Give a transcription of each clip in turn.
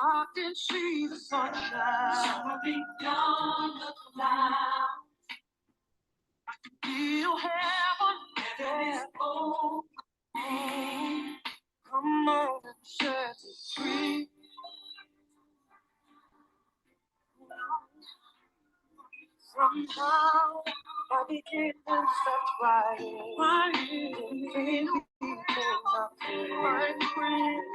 I can see the sunshine beyond the clouds. I can feel heaven there. Oh, come on and set me free. Somehow I begin to start crying. I'm free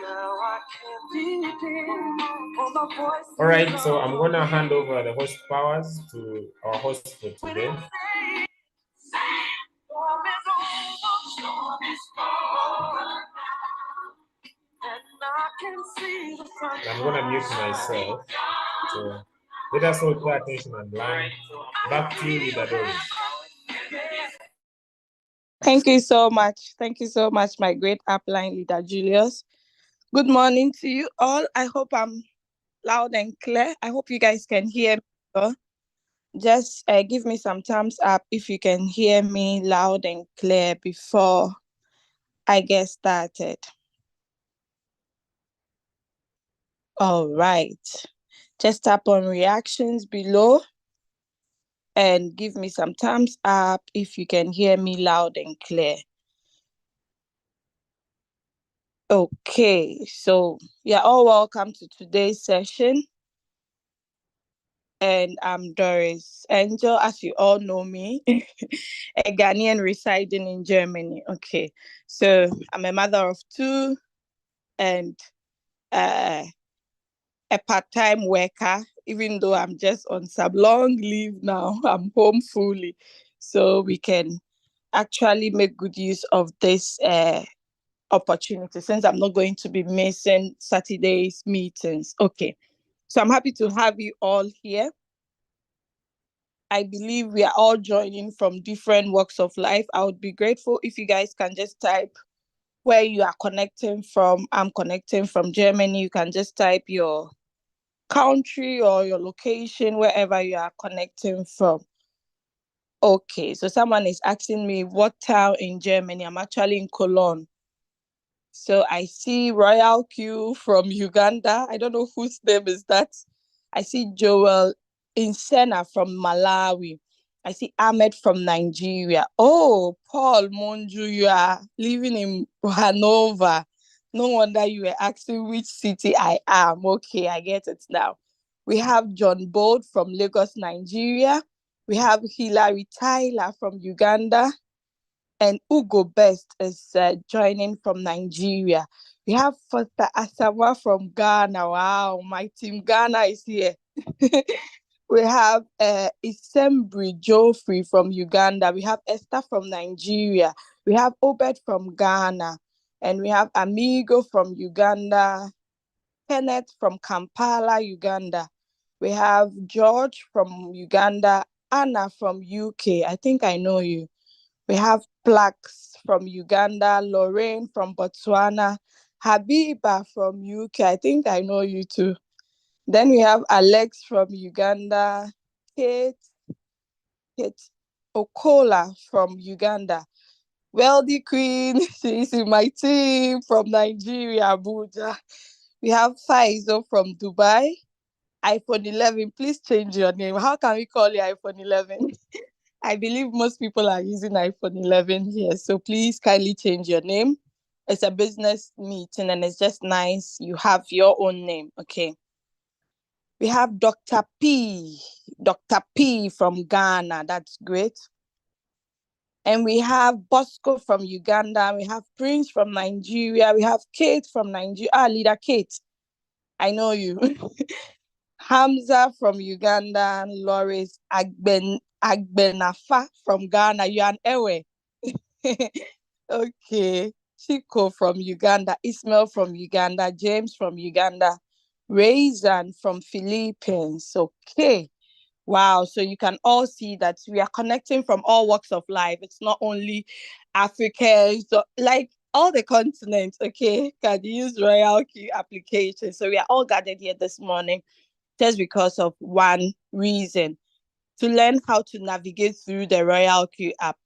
now. I can't depend on my voice. All right, so I'm gonna hand over the host powers to our host for today. And I'm gonna mute myself. So let us all pay attention and learn. Back to you, Leader Doris. Thank you so much. Thank you so much, my great upline leader, Julius. Good morning to you all. I hope I'm loud and clear. I hope you guys can hear me. Just give me some thumbs up if you can hear me loud and clear before I get started. All right. Just tap on reactions below and give me some thumbs up if you can hear me loud and clear. Okay, so you're all welcome to today's session. And I'm Doris Angel, as you all know me, a Ghanaian residing in Germany. Okay, so I'm a mother of two and a part-time worker, even though I'm just on some long leave now. I'm home fully, so we can actually make good use of this opportunity since I'm not going to be missing Saturday's meetings. Okay, so I'm happy to have you all here. I believe we are all joining from different walks of life. I would be grateful if you guys can just type where you are connecting from. I'm connecting from Germany. You can just type your country or your location, wherever you are connecting from. Okay, so someone is asking me what town in Germany. I'm actually in Cologne. So I see Royalq from Uganda. I don't know whose name is that. I see Joel Insena from Malawi. I see Ahmed from Nigeria. Oh, Paul Monju, you are living in Hanover. No wonder you were asking which city I am. Okay, I get it now. We have John Bold from Lagos, Nigeria. We have Hilary Tyler from Uganda. And Ugo Best is joining from Nigeria. We have Foster Asawa from Ghana. Wow, my team Ghana is here. We have Isembri Joffrey from Uganda. We have Esther from Nigeria. We have Obed from Ghana. And we have Amigo from Uganda. Kenneth from Kampala, Uganda. We have George from Uganda. Anna from UK. I think I know you. We have Plax from Uganda, Lorraine from Botswana, Habiba from UK. I think I know you too. Then we have Alex from Uganda, Kate Okola from Uganda. Wealthy Queen, she's in my team from Nigeria, Abuja. We have Faizo from Dubai. iPhone 11, please change your name. How can we call you iPhone 11? I believe most people are using iPhone 11 here, so please kindly change your name. It's a business meeting and it's just nice you have your own name, okay? We have Dr. P from Ghana. That's great. And we have Bosco from Uganda. We have Prince from Nigeria. We have Kate from Nigeria. Leader Kate, I know you. Hamza from Uganda. Loris Agbenafa from Ghana. You are an Ewe. Okay. Chico from Uganda. Ismail from Uganda. James from Uganda. Raisin from Philippines. Okay. Wow. So you can all see that we are connecting from all walks of life. It's not only Africans, so like all the continents, okay, can use Royalq application. So we are all gathered here this morning just because of one reason, to learn how to navigate through the Royalq app.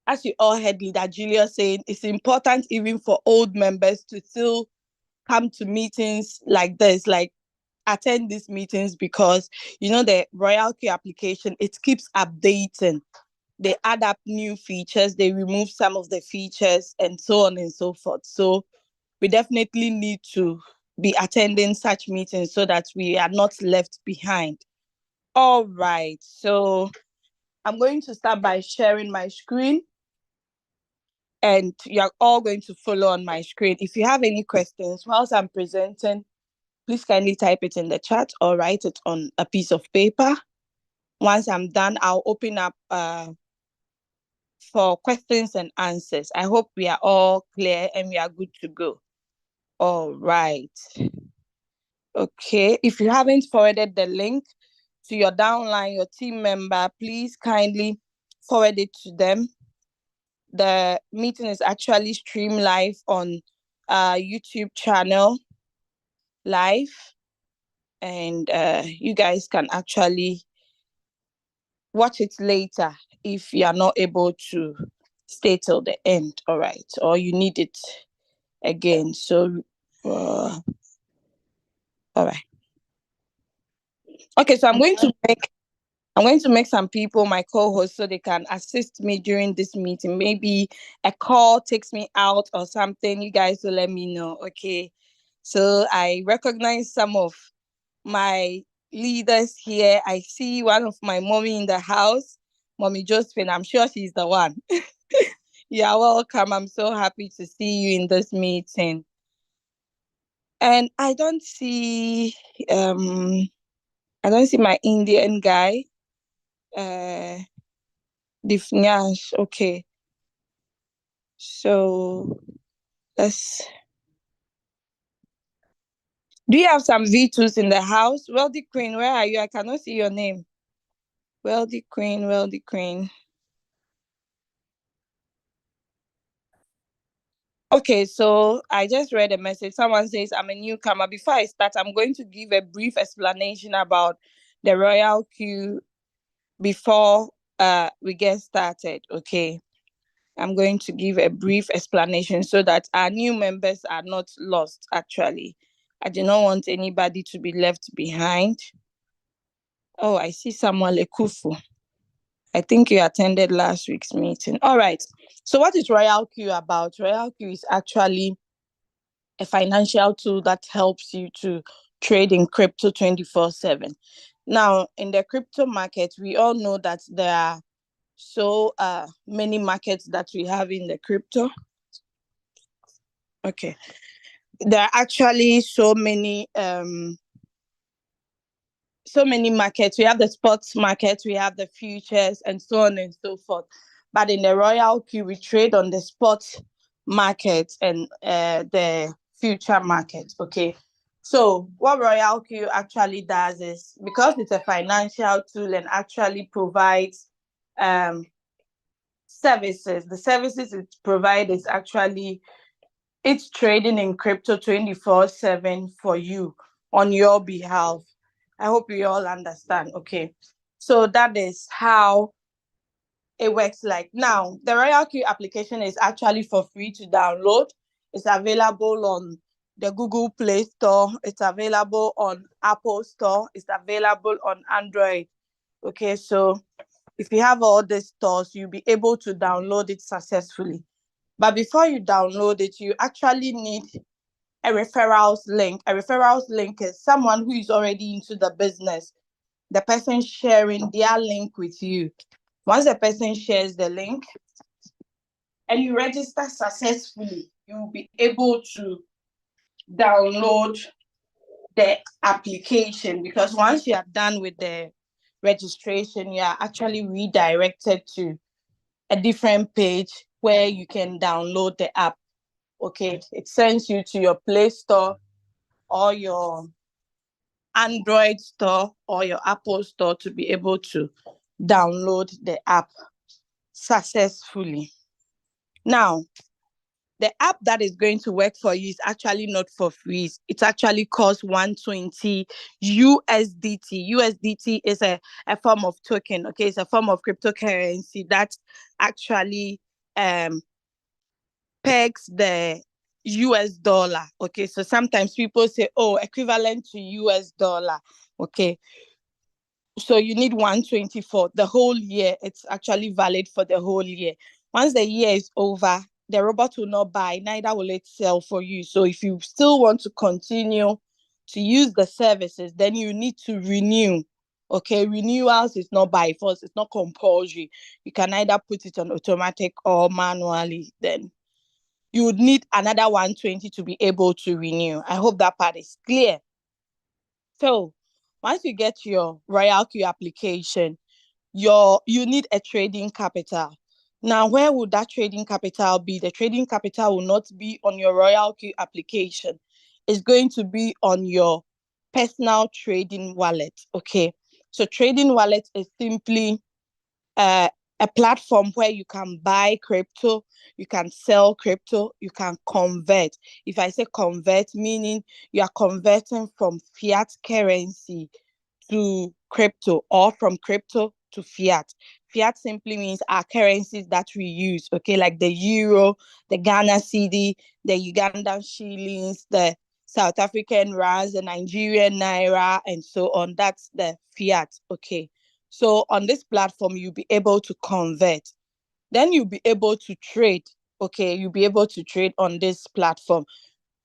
As you all heard Leader Julia saying, it's important even for old members to still come to meetings like this, like attend these meetings, because the Royalq application, it keeps updating. They add up new features, they remove some of the features, and so on and so forth. So we definitely need to be attending such meetings so that we are not left behind. All right, so I'm going to start by sharing my screen, and you're all going to follow on my screen. If you have any questions whilst I'm presenting, please kindly type it in the chat or write it on a piece of paper. Once I'm done, I'll open up for questions and answers. I hope we are all clear and we are good to go. All right. Okay, if you haven't forwarded the link to your downline, your team member, please kindly forward it to them. The meeting is actually streamed live on YouTube channel live, and you guys can actually watch it later if you are not able to stay till the end. All right, or you need it again. So all right. Okay, so I'm going to make some people my co-hosts so they can assist me during this meeting. Maybe a call takes me out or something. You guys will let me know. Okay. So I recognize some of my leaders here. I see one of my mommy in the house, Mommy Josephine. I'm sure she's the one. Yeah, welcome. I'm so happy to see you in this meeting. And I don't see my Indian guy. Divnyash. Okay. So let's. Do you have some V2s in the house? Wealthy Queen, where are you? I cannot see your name. Wealthy Queen, Wealthy Queen. Okay, so I just read a message. Someone says, I'm a newcomer. Before I start, I'm going to give a brief explanation about the Royalq before we get started. Okay. I'm going to give a brief explanation so that our new members are not lost, actually. I do not want anybody to be left behind. Oh, I see Samuel Ekufu. I think you attended last week's meeting. All right. So what is Royalq about? Royalq is actually a financial tool that helps you to trade in crypto 24/7. Now, in the crypto market, we all know that there are so many markets that we have in the crypto. Okay. There are actually so many markets. We have the sports market, we have the futures, and so on and so forth. But in the Royalq, we trade on the sports market and the future market. Okay. So what Royalq actually does is, because it's a financial tool and actually provides services, the services it provides is actually it's trading in crypto 24/7 for you on your behalf. I hope you all understand. Okay. So that is how it works. Like now, the Royalq application is actually for free to download. It's available on the Google Play Store. It's available on Apple Store. It's available on Android. Okay. So if you have all these stores, you'll be able to download it successfully. But before you download it, you actually need a referrals link. A referrals link is someone who is already into the business, the person sharing their link with you. Once the person shares the link and you register successfully, you'll be able to download the application, because once you are done with the registration, you are actually redirected to a different page where you can download the app. Okay, it sends you to your Play Store or your Android store or your Apple store to be able to download the app successfully. Now, the app that is going to work for you is actually not for free. It actually costs 120 USDT. USDT is a form of token. Okay, it's a form of cryptocurrency that actually pegs the US dollar. Okay, so sometimes people say, oh, equivalent to US dollar. Okay, so you need 120 for the whole year. It's actually valid for the whole year. Once the year is over, the robot will not buy, neither will it sell for you. So if you still want to continue to use the services, then you need to renew. Okay, renewals is not by force, it's not compulsory. You can either put it on automatic or manually. Then you would need another 120 to be able to renew. I hope that part is clear. So once you get your Royalq application, you need a trading capital. Now, where would that trading capital be? The trading capital will not be on your Royalq application. It's going to be on your personal trading wallet. Okay. So trading wallet is simply a platform where you can buy crypto, you can sell crypto, you can convert. If I say convert, meaning you are converting from fiat currency to crypto, or from crypto to fiat. Fiat simply means our currencies that we use, okay, like the euro, the Ghana cedi, the Ugandan shillings, the South African rands, the Nigerian naira, and so on. That's the fiat, okay. So on this platform, you'll be able to convert. Then you'll be able to trade, okay. You'll be able to trade on this platform.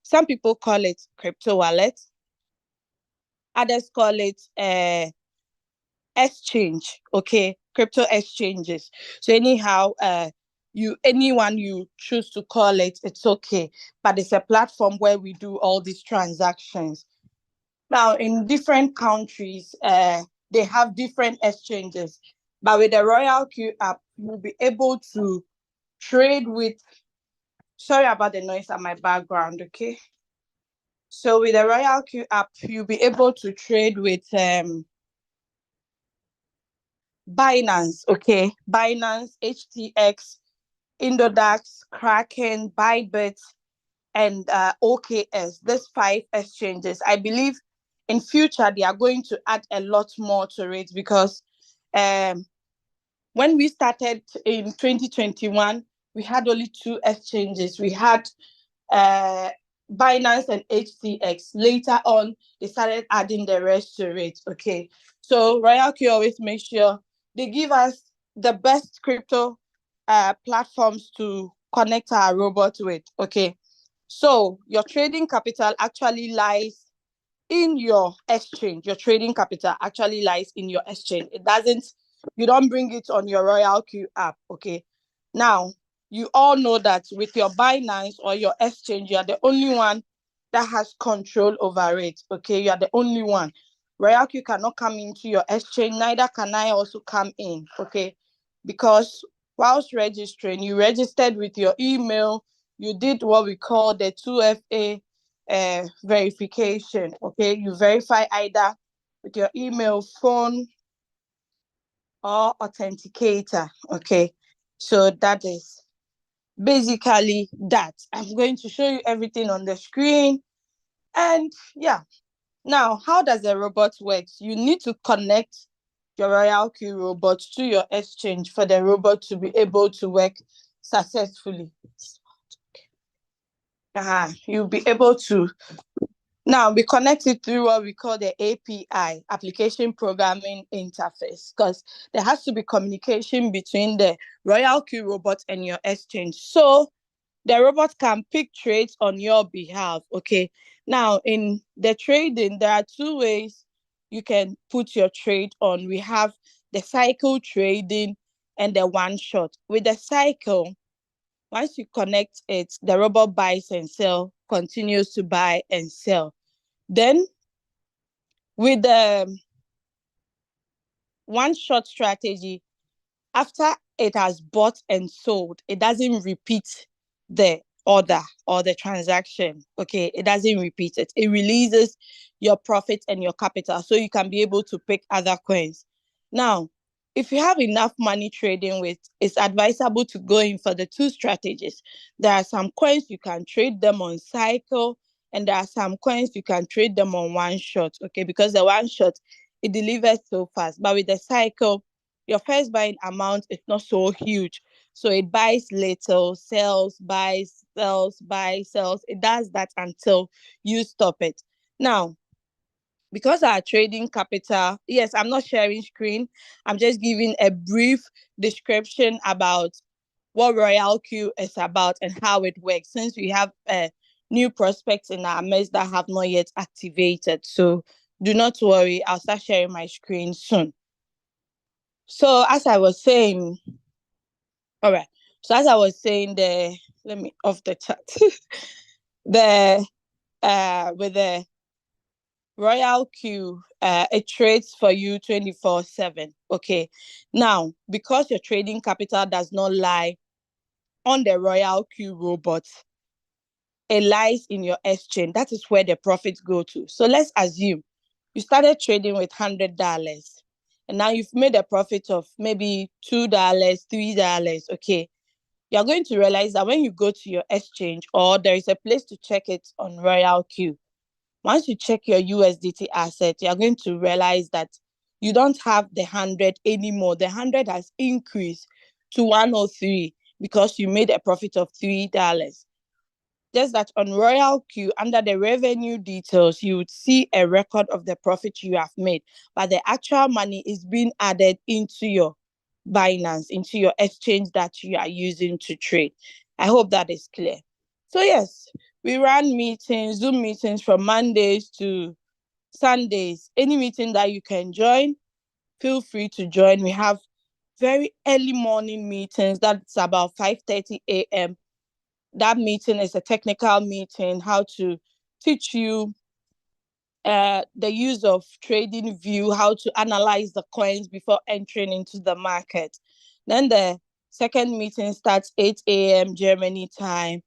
Some people call it crypto wallet. Others call it exchange, okay, crypto exchanges. So anyhow, anyone you choose to call it, it's okay. But it's a platform where we do all these transactions. Now, in different countries, they have different exchanges. But with the Royalq app, you'll be able to trade with. Sorry about the noise at my background, okay? So with the Royalq app, you'll be able to trade with Binance, okay? Binance, HTX, Indodax, Kraken, Bybit, and OKS. These 5 exchanges. I believe in future they are going to add a lot more to it, because when we started in 2021, we had only 2 exchanges. We had Binance and HTX. Later on, they started adding the rest to it, okay? So Royalq always make sure they give us the best crypto platforms to connect our robot with, okay? So your trading capital actually lies in your exchange. Your trading capital actually lies in your exchange. You don't bring it on your Royalq app, okay? Now, you all know that with your Binance or your exchange, you are the only one that has control over it, okay? You are the only one. Royalq cannot come into your exchange, neither can I also come in, okay? Because whilst registering, you registered with your email, you did what we call the 2FA verification, okay? You verify either with your email, phone, or authenticator, okay? So that is basically that. I'm going to show you everything on the screen. And yeah, now, how does the robot work? You need to connect your Royalq robot to your exchange for the robot to be able to work successfully. You'll be able to now be connected through what we call the API, Application Programming Interface, because there has to be communication between the Royalq robot and your exchange. So the robot can pick trades on your behalf, okay? Now, in the trading, there are 2 ways you can put your trade on. We have the cycle trading and the one shot. With the cycle, once you connect it, the robot buys and sells, continues to buy and sell. Then, with the one shot strategy, after it has bought and sold, it doesn't repeat the order or the transaction, okay? It doesn't repeat it. It releases your profit and your capital, so you can be able to pick other coins. Now, if you have enough money trading with, it's advisable to go in for the 2 strategies. There are some coins you can trade them on cycle, and there are some coins you can trade them on one shot, okay? Because the one shot, it delivers so fast. But with the cycle, your first buying amount is not so huge. So it buys little, sells, buys, sells, buys, sells. It does that until you stop it. Now, because our trading capital, yes, I'm not sharing screen. I'm just giving a brief description about what Royalq is about and how it works, since we have new prospects in our midst that have not yet activated. So do not worry, I'll start sharing my screen soon. So as I was saying, all right. So as I was saying, let me off the chat. the with the Royalq, it trades for you 24/7. Okay. Now, because your trading capital does not lie on the Royalq robot, it lies in your exchange. That is where the profits go to. So let's assume you started trading with $100, and now you've made a profit of maybe $2, $3. Okay. You're going to realize that when you go to your exchange, or there is a place to check it on Royalq, once you check your USDT asset, you're going to realize that you don't have the 100 anymore. The 100 has increased to 103 because you made a profit of $3. Just that on Royalq, under the revenue details, you would see a record of the profit you have made, but the actual money is being added into your Binance, into your exchange that you are using to trade. I hope that is clear. So yes, we run meetings, Zoom meetings from Mondays to Sundays. Any meeting that you can join, feel free to join. We have very early morning meetings. That's about 5:30 a.m. That meeting is a technical meeting, how to teach you the use of trading view, how to analyze the coins before entering into the market. Then the second meeting starts 8 a.m. Germany time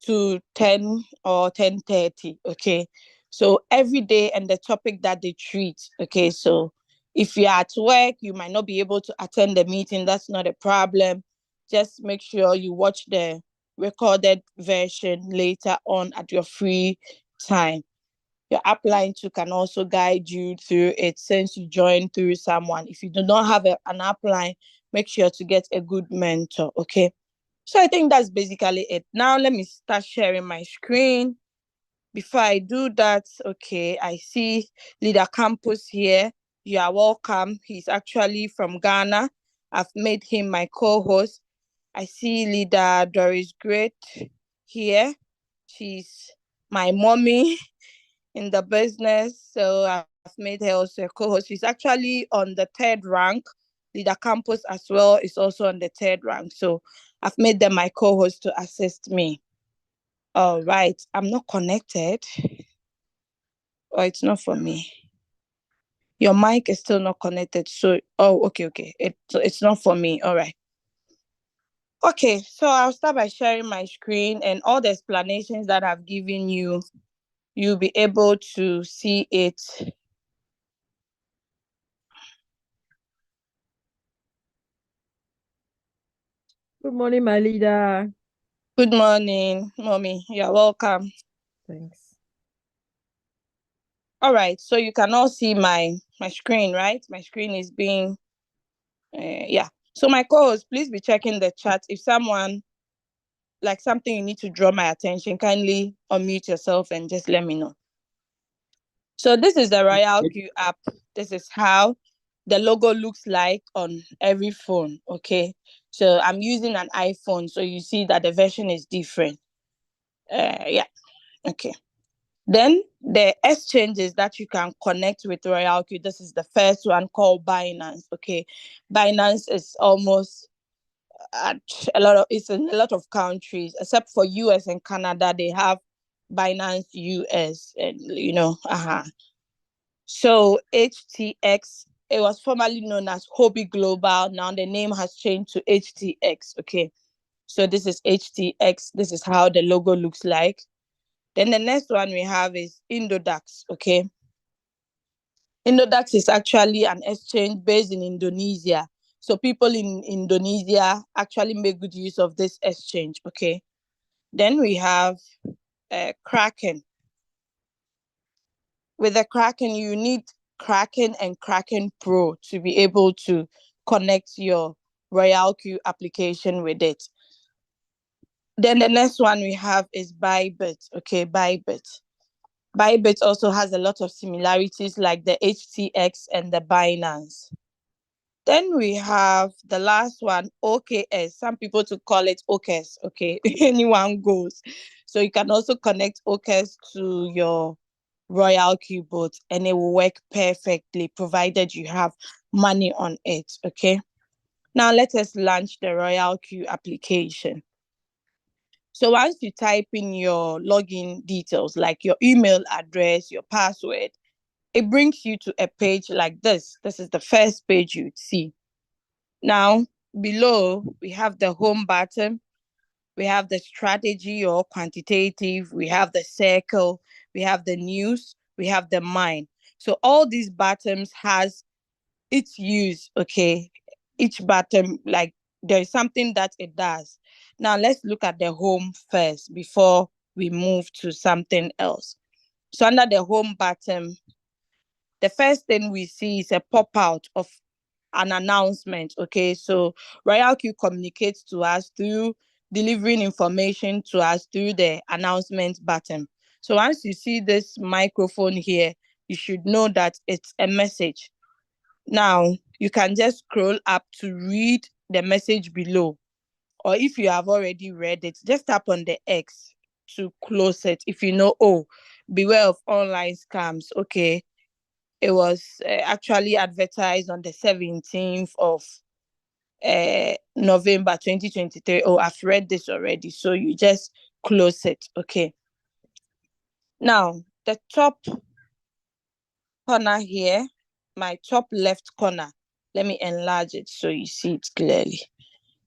to 10 or 10:30. Okay. So every day and the topic that they treat. Okay. So if you're at work, you might not be able to attend the meeting. That's not a problem. Just make sure you watch the recorded version later on at your free time. Your upline too can also guide you through it since you join through someone. If you do not have an upline, make sure to get a good mentor. Okay. So I think that's basically it. Now let me start sharing my screen. Before I do that, okay, I see Leader Campus here. You are welcome. He's actually from Ghana. I've made him my co-host. I see Leader Doris Great here. She's my mommy in the business. So I've made her also a co-host. She's actually on the 3rd rank. Leader Campus as well is also on the 3rd rank. So I've made them my co-host to assist me. All right. I'm not connected. Oh, it's not for me. Your mic is still not connected. So, okay. It's not for me. All right. Okay, so I'll start by sharing my screen, and all the explanations that I've given you, you'll be able to see it. Good morning, my leader. Good morning, mommy. You're welcome. Thanks. All right, so you can all see my screen, right? My screen is being, yeah. So my co-host, please be checking the chat. If someone, like something you need to draw my attention, kindly unmute yourself and just let me know. So this is the Royalq app. This is how the logo looks like on every phone, okay? So I'm using an iPhone, so you see that the version is different. Yeah, okay. Then the exchanges that you can connect with Royalq, this is the first one called Binance, okay? Binance is almost at it's in a lot of countries, except for US and Canada, they have Binance US, and So HTX, it was formerly known as Hobby Global. Now the name has changed to HTX. Okay. So this is HTX. This is how the logo looks like. Then the next one we have is Indodax. Okay. Indodax is actually an exchange based in Indonesia. So people in Indonesia actually make good use of this exchange. Okay. Then we have Kraken. With the Kraken, you need Kraken and Kraken Pro to be able to connect your Royalq application with it. Then the next one we have is Bybit. Okay, Bybit. Bybit also has a lot of similarities like the HTX and the Binance. Then we have the last one, OKS. Some people to call it OKS. Okay, anyone goes. So you can also connect OKS to your Royalq bot and it will work perfectly provided you have money on it. Okay. Now let us launch the Royalq application. So once you type in your login details, like your email address, your password, it brings you to a page like this. This is the first page you'd see. Now, below, we have the home button, we have the strategy or quantitative, we have the circle, we have the news, we have the mine. So all these buttons has its use, okay? Each button, like there is something that it does. Now let's look at the home first before we move to something else. So under the home button, the first thing we see is a pop out of an announcement. Okay, so Royalq communicates to us through delivering information to us through the announcement button. So once you see this microphone here, you should know that it's a message. Now you can just scroll up to read the message below, or if you have already read it, just tap on the X to close it. If you know, oh, beware of online scams. Okay, it was actually advertised on the 17th of November 2023. Oh, I've read this already. So you just close it. Okay. Now, the top corner here, my top left corner, let me enlarge it so you see it clearly.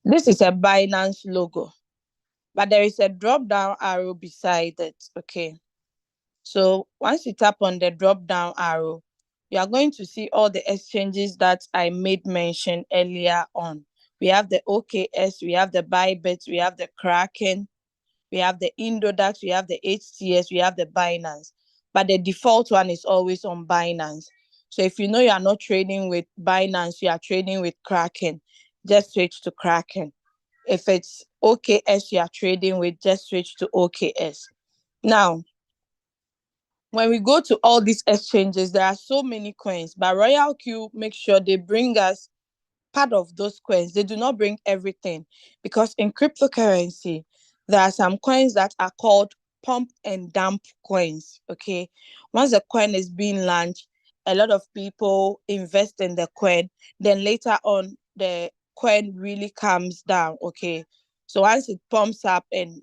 This is a Binance logo, but there is a drop down arrow beside it. Okay. So once you tap on the drop down arrow, you are going to see all the exchanges that I made mention earlier on. We have the OKS, we have the Bybit, we have the Kraken, we have the Indodax, we have the HTS, we have the Binance. But the default one is always on Binance. So if you know you are not trading with Binance, you are trading with Kraken, just switch to Kraken. If it's OKS you are trading with, just switch to OKS. Now, when we go to all these exchanges, there are so many coins, but Royalq make sure they bring us part of those coins. They do not bring everything, because in cryptocurrency, there are some coins that are called pump and dump coins. Okay. Once the coin is being launched, a lot of people invest in the coin. Then later on, the coin really comes down. Okay. So once it pumps up and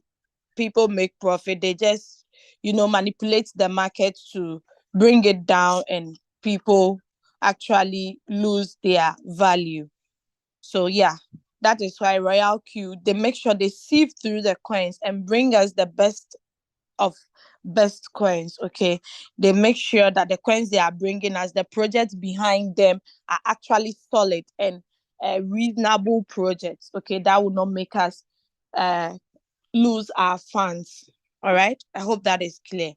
people make profit, they just, manipulate the market to bring it down and people actually lose their value. So yeah, that is why Royalq, they make sure they sieve through the coins and bring us the best of best coins. Okay, they make sure that the coins they are bringing us, the projects behind them are actually solid and reasonable projects. Okay, that will not make us lose our funds. All right, I hope that is clear.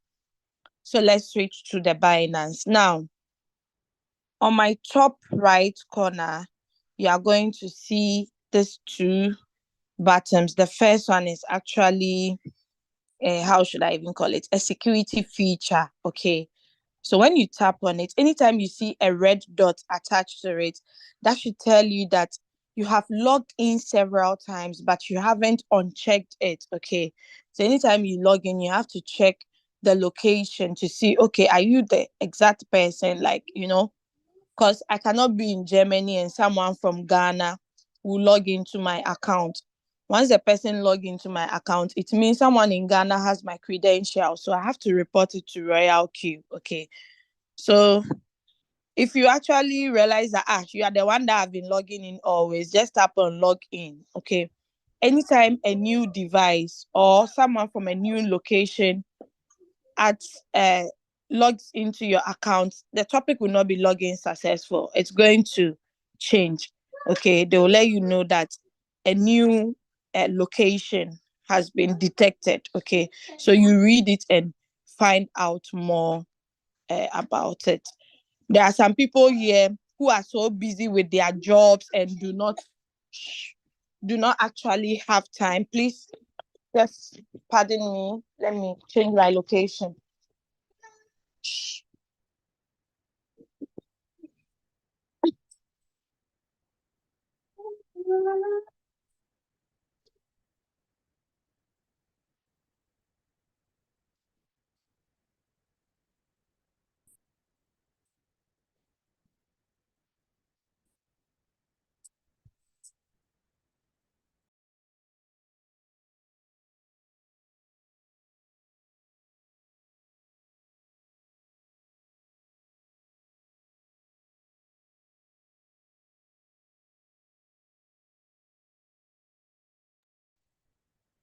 So let's switch to the Binance now. On my top right corner, you are going to see these two buttons. The first one is actually how should I even call it, a security feature. Okay, so when you tap on it, anytime you see a red dot attached to it, that should tell you that you have logged in several times, but you haven't unchecked it. Okay. So anytime you log in, you have to check the location to see, okay, are you the exact person? Like, because I cannot be in Germany and someone from Ghana will log into my account. Once the person log into my account, it means someone in Ghana has my credentials. So I have to report it to Royalq. Okay. So if you actually realize that you are the one that have been logging in always, just tap on log in. Okay. Anytime a new device or someone from a new location logs into your account, the topic will not be login successful. It's going to change. Okay. They will let you know that a new location has been detected. Okay. So you read it and find out more about it. There are some people here who are so busy with their jobs and do not do not actually have time. Please just pardon me. Let me change my location.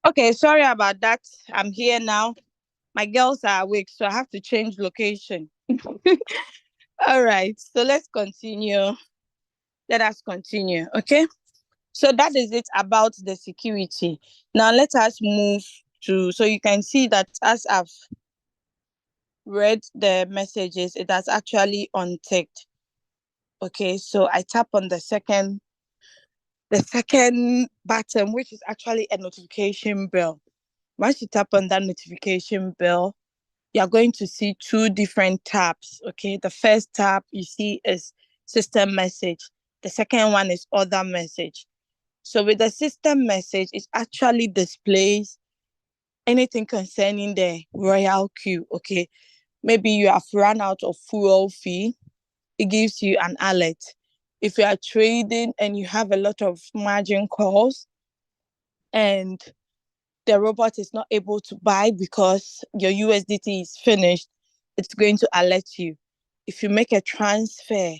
Okay, sorry about that. I'm here now. My girls are awake, so I have to change location. All right, so let's continue. Let us continue, okay? So that is it about the security. Now let us move to, so you can see that as I've read the messages, it has actually unticked. Okay, so I tap on the second button, which is actually a notification bell. Once you tap on that notification bell, you're going to see two different tabs. Okay, the first tab you see is system message. The second one is other message. So with the system message, it actually displays anything concerning the Royalq. Okay, maybe you have run out of fuel fee, it gives you an alert. If you are trading and you have a lot of margin calls and the robot is not able to buy because your USDT is finished, it's going to alert you. If you make a transfer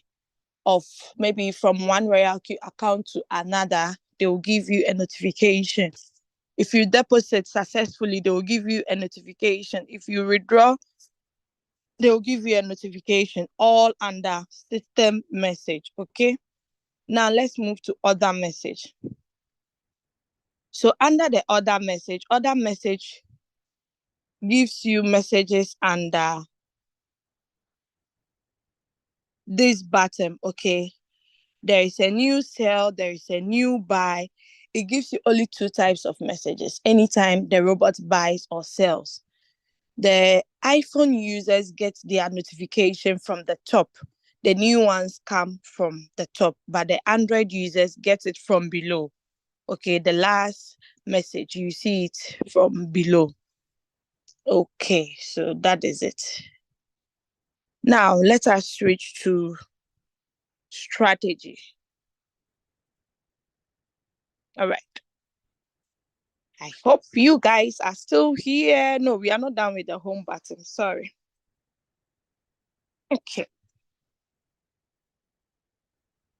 of maybe from one Royalq account to another, they will give you a notification. If you deposit successfully, they will give you a notification. If you withdraw, they will give you a notification, all under system message. Okay. Now let's move to other message. So under the other message gives you messages under this button. Okay. There is a new sell, there is a new buy. It gives you only two types of messages anytime the robot buys or sells. The iPhone users get their notification from the top. The new ones come from the top, but the Android users get it from below. Okay, the last message, you see it from below. Okay, so that is it. Now, let us switch to strategy. All right. I hope you guys are still here. No, we are not done with the home button. Sorry. Okay.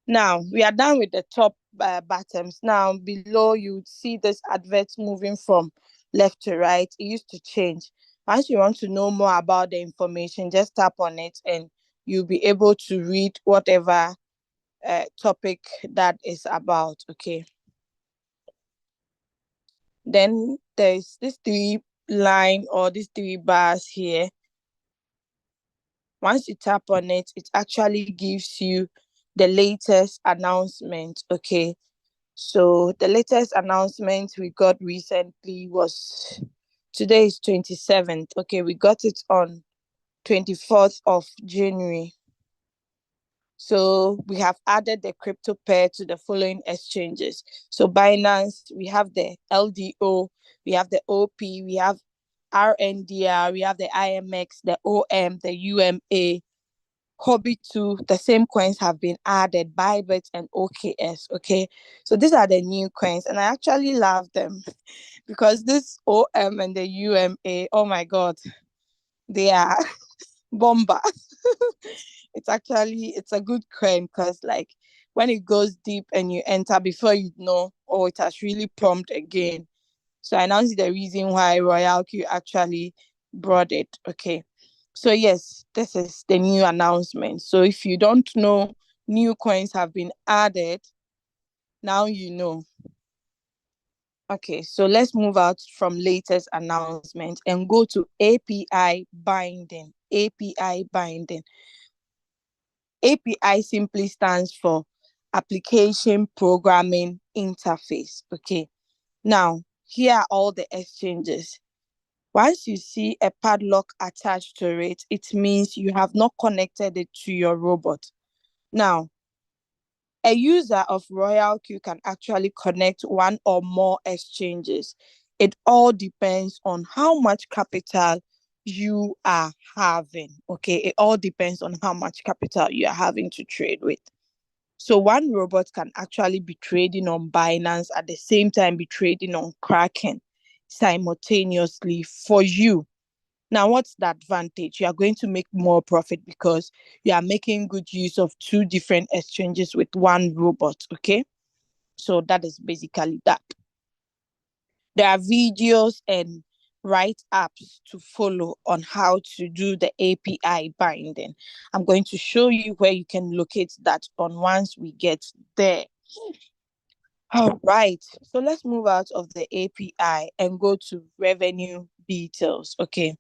Now, we are done with the top buttons. Now, below, you see this advert moving from left to right. It used to change. Once you want to know more about the information, just tap on it and you'll be able to read whatever topic that is about. Okay. Then there's this three line or these three bars here. Once you tap on it, it actually gives you the latest announcement. Okay. So the latest announcement we got recently was today is 27th. Okay, we got it on 24th of January. So we have added the crypto pair to the following exchanges. So Binance, we have the LDO, we have the OP, we have RNDR, we have the IMX, the OM, the UMA, Hobby 2, the same coins have been added, Bybit and OKS. Okay, so these are the new coins, and I actually love them because this OM and the UMA, oh my god, they are bomba. It's a good coin because like when it goes deep and you enter before you know, oh, it has really pumped again. So I now see the reason why Royalq actually brought it. Okay. So yes, this is the new announcement. So if you don't know, new coins have been added. Now you know. Okay, so let's move out from latest announcement and go to API binding. API binding. API simply stands for application programming interface. Okay. Now, here are all the exchanges. Once you see a padlock attached to it, it means you have not connected it to your robot. Now, a user of Royalq can actually connect one or more exchanges. It all depends on how much capital you are having. Okay, it all depends on how much capital you are having to trade with. So one robot can actually be trading on Binance at the same time be trading on Kraken simultaneously for you. Now, what's the advantage? You are going to make more profit because you are making good use of two different exchanges with one robot. Okay. So that is basically that. There are videos and write-ups to follow on how to do the API binding. I'm going to show you where you can locate that on once we get there. All right. So let's move out of the API and go to revenue details. Okay.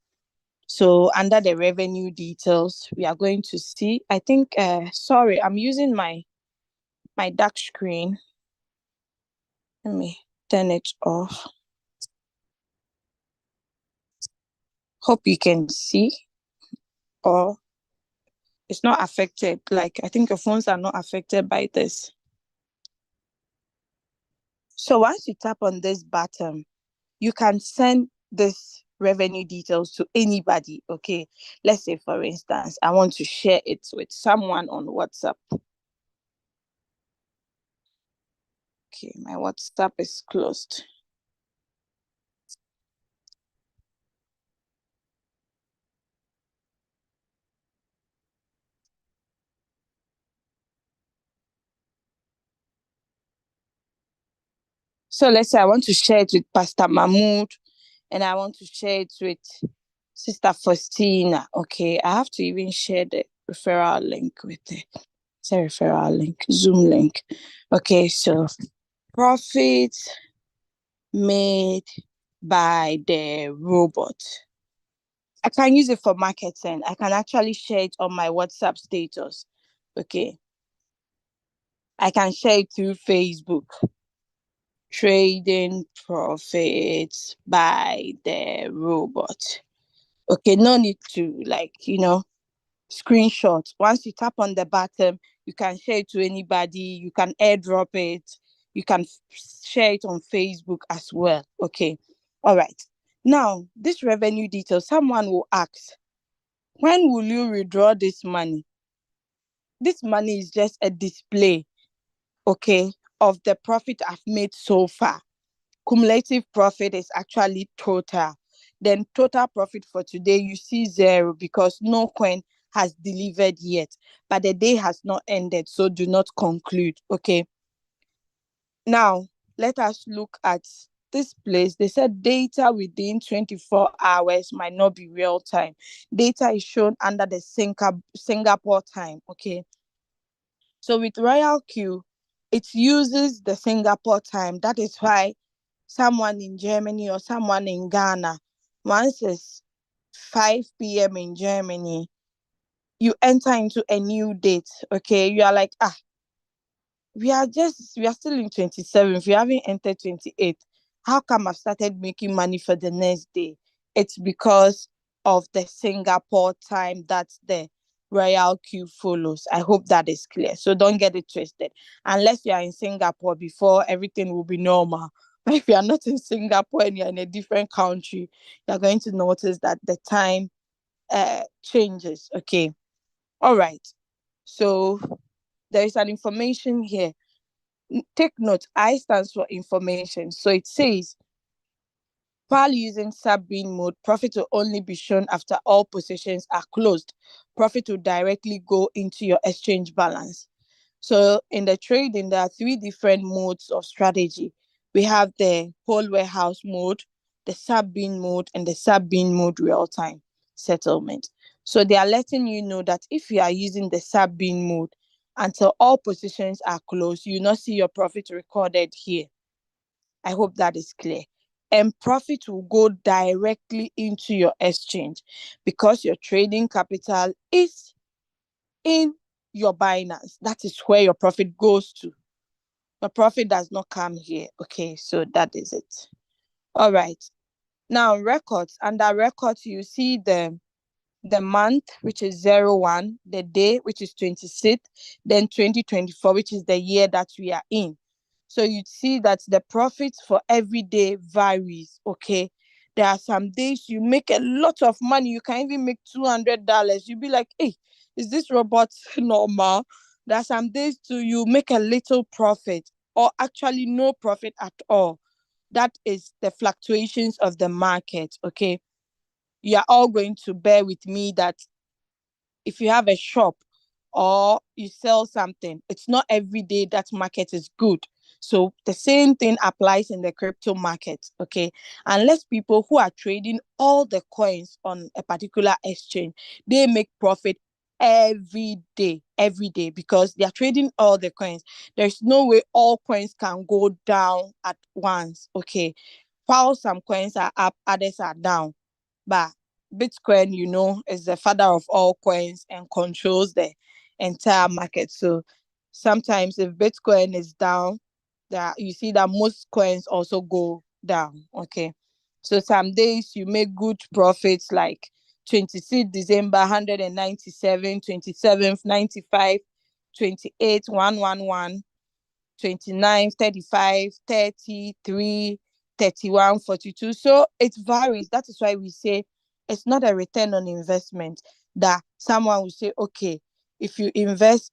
So under the revenue details, we are going to see, I think, sorry, I'm using my dark screen. Let me turn it off. Hope you can see, or it's not affected. Like, I think your phones are not affected by this. So once you tap on this button, you can send this revenue details to anybody. Okay. Let's say, for instance, I want to share it with someone on WhatsApp. Okay, my WhatsApp is closed. So let's say I want to share it with Pastor Mahmoud and I want to share it with Sister Faustina. Okay, I have to even share the referral link with it. It's a referral link, Zoom link. Okay, so profit made by the robot. I can use it for marketing. I can actually share it on my WhatsApp status. Okay. I can share it through Facebook. Trading profits by the robot. Okay, no need to screenshot. Once you tap on the button, you can share it to anybody. You can airdrop it. You can share it on Facebook as well. Okay. All right. Now, this revenue detail, someone will ask, when will you withdraw this money? This money is just a display, okay, of the profit I've made so far. Cumulative profit is actually total. Then total profit for today, you see 0 because no coin has delivered yet, but the day has not ended, so do not conclude. Okay. Now, let us look at this place. They said data within 24 hours might not be real time. Data is shown under the Singapore time. Okay. So with Royalq, it uses the Singapore time. That is why someone in Germany or someone in Ghana, once it's 5 p.m. in Germany, you enter into a new date. Okay. You are like, we are still in 27th. We haven't entered 28th. How come I've started making money for the next day? It's because of the Singapore time that the Royalq follows. I hope that is clear. So don't get it twisted. Unless you are in Singapore before, everything will be normal. But if you are not in Singapore and you're in a different country, you're going to notice that the time changes. Okay. All right. So there is an information here. Take note, I stands for information. So it says, while using sub-bin mode, profit will only be shown after all positions are closed. Profit will directly go into your exchange balance. So in the trading, there are 3 different modes of strategy. We have the whole warehouse mode, the sub-bin mode, and the sub-bin mode real-time settlement. So they are letting you know that if you are using the sub-bin mode, until all positions are closed, you will not see your profit recorded here. I hope that is clear. And profit will go directly into your exchange because your trading capital is in your Binance. That is where your profit goes to. Your profit does not come here. Okay, so that is it. All right. Now records. Under records, you see the month, which is 01, the day, which is 26, then 2024, which is the year that we are in. So you see that the profits for every day varies. Okay, there are some days you make a lot of money. You can even make $200. You'll be like, hey, is this robot normal? There are some days too you make a little profit, or actually no profit at all. That is the fluctuations of the market. Okay, you are all going to bear with me that if you have a shop or you sell something, it's not every day that market is good. So the same thing applies in the crypto market. Okay, unless people who are trading all the coins on a particular exchange, they make profit every day, because they are trading all the coins. There's no way all coins can go down at once. Okay, while some coins are up, others are down, but Bitcoin, is the father of all coins and controls the entire market. So sometimes if Bitcoin is down, that you see that most coins also go down. Okay. So some days you make good profits, like 26th December 197, 27th 95, 28th 111, 29, 35, 33, 31, 42. So it varies. That is why we say it's not a return on investment, that someone will say, okay, if you invest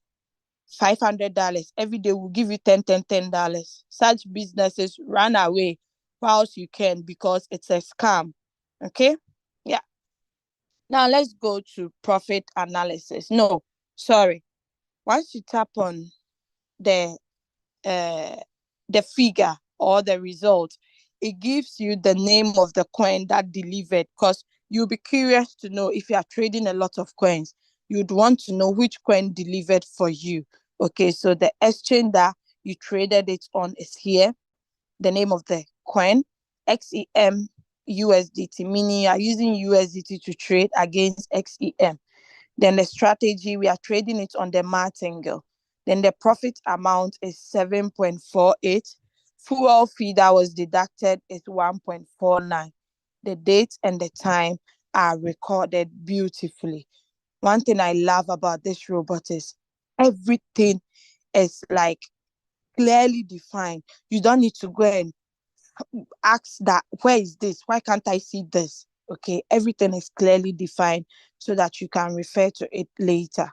$500 every day, will give you 10, 10, $10. Such businesses run away whilst you can, because it's a scam. Okay. Yeah. Now let's go to profit analysis. No, sorry. Once you tap on the uh, the figure or the result, it gives you the name of the coin that delivered, because you'll be curious to know, if you are trading a lot of coins, you'd want to know which coin delivered for you. Okay, so the exchange that you traded it on is here. The name of the coin, XEM USDT, meaning you are using USDT to trade against XEM. Then the strategy, we are trading it on the martingale. Then the profit amount is 7.48. Fuel fee that was deducted is 1.49. The date and the time are recorded beautifully. One thing I love about this robot is everything is like clearly defined. You don't need to go and ask that, where is this? Why can't I see this? Okay, everything is clearly defined so that you can refer to it later.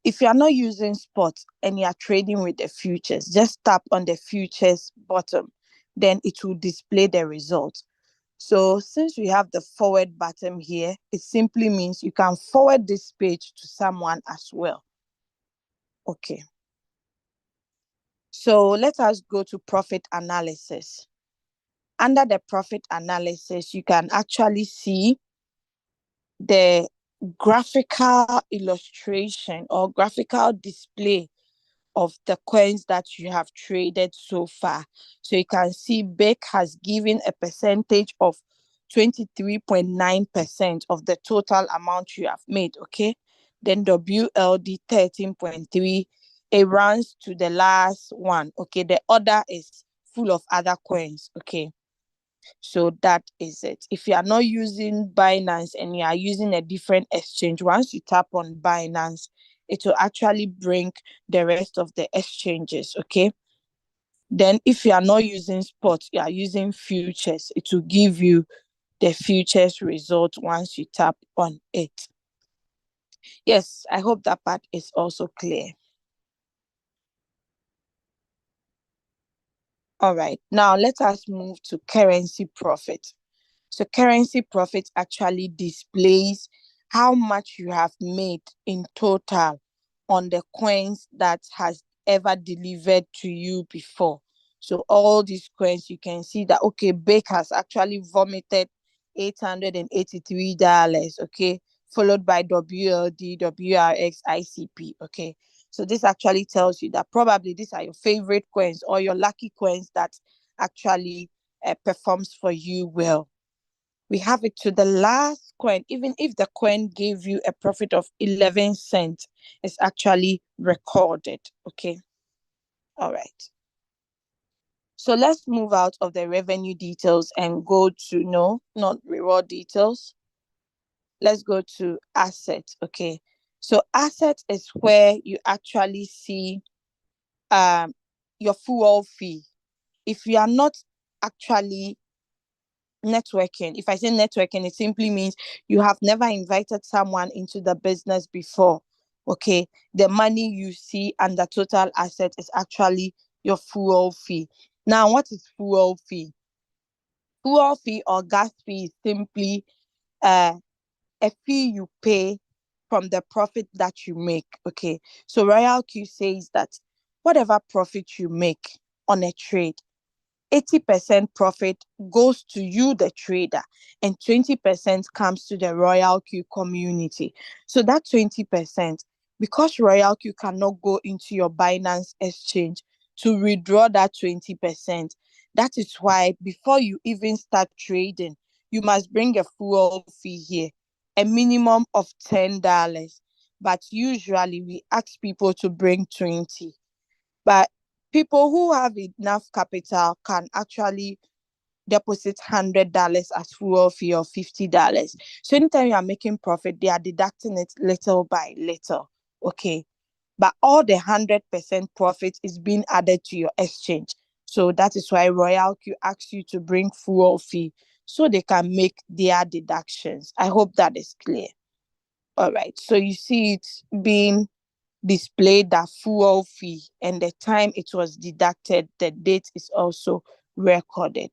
If you are not using spot and you are trading with the futures, just tap on the futures bottom, then it will display the result. So since we have the forward button here, it simply means you can forward this page to someone as well. Okay. So let us go to profit analysis. Under the profit analysis, you can actually see the graphical illustration or graphical display of the coins that you have traded so far. So you can see Beck has given a percentage of 23.9% of the total amount you have made. Okay. Then WLD 13.3. It runs to the last one. Okay. The order is full of other coins. Okay. So that is it. If you are not using Binance and you are using a different exchange, once you tap on Binance, it will actually bring the rest of the exchanges. Okay. Then if you are not using spot, you are using futures, it will give you the futures result once you tap on it. Yes, I hope that part is also clear. All right. Now let us move to currency profit. So currency profit actually displays how much you have made in total on the coins that has ever delivered to you before. So all these coins, you can see that, okay, Bake has actually vomited $883, okay, followed by WLD, WRX, ICP, okay. So this actually tells you that probably these are your favorite coins or your lucky coins that actually performs for you well. We have it to the last coin. Even if the coin gave you a profit of 11 cents, is actually recorded. Okay. All right. So let's move out of the revenue details and go to not reward details. Let's go to assets. Okay. So asset is where you actually see your fuel fee. If you are not actually networking, if I say networking, it simply means you have never invited someone into the business before. Okay. The money you see under total asset is actually your fuel fee. Now, what is fuel fee? Fuel fee or gas fee is simply uh, a fee you pay from the profit that you make. Okay. So Royalq says that whatever profit you make on a trade, 80% profit goes to you, the trader, and 20% comes to the Royalq community. So that 20%, because Royalq cannot go into your Binance exchange to withdraw that 20%, that is why before you even start trading, you must bring a full fee here, a minimum of $10. But usually we ask people to bring 20. But people who have enough capital can actually deposit $100 as fuel fee or $50. So anytime you are making profit, they are deducting it little by little. Okay. But all the 100% profit is being added to your exchange. So that is why Royalq asks you to bring fuel fee so they can make their deductions. I hope that is clear. All right. So you see it being displayed, that fuel fee and the time it was deducted, the date is also recorded.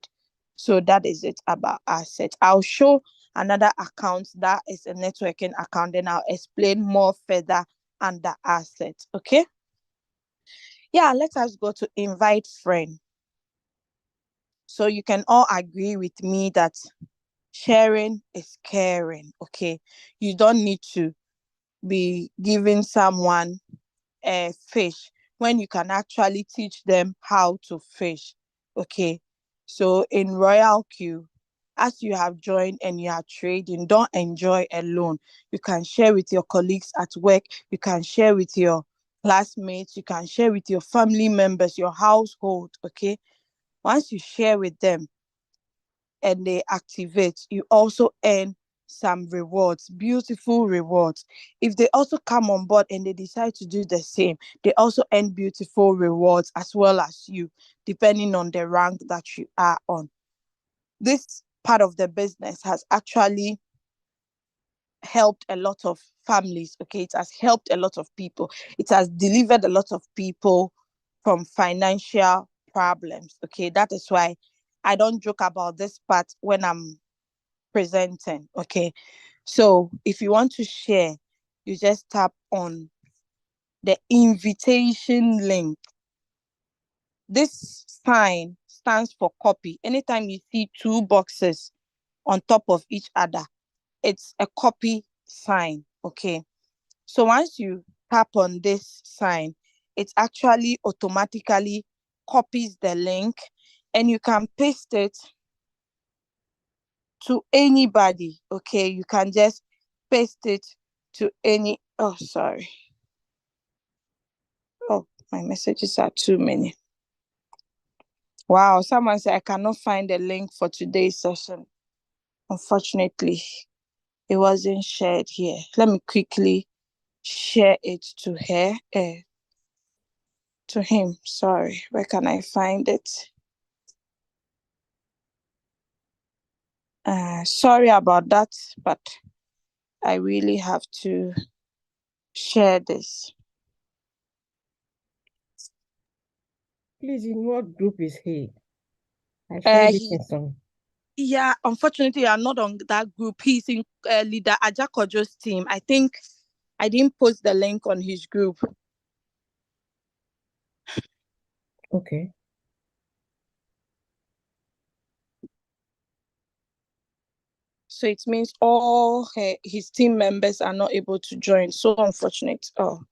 So that is it about assets. I'll show another account that is a networking account, and I'll explain more further under assets. Okay. Yeah, let us go to invite friend. So you can all agree with me that sharing is caring. Okay. You don't need to be giving someone a fish when you can actually teach them how to fish. Okay. So in Royalq, as you have joined and you are trading, don't enjoy alone. You can share with your colleagues at work. You can share with your classmates. You can share with your family members, your household. Okay. Once you share with them and they activate, you also earn some rewards, beautiful rewards. If they also come on board and they decide to do the same, they also earn beautiful rewards as well as you, depending on the rank that you are on. This part of the business has actually helped a lot of families. Okay, it has helped a lot of people. It has delivered a lot of people from financial problems. Okay, that is why I don't joke about this part when I'm presenting. Okay, so if you want to share, you just tap on the invitation link. This sign stands for copy. Anytime you see two boxes on top of each other, it's a copy sign. Okay, so once you tap on this sign, it actually automatically copies the link, and you can paste it to anybody. Okay, you can just paste it to any. Oh, sorry. Oh, my messages are too many. Wow, someone said I cannot find the link for today's session. Unfortunately, it wasn't shared here. Let me quickly share it to her. To him. Sorry, where can I find it? Sorry about that, but I really have to share this. Please, in what group is he? I shared it in some. Yeah, unfortunately, you are not on that group. He's in leader Ajakojo's team. I think I didn't post the link on his group. Okay. So it means all his team members are not able to join. So unfortunate. Oh,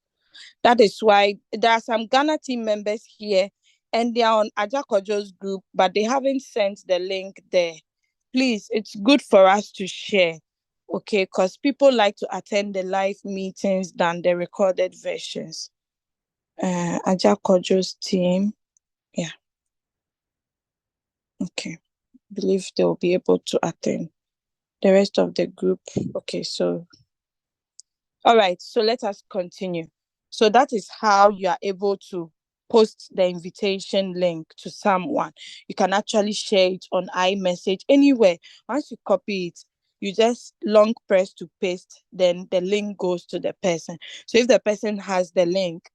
that is why there are some Ghana team members here, and they are on Ajakojo's group, but they haven't sent the link there. Please, it's good for us to share. okay, because people like to attend the live meetings than the recorded versions. Aja Kojo's team, yeah, okay, believe they'll be able to attend. The rest of the group, okay, so all right, so let us continue. So that is how you are able to post the invitation link to someone. You can actually share it on iMessage anywhere. Once you copy it, you just long press to paste, then the link goes to the person. So if the person has the link,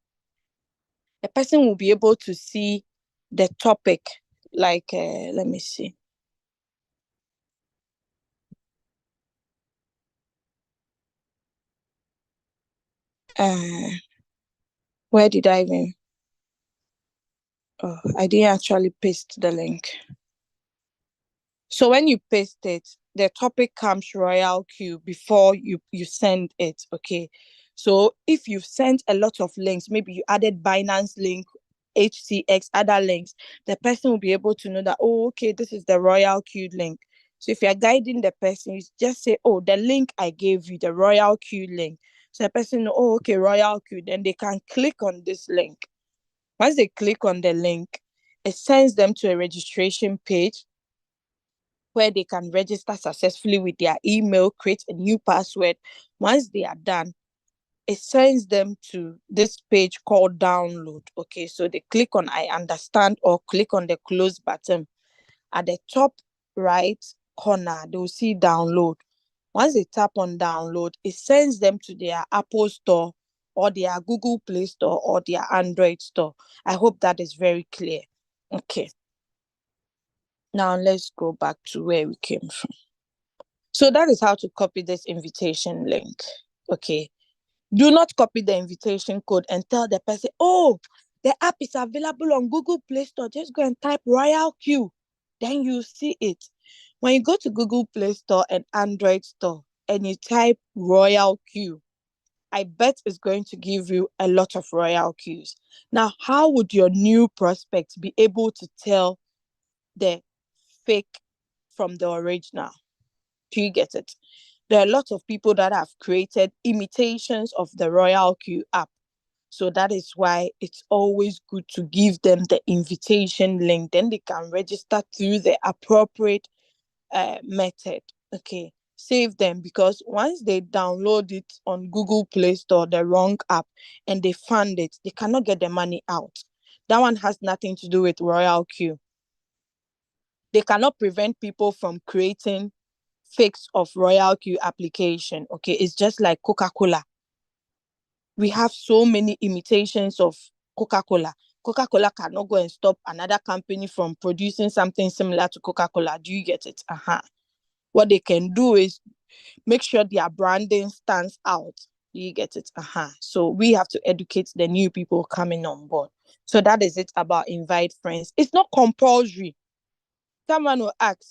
the person will be able to see the topic. Like, let me see. Where did I even? Oh, I didn't actually paste the link. So when you paste it, the topic comes Royalq before you send it, okay? So if you've sent a lot of links, maybe you added Binance link, HCX, other links, the person will be able to know that, oh, okay, this is the Royalq link. So if you're guiding the person, you just say, oh, the link I gave you, the Royalq link. So the person know, oh, okay, Royalq, then they can click on this link. Once they click on the link, it sends them to a registration page where they can register successfully with their email, create a new password. Once they are done, it sends them to this page called download. Okay, so they click on I understand or click on the close button. At the top right corner, they'll see download. Once they tap on download, it sends them to their Apple store or their Google Play Store or their Android store. I hope that is very clear. Okay. Now let's go back to where we came from. So that is how to copy this invitation link. Okay. Do not copy the invitation code and tell the person, oh, the app is available on Google Play Store. Just go and type Royalq. Then you see it. When you go to Google Play Store and Android Store and you type Royalq, I bet it's going to give you a lot of Royalqs. Now, how would your new prospect be able to tell the fake from the original? Do you get it? There are lots of people that have created imitations of the Royalq app. So that is why it's always good to give them the invitation link. Then they can register through the appropriate method. Okay. Save them, because once they download it on Google Play Store, the wrong app, and they fund it, they cannot get the money out. That one has nothing to do with Royalq. They cannot prevent people from creating fakes of Royalq application. Okay, it's just like Coca-Cola. We have so many imitations of Coca-Cola. Coca-Cola cannot go and stop another company from producing something similar to Coca-Cola. Do you get it? What they can do is make sure their branding stands out. Do you get it? So we have to educate the new people coming on board. So that is it about invite friends. It's not compulsory. Someone will ask,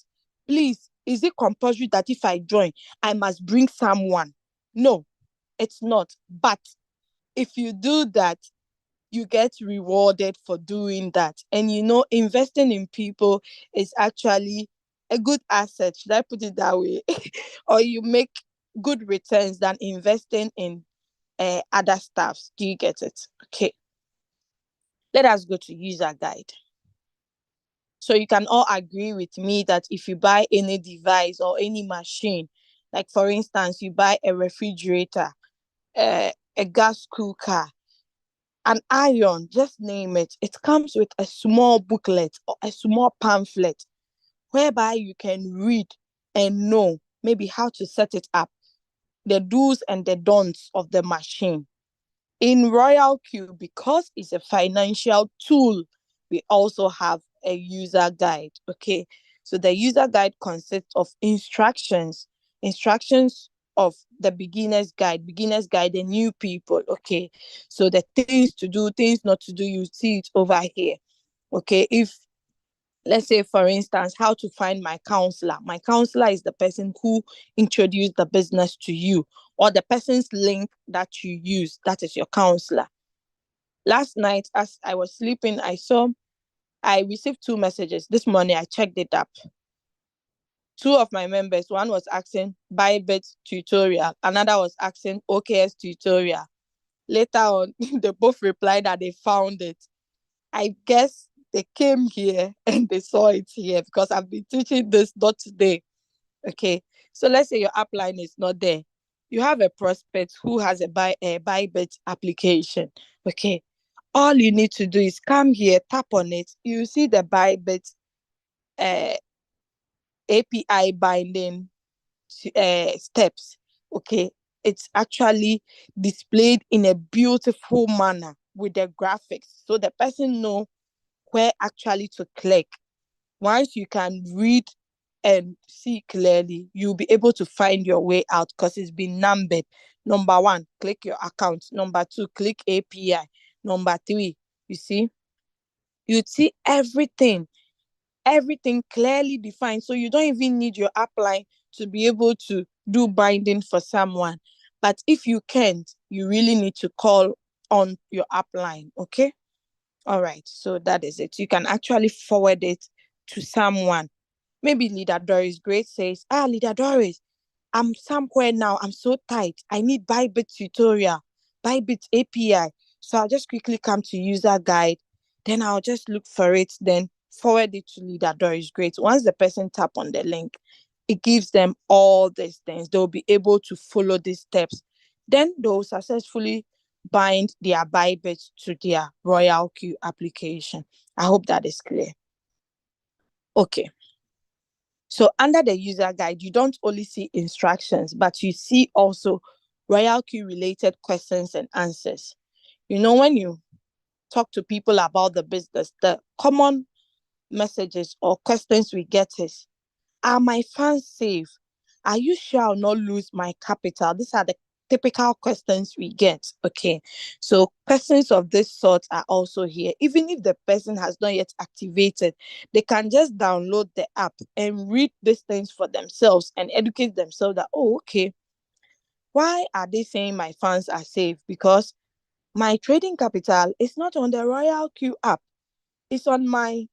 please, is it compulsory that if I join, I must bring someone? No, it's not. But if you do that, you get rewarded for doing that. And investing in people is actually a good asset. Should I put it that way? Or you make good returns than investing in other stuffs. Do you get it? Okay. Let us go to user guide. So you can all agree with me that if you buy any device or any machine, like for instance, you buy a refrigerator, a gas cooker, an iron, just name it, it comes with a small booklet or a small pamphlet whereby you can read and know maybe how to set it up, the do's and the don'ts of the machine. In Royalq, because it's a financial tool, we also have a user guide. Okay, so the user guide consists of instructions of the beginner's guide, the new people. Okay, so the things to do, things not to do, you see it over here. Okay, if let's say, for instance, how to find my counselor. My counselor is the person who introduced the business to you, or the person's link that you use. That is your counselor. Last night, as I was sleeping, I received 2 messages. This morning, I checked it up. two of my members, one was asking Bybit tutorial, another was asking OKS tutorial. Later on, they both replied that they found it. I guess they came here and they saw it here because I've been teaching this not today. Okay. So let's say your upline is not there. You have a prospect who has a Bybit application. Okay. All you need to do is come here, tap on it. You see the Bybit API binding steps. Okay. It's actually displayed in a beautiful manner with the graphics. So the person know where actually to click. Once you can read and see clearly, you'll be able to find your way out because it's been numbered. Number one, click your account. Number two, click API. Number three, you see everything clearly defined. So you don't even need your upline to be able to do binding for someone. But if you can't, you really need to call on your upline. Okay. All right. So that is it. You can actually forward it to someone. Maybe Leader Doris Great says, Leader Doris, I'm somewhere now. I'm so tight. I need Bybit tutorial, Bybit API. So I'll just quickly come to user guide. Then I'll just look for it. Then forward it to Leader Doris Great. Once the person tap on the link, it gives them all these things. They'll be able to follow these steps. Then they'll successfully bind their Bybit to their Royalq application. I hope that is clear. Okay. So under the user guide, you don't only see instructions, but you see also Royalq related questions and answers. You know, when you talk to people about the business, the common messages or questions we get is, are my funds safe? Are you sure I'll not lose my capital? These are the typical questions we get. Okay. So questions of this sort are also here. Even if the person has not yet activated, they can just download the app and read these things for themselves and educate themselves that, oh, okay, why are they saying my funds are safe? Because my trading capital is not on the Royalq app. It's on my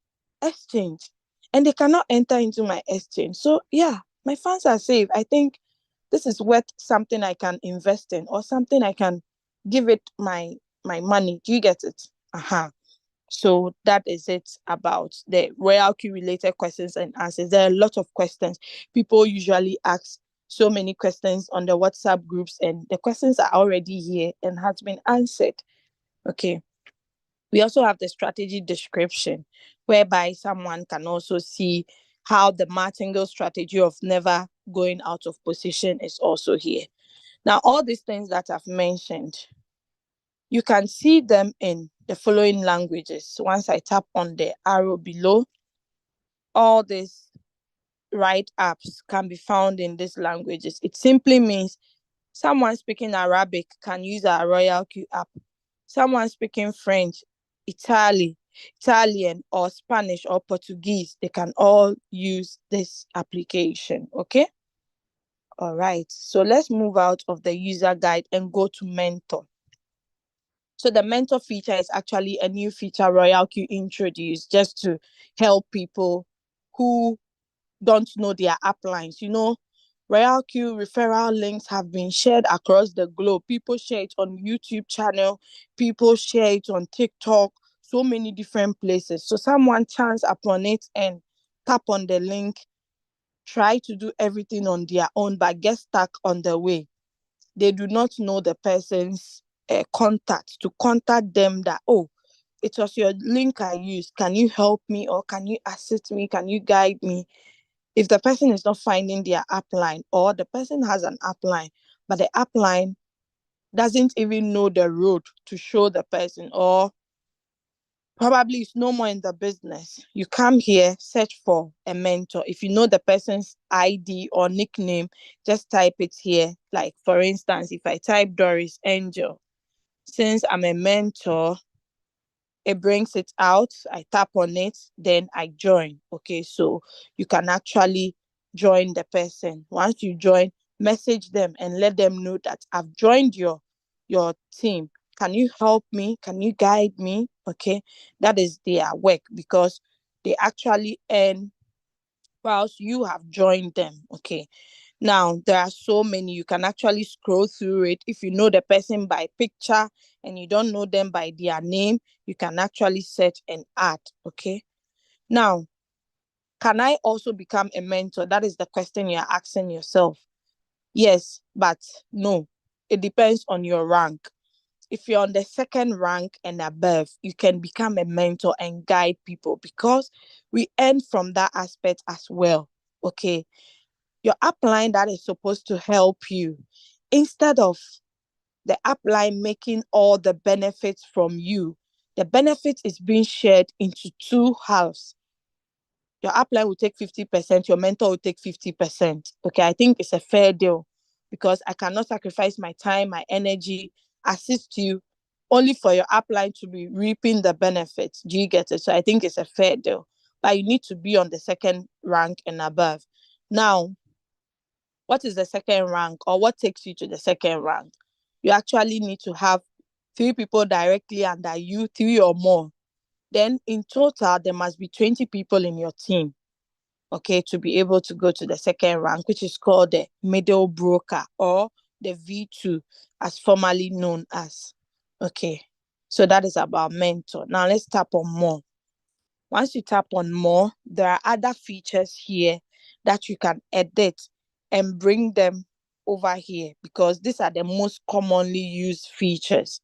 exchange and they cannot enter into my exchange. So yeah, my funds are safe. I think this is worth something I can invest in or something I can give it my money. Do you get it? So that is it about the Royalq related questions and answers. There are a lot of questions. People usually ask so many questions on the WhatsApp groups and the questions are already here and has been answered. Okay. We also have the strategy description, whereby someone can also see how the martingale strategy of never going out of position is also here. Now, all these things that I've mentioned, you can see them in the following languages. Once I tap on the arrow below, all these write-ups can be found in these languages. It simply means someone speaking Arabic can use our Royalq app. Someone speaking French, Italian, or Spanish or Portuguese, they can all use this application. Okay. All right. So let's move out of the user guide and go to Mentor. So the Mentor feature is actually a new feature Royalq introduced just to help people who don't know their uplines. You know, Royalq referral links have been shared across the globe. People share it on YouTube channel. People share it on TikTok. So many different places. So someone chance upon it and tap on the link, try to do everything on their own, but get stuck on the way. They do not know the person's contact to contact them that, oh, it was your link I used. Can you help me or can you assist me? Can you guide me? If the person is not finding their upline or the person has an upline, but the upline doesn't even know the road to show the person or probably is no more in the business, you come here, search for a mentor. If you know the person's ID or nickname, just type it here. Like, for instance, if I type Doris Angel, since I'm a mentor, it brings it out. I tap on it, then I join. Okay, so you can actually join the person. Once you join, message them and let them know that I've joined your team. Can you help me? Can you guide me? Okay, that is their work because they actually earn whilst you have joined them. Okay. Now, there are so many. You can actually scroll through it. If you know the person by picture and you don't know them by their name, you can actually search and add. Okay. Now, can I also become a mentor? That is the question you're asking yourself. Yes, but no. It depends on your rank. If you're on the second rank and above, you can become a mentor and guide people, because we earn from that aspect as well. Okay. Your upline that is supposed to help you, instead of the upline making all the benefits from you, the benefit is being shared into two halves. Your upline will take 50%, your mentor will take 50%. Okay, I think it's a fair deal, because I cannot sacrifice my time, my energy, assist you only for your upline to be reaping the benefits. Do you get it? So I think it's a fair deal. But you need to be on the second rank and above. Now, what is the second rank, or what takes you to the second rank? You actually need to have 3 people directly under you, 3 or more. Then in total, there must be 20 people in your team, okay, to be able to go to the second rank, which is called the middle broker, or the V2, as formerly known as. Okay, so that is about mentor. Now let's tap on more. Once you tap on more, there are other features here that you can edit and bring them over here, because these are the most commonly used features.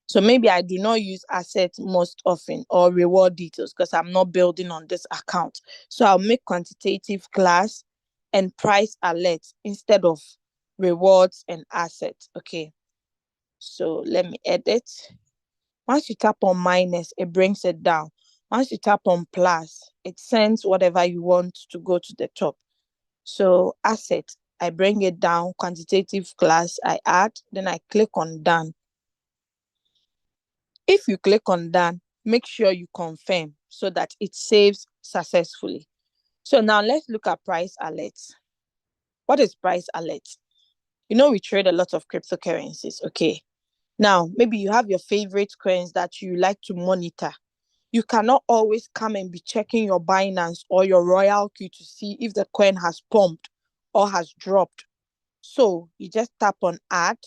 So maybe I do not use assets most often, or reward details, because I'm not building on this account. So I'll make quantitative class and price alerts instead of rewards and assets. Okay. So let me edit. Once you tap on minus, it brings it down. Once you tap on plus, it sends whatever you want to go to the top. So asset, I bring it down. Quantitative class, I add. Then I click on done. If you click on done, make sure you confirm so that it saves successfully. So now let's look at price alerts. What is price alert? You know, we trade a lot of cryptocurrencies. Okay. Now, maybe you have your favorite coins that you like to monitor. You cannot always come and be checking your Binance or your Royalq to see if the coin has pumped or has dropped. So you just tap on add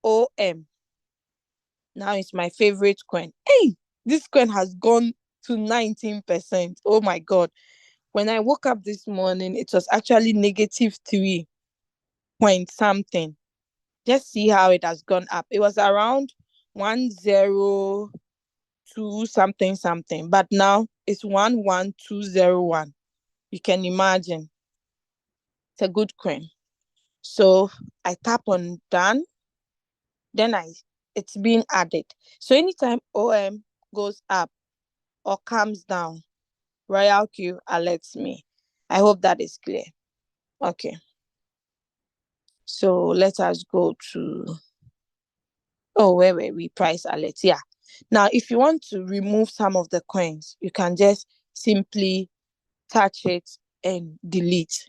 OM. Now it's my favorite coin. Hey, this coin has gone to 19%. Oh my God. When I woke up this morning, it was actually -3 point something. Just see how it has gone up. It was around 102 something something, but now it's 11201. You can imagine. It's a good coin. So I tap on done, then it's being added. So anytime OM goes up or comes down, Royalq alerts me. I hope that is clear. Okay. So let us go to, where were we? Price alerts. Yeah. Now, if you want to remove some of the coins, you can just simply touch it and delete.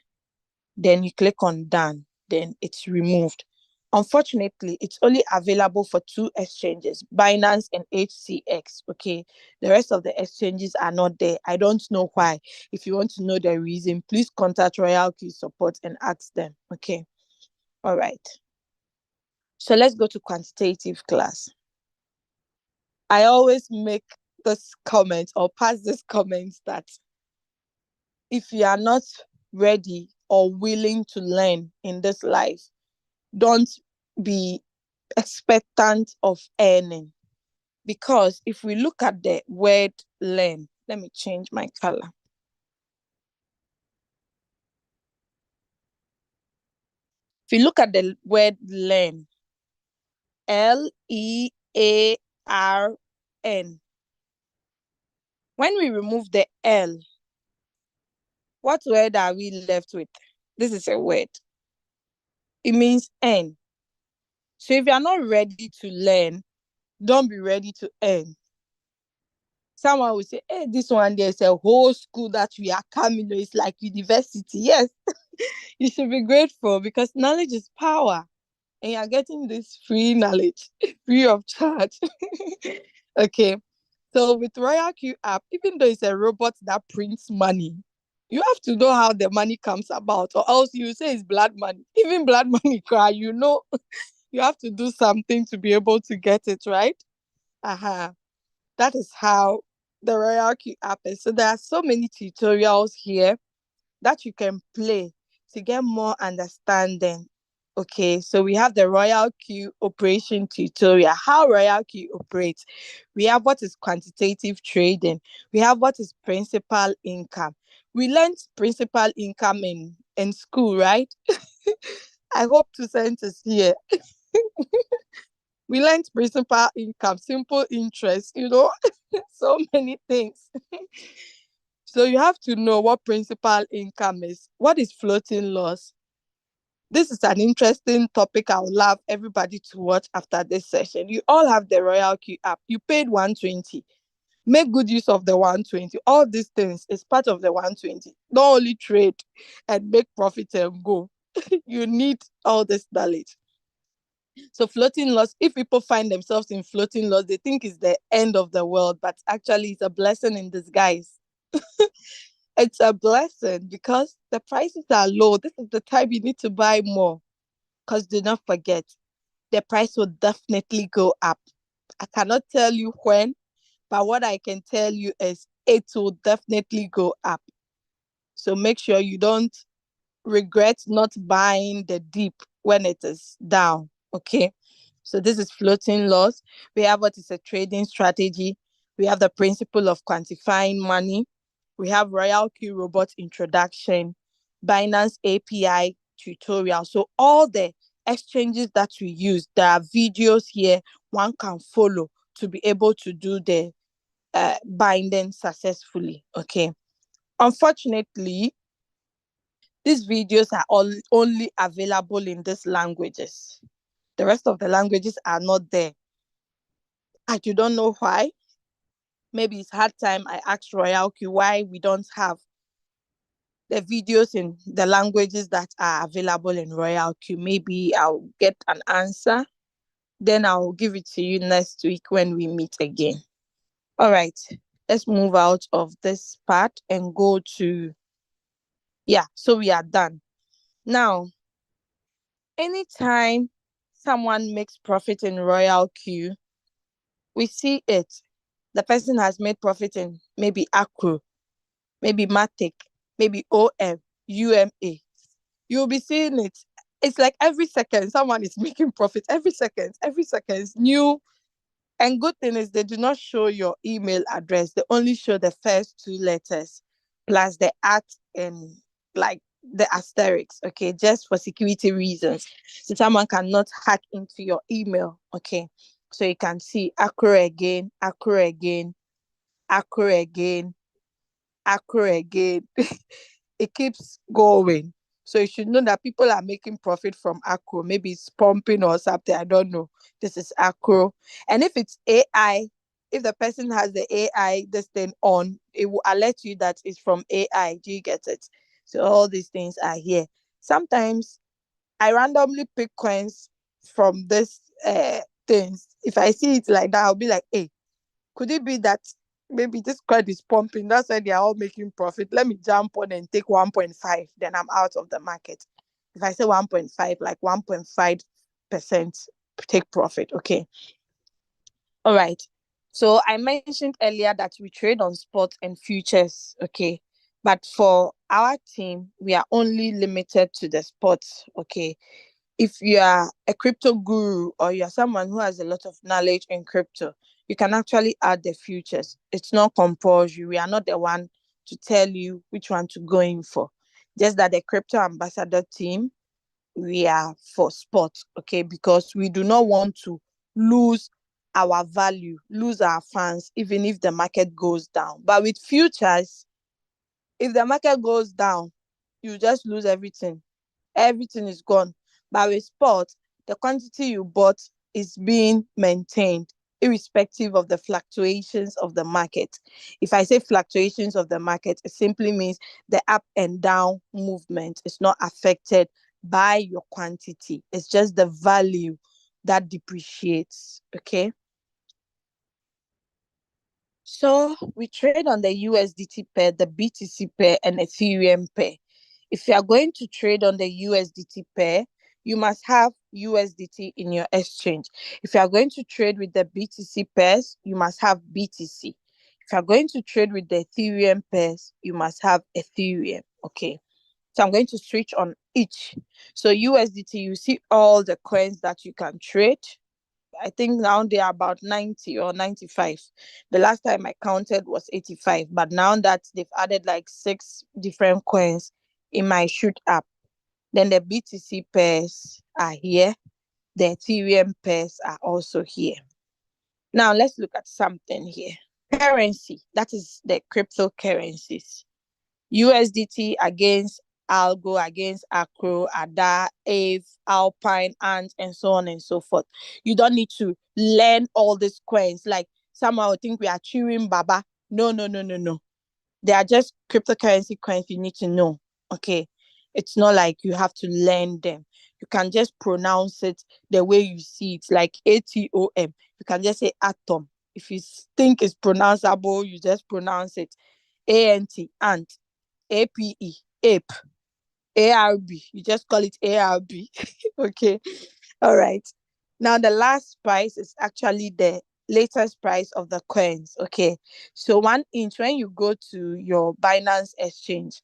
Then you click on done, then it's removed. Unfortunately, it's only available for 2 exchanges, Binance and HCX. Okay. The rest of the exchanges are not there. I don't know why. If you want to know the reason, please contact Royalq support and ask them. Okay. All right. So let's go to quantitative class. I always make this comment or pass this comment that if you are not ready or willing to learn in this life, don't be expectant of earning. Because if we look at the word learn, let me change my color. If you look at the word learn, Learn. When we remove the L, what word are we left with? This is a word. It means earn. So if you are not ready to learn, don't be ready to earn. Someone will say, hey, this one, there's a whole school that we are coming to. It's like university. Yes, you should be grateful, because knowledge is power. And you're getting this free knowledge, free of charge. Okay. So with Royalq app, even though it's a robot that prints money, You have to know how the money comes about, or else you say it's blood money. Even blood money cry, you have to do something to be able to get it, right? That is how the Royalq app is. So there are so many tutorials here that you can play to get more understanding. Okay, so we have the Royalq operation tutorial, how Royalq operates. We have what is quantitative trading. We have what is principal income. We learned principal income in school, right? I hope to send us here. We learned principal income, simple interest, so many things. So you have to know what principal income is. What is floating loss? This is an interesting topic. I would love everybody to watch after this session. You all have the Royalq app. You paid 120. Make good use of the 120. All these things is part of the 120. Not only trade and make profit and go. You need all this knowledge. So floating loss, if people find themselves in floating loss, they think it's the end of the world, but actually it's a blessing in disguise. It's a blessing because the prices are low. This is the time you need to buy more. Because do not forget, the price will definitely go up. I cannot tell you when, but what I can tell you is it will definitely go up. So make sure you don't regret not buying the dip when it is down. Okay. So this is floating loss. We have what is a trading strategy. We have the principle of quantifying money. We have Royalq robot introduction, Binance API tutorial. So all the exchanges that we use, there are videos here one can follow to be able to do the binding successfully. Okay. Unfortunately, these videos are only available in these languages. The rest of the languages are not there. I don't know why. Maybe it's hard time. I asked Royalq why we don't have the videos in the languages that are available in Royalq. Maybe I'll get an answer. Then I'll give it to you next week when we meet again. All right. Let's move out of this part and go to, so we are done. Now, anytime someone makes profit in Royalq, we see it. The person has made profit in maybe Acro, maybe Matic, maybe OM, UMA. You'll be seeing it. It's like every second someone is making profit. Every second is new. And good thing is they do not show your email address. They only show the first two letters plus the at and like the asterisks, okay, just for security reasons. So someone cannot hack into your email, okay. So you can see Acro again, Acro again, Acro again, Acro again. It keeps going. So you should know that people are making profit from Acro. Maybe it's pumping or something. I don't know. This is Acro. And if it's AI, if the person has the AI this thing on, it will alert you that it's from AI. Do you get it? So all these things are here. Sometimes I randomly pick coins from this things. If I see it like that, I'll be like, hey, could it be that maybe this coin is pumping? That's why they are all making profit. Let me jump on and take 1.5. Then I'm out of the market. If I say 1.5, like 1.5% take profit. Okay. All right. So I mentioned earlier that we trade on spot and futures. Okay. But for our team, we are only limited to the spot. Okay. If you are a crypto guru or you're someone who has a lot of knowledge in crypto, you can actually add the futures. It's not compulsory. We are not the one to tell you which one to go in for. Just that the crypto ambassador team, we are for spot, okay? Because we do not want to lose our value, lose our fans, even if the market goes down. But with futures, if the market goes down, you just lose everything. Everything is gone. But with spot, the quantity you bought is being maintained irrespective of the fluctuations of the market. If I say fluctuations of the market, it simply means the up and down movement is not affected by your quantity. It's just the value that depreciates. Okay. So we trade on the USDT pair, the BTC pair, and Ethereum pair. If you are going to trade on the USDT pair, you must have USDT in your exchange. If you are going to trade with the BTC pairs, you must have BTC. If you are going to trade with the Ethereum pairs, you must have Ethereum. Okay. So I'm going to switch on each. So USDT, you see all the coins that you can trade. I think now they are about 90 or 95. The last time I counted was 85, but now that they've added like 6 different coins, it might shoot up. Then the BTC pairs are here. The Ethereum pairs are also here. Now let's look at something here. Currency, that is the cryptocurrencies. USDT against Algo, against Acro, Ada, Ave, Alpine, Ant, and so on and so forth. You don't need to learn all these coins. Like someone would think we are cheering Baba. No, no, no, no, no. They are just cryptocurrency coins you need to know. Okay. It's not like you have to learn them. You can just pronounce it the way you see it, like ATOM. You can just say atom. If you think it's pronounceable, you just pronounce it. ANT, ant. APE, ape. ARB, you just call it ARB. Okay. All right. Now the last price is actually the latest price of the coins. Okay. So 1 inch, when you go to your Binance exchange,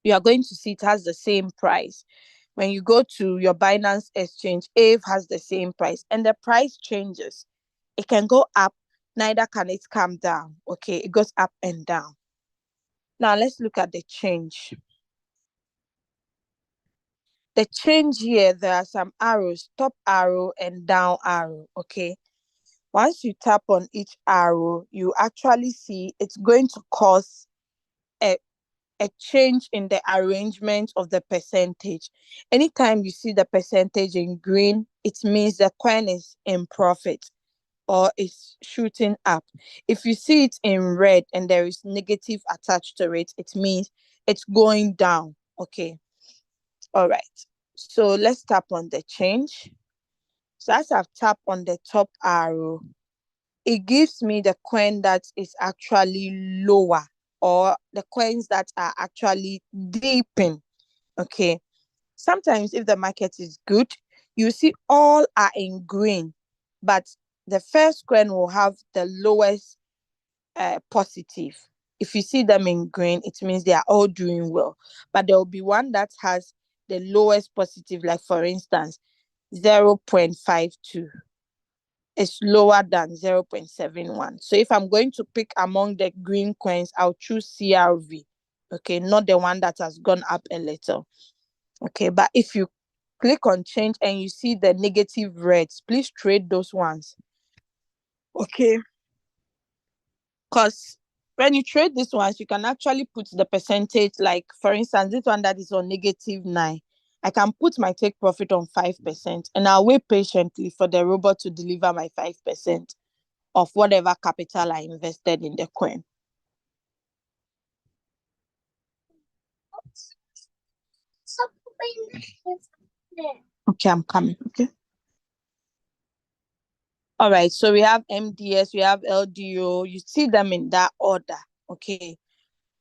you are going to see it has the same price. When you go to your Binance exchange, AVE has the same price, and the price changes. It can go up, neither can it come down. Okay, it goes up and down. Now let's look at the change. The change here, there are some arrows, top arrow and down arrow. Okay. Once you tap on each arrow, you actually see it's going to cause a change in the arrangement of the percentage. Anytime you see the percentage in green, it means the coin is in profit or is shooting up. If you see it in red and there is negative attached to it, it means it's going down. Okay. All right. So let's tap on the change. So as I've tapped on the top arrow, it gives me the coin that is actually lower, or the coins that are actually dipping. Okay. Sometimes if the market is good, you see all are in green, but the first coin will have the lowest positive. If you see them in green, it means they are all doing well. But there will be one that has the lowest positive, like for instance, 0.52. It's lower than 0.71. So if I'm going to pick among the green coins, I'll choose CRV. Okay, not the one that has gone up a little. Okay, but if you click on change and you see the negative reds, please trade those ones. Okay. Because when you trade these ones, you can actually put the percentage, like for instance, this one that is on -9. I can put my take profit on 5% and I'll wait patiently for the robot to deliver my 5% of whatever capital I invested in the coin. Okay, I'm coming. Okay. All right. So we have MDS, we have LDO. You see them in that order. Okay.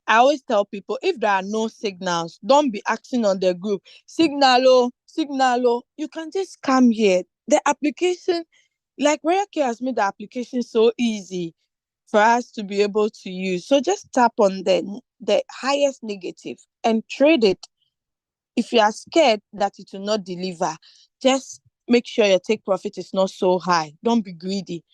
I always tell people, if there are no signals, don't be asking on the group, signal, signal. You can just come here. The application, like Royalq has made the application so easy for us to be able to use. So just tap on the highest negative and trade it. If you are scared that it will not deliver, just make sure your take profit is not so high. Don't be greedy.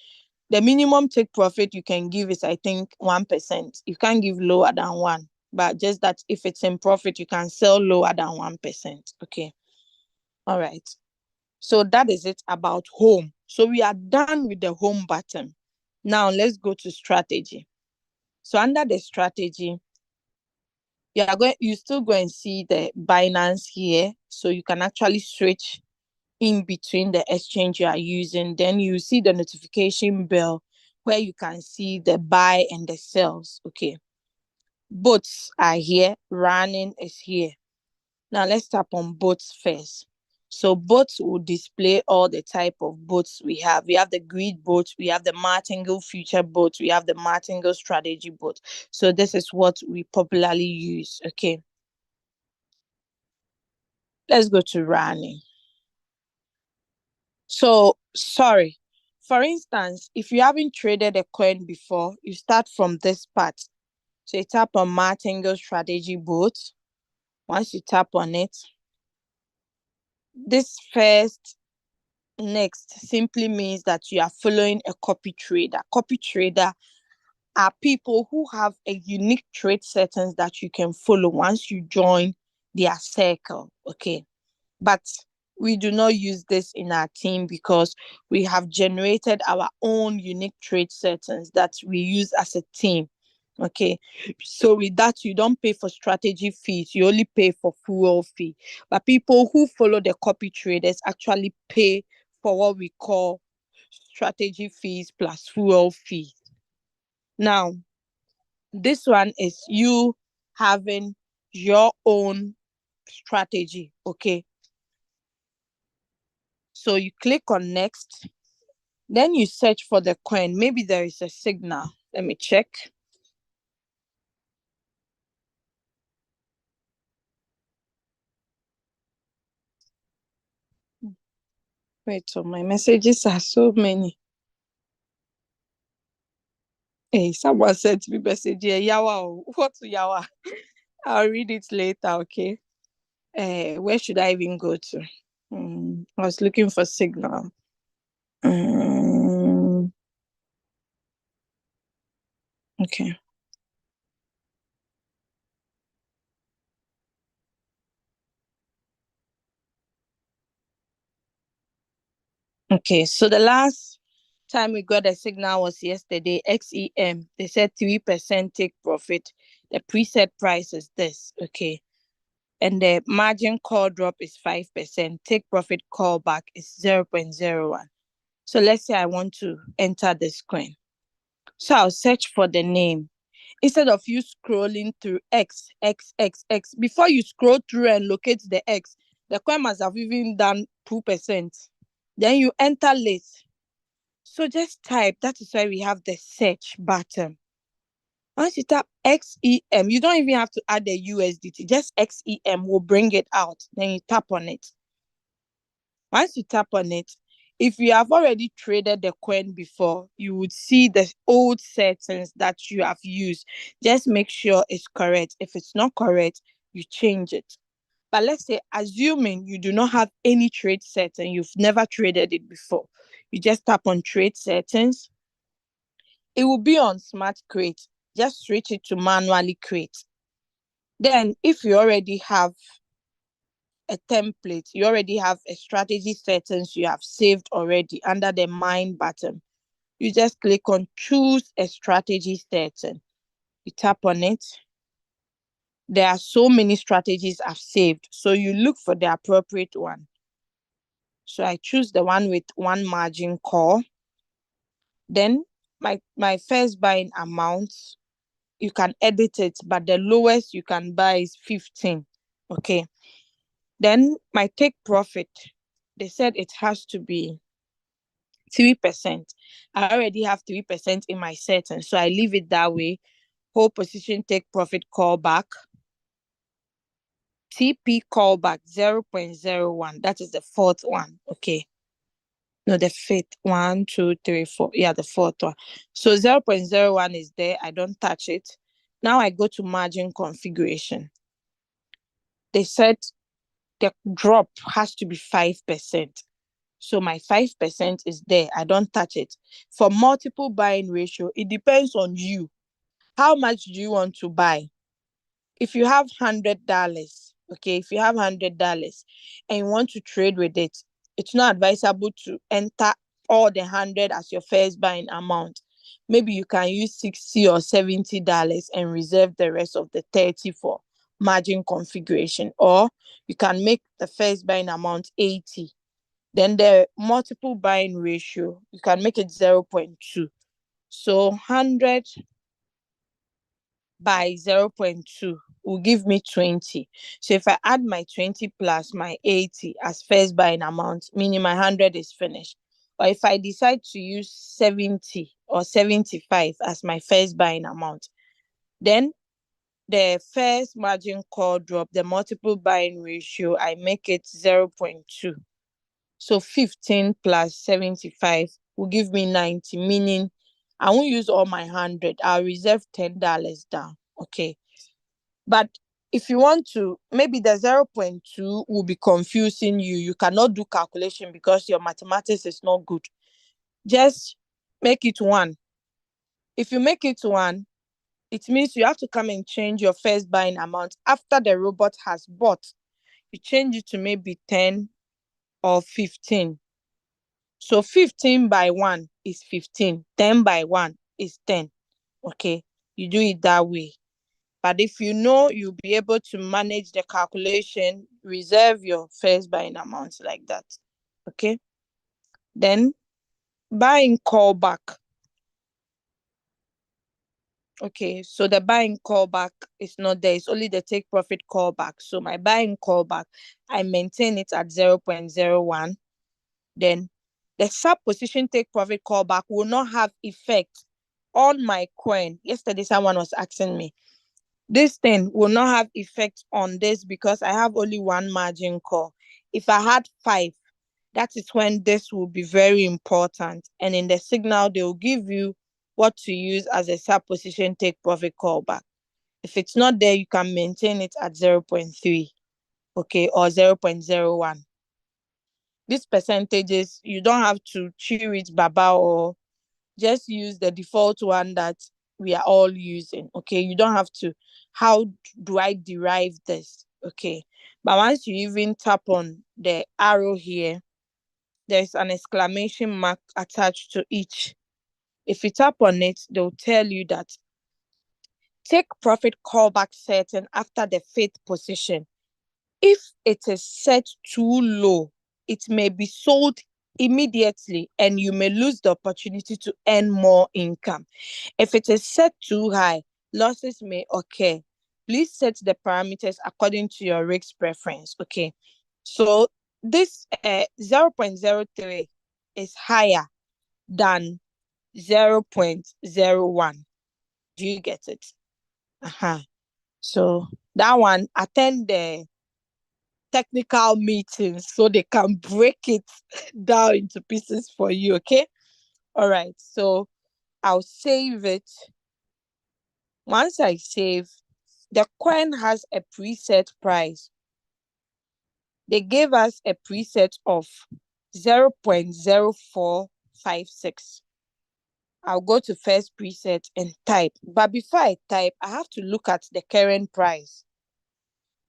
The minimum take profit you can give is, I think, 1%. You can't give lower than 1. But just that if it's in profit, you can sell lower than 1%. Okay. All right. So that is it about home. So we are done with the home button. Now let's go to strategy. So under the strategy, you still go and see the Binance here. So you can actually switch in between the exchange you are using. Then you see the notification bell where you can see the buy and the sells. Okay. Bots are here. Running is here. Now let's tap on bots first. So boats will display all the type of boats we have. We have the grid boat, we have the martingale future boat, we have the martingale strategy boat. So this is what we popularly use. Okay. Let's go to Rani. So, sorry. For instance, if you haven't traded a coin before, you start from this part. So you tap on martingale strategy boat. Once you tap on it, this first next simply means that you are following a copy trader. Copy trader are people who have a unique trade settings that you can follow once you join their circle. Okay. But we do not use this in our team because we have generated our own unique trade settings that we use as a team. Okay, so with that, you don't pay for strategy fees, you only pay for fuel fee. But people who follow the copy traders actually pay for what we call strategy fees plus fuel fee. Now, this one is you having your own strategy. Okay, so you click on next, then you search for the coin. Maybe there is a signal. Let me check. Wait, so my messages are so many. Hey, someone sent me message here. Yawa, what's Yawa? I'll read it later, okay? Where should I even go to? I was looking for signal. Okay. Okay, so the last time we got a signal was yesterday, XEM. They said 3% take profit. The preset price is this, okay? And the margin call drop is 5%. Take profit callback is 0.01. So let's say I want to enter this coin. So I'll search for the name. Instead of you scrolling through X, before you scroll through and locate the X, the coin must have even done 2%. Then you enter late. So just type, that is why we have the search button. Once you tap XEM, you don't even have to add the USDT. Just XEM will bring it out. Then you tap on it. Once you tap on it, if you have already traded the coin before, you would see the old settings that you have used. Just make sure it's correct. If it's not correct, you change it. But let's say, assuming you do not have any trade setting, you've never traded it before, you just tap on trade settings. It will be on smart create. Just switch it to manually create. Then if you already have a template, you already have a strategy settings you have saved already under the mine button, you just click on choose a strategy setting. You tap on it. There are so many strategies I've saved, so you look for the appropriate one. So I choose the one with one margin call. Then my first buying amount, you can edit it, but the lowest you can buy is 15. Okay. Then my take profit, they said it has to be 3%. I already have 3% in my setting, so I leave it that way. Whole position take profit callback. TP callback 0.01. That is the fourth one. Okay. No, the fifth. 1, 2, 3, 4. Yeah, the fourth one. So 0.01 is there. I don't touch it. Now I go to margin configuration. They said the drop has to be 5%. So my 5% is there. I don't touch it. For multiple buying ratio, it depends on you. How much do you want to buy? If you have $100, okay, if you have $100 and you want to trade with it, it's not advisable to enter all the 100 as your first buying amount. Maybe you can use $60 or $70 and reserve the rest of the 30 for margin configuration, or you can make the first buying amount 80. Then the multiple buying ratio, you can make it 0.2. So 100 by 0.2 will give me 20. So if I add my 20 plus my 80 as first buying amount, meaning my 100 is finished. Or if I decide to use 70 or 75 as my first buying amount, then the first margin call drop, the multiple buying ratio, I make it 0.2. So 15 plus 75 will give me 90, meaning I won't use all my 100. I'll reserve $10 down. Okay. But if you want to, maybe the 0.2 will be confusing you. You cannot do calculation because your mathematics is not good. Just make it 1. If you make it 1, it means you have to come and change your first buying amount after the robot has bought. You change it to maybe 10 or 15. So 15 by 1 is 15. 10 by 1 is 10. Okay. You do it that way. But if you know you'll be able to manage the calculation, reserve your first buying amount like that. Okay. Then buying callback. Okay, so the buying callback is not there. It's only the take profit callback. So my buying callback, I maintain it at 0.01. Then the sub position take profit callback will not have effect on my coin. Yesterday, someone was asking me. This thing will not have effect on this because I have only one margin call. If I had 5, that is when this will be very important. And in the signal, they will give you what to use as a sub position take profit callback. If it's not there, you can maintain it at 0.3, okay, or 0.01. These percentages, you don't have to chew it baba or just use the default one that we are all using. Okay, you don't have to. How do I derive this? Okay, but once you even tap on the arrow here, there's an exclamation mark attached to each. If you tap on it, they'll tell you that take profit callback setting after the fifth position. If it is set too low, it may be sold immediately and you may lose the opportunity to earn more income. If it is set too high, losses may occur. Please set the parameters according to your risk preference. Okay, so this 0.03 is higher than 0.01. Do you get it? So that one, attend the technical meetings so they can break it down into pieces for you. Okay. All right. So I'll save it. Once I save, the coin has a preset price. They gave us a preset of 0.0456. I'll go to first preset and type. But before I type, I have to look at the current price.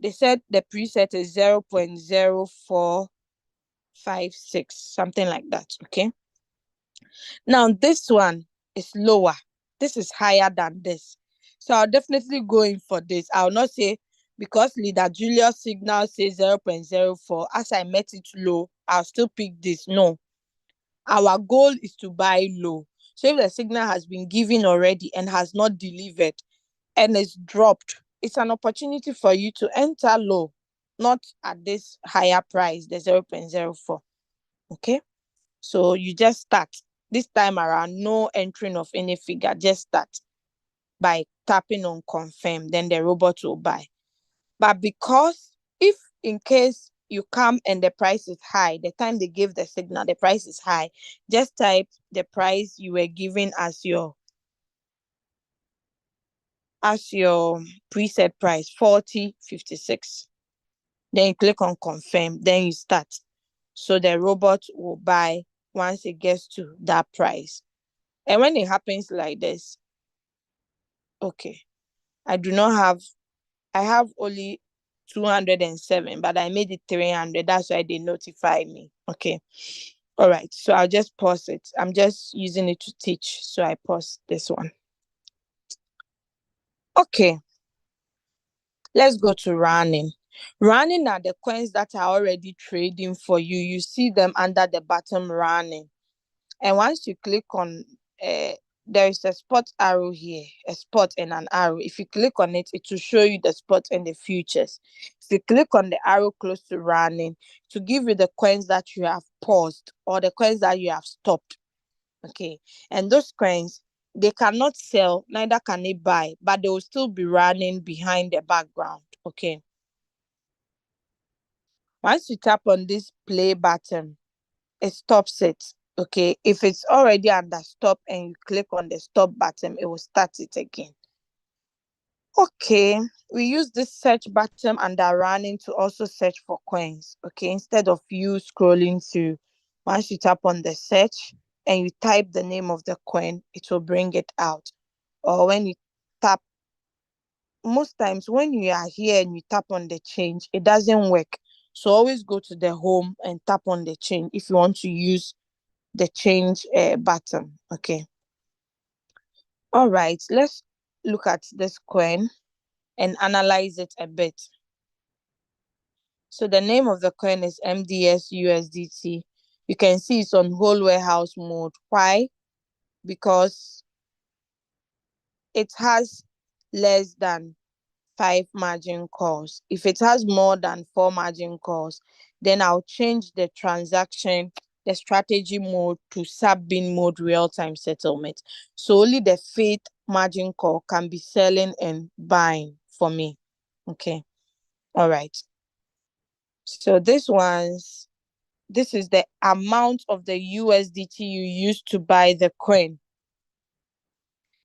They said the preset is 0.0456, something like that. Okay. Now this one is lower. This is higher than this. So I'll definitely go in for this. I'll not say because leader Julius signal says 0.04, as I met it low, I'll still pick this. No. Our goal is to buy low. So if the signal has been given already and has not delivered and it's dropped, it's an opportunity for you to enter low, not at this higher price, the 0.04. Okay. So you just start. This time around, no entering of any figure, just start by tapping on confirm, then the robot will buy. But because if in case you come and the price is high, the time they give the signal, the price is high, just type the price you were given as your preset price, 40.56. Then you click on confirm, then you start. So the robot will buy once it gets to that price. And when it happens like this, okay, I have only 207, but I made it 300. That's why they notify me. Okay. All right. So I'll just pause it. I'm just using it to teach. So I pause this one. Okay. Let's go to running. Running are the coins that are already trading for you. You see them under the bottom running. And once you click on there is a spot arrow here, a spot and an arrow. If you click on it, it will show you the spot and the futures. If you click on the arrow close to running, to give you the coins that you have paused or the coins that you have stopped. Okay. And those coins, they cannot sell, neither can they buy, but they will still be running behind the background. Okay. Once you tap on this play button, it stops it. Okay. If it's already under stop and you click on the stop button, it will start it again. Okay, we use this search button under running to also search for coins. Okay, instead of you scrolling through, once you tap on the search and you type the name of the coin, it will bring it out. Or when you tap, most times when you are here and you tap on the change, it doesn't work. So always go to the home and tap on the change if you want to use the change button. Okay. All right, let's look at this coin and analyze it a bit. So the name of the coin is MDS USDT. You can see it's on whole warehouse mode. Why? Because it has less than 5 margin calls. If it has more than 4 margin calls, then I'll change the transaction, the strategy mode to sub-bin mode real-time settlement. So only the faith margin call can be selling and buying for me. Okay. All right. So this is the amount of the USDT you use to buy the coin.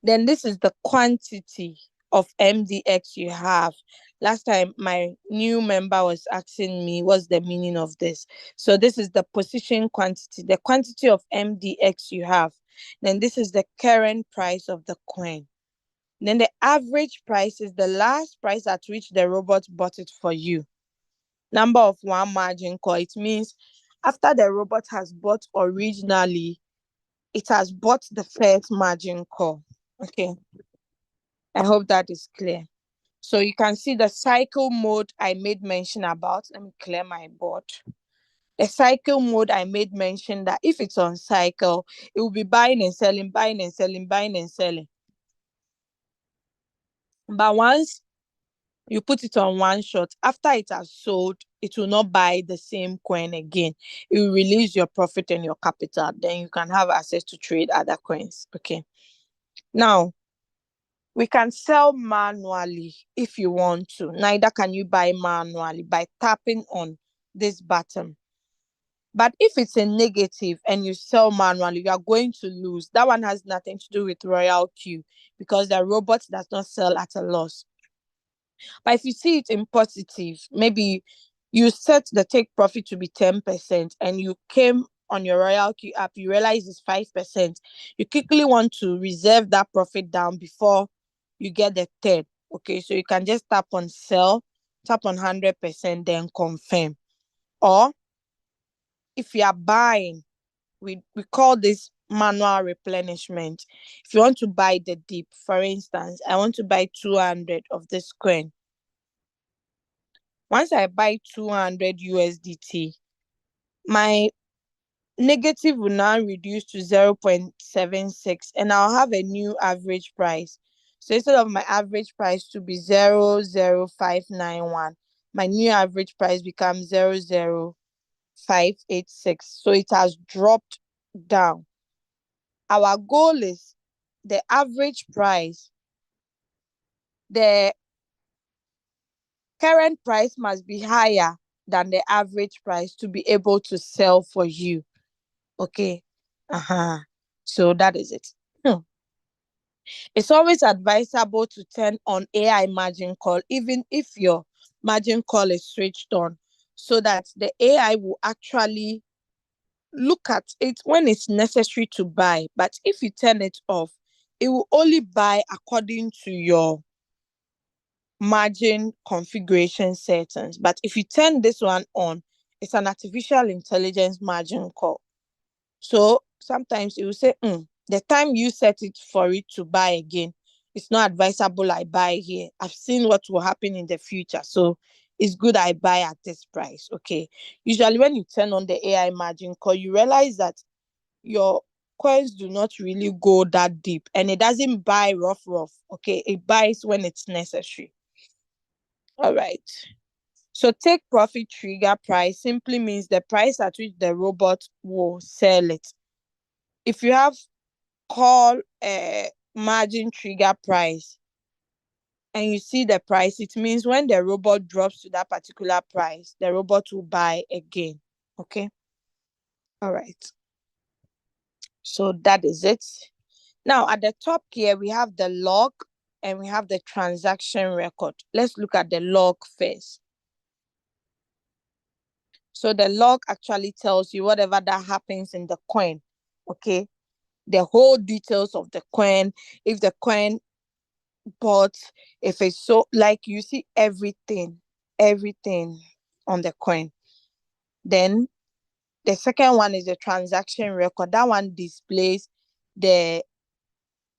Then this is the quantity of MDX you have. Last time my new member was asking me what's the meaning of this. So this is the position quantity, the quantity of MDX you have. Then this is the current price of the coin. Then the average price is the last price at which the robot bought it for you. Number of 1 margin call, it means after the robot has bought originally, it has bought the first margin call. Okay. I hope that is clear. So you can see the cycle mode I made mention about. Let me clear my board. The cycle mode I made mention that if it's on cycle, it will be buying and selling, buying and selling, buying and selling. But once you put it on one shot, after it has sold, it will not buy the same coin again. It will release your profit and your capital. Then you can have access to trade other coins. Okay. Now, we can sell manually if you want to. Neither can you buy manually by tapping on this button. But if it's a negative and you sell manually, you are going to lose. That one has nothing to do with Royalq because the robot does not sell at a loss. But if you see it in positive, maybe you set the take profit to be 10% and you came on your Royalq app, you realize it's 5%. You quickly want to reserve that profit down before you get the 10. Okay, so you can just tap on sell, tap on 100%, then confirm. Or if you are buying, we call this manual replenishment. If you want to buy the dip, for instance, I want to buy 200 of this coin. Once I buy 200 USDT, my negative will now reduce to 0.76 and I'll have a new average price. So instead of my average price to be 00591, my new average price becomes 00586. So it has dropped down. Our goal is the average price, the current price must be higher than the average price to be able to sell for you. Okay. So that is it. It's always advisable to turn on AI margin call, even if your margin call is switched on, so that the AI will actually look at it when it's necessary to buy. But if you turn it off, it will only buy according to your margin configuration settings. But if you turn this one on, it's an artificial intelligence margin call. So sometimes it will say, the time you set it for it to buy again, it's not advisable I buy here. I've seen what will happen in the future. So it's good I buy at this price. Okay. Usually when you turn on the AI margin call, you realize that your coins do not really go that deep, and it doesn't buy rough. Okay, it buys when it's necessary. All right. So take profit trigger price simply means the price at which the robot will sell it. If you have call margin trigger price and you see the price, it means when the robot drops to that particular price, the robot will buy again. Okay. All right. So that is it. Now at the top here, we have the log and we have the transaction record. Let's look at the log first. So the log actually tells you whatever that happens in the coin. Okay. The whole details of the coin, if the coin bought, if it's so, like you see everything on the coin. Then the second one is the transaction record. That one displays the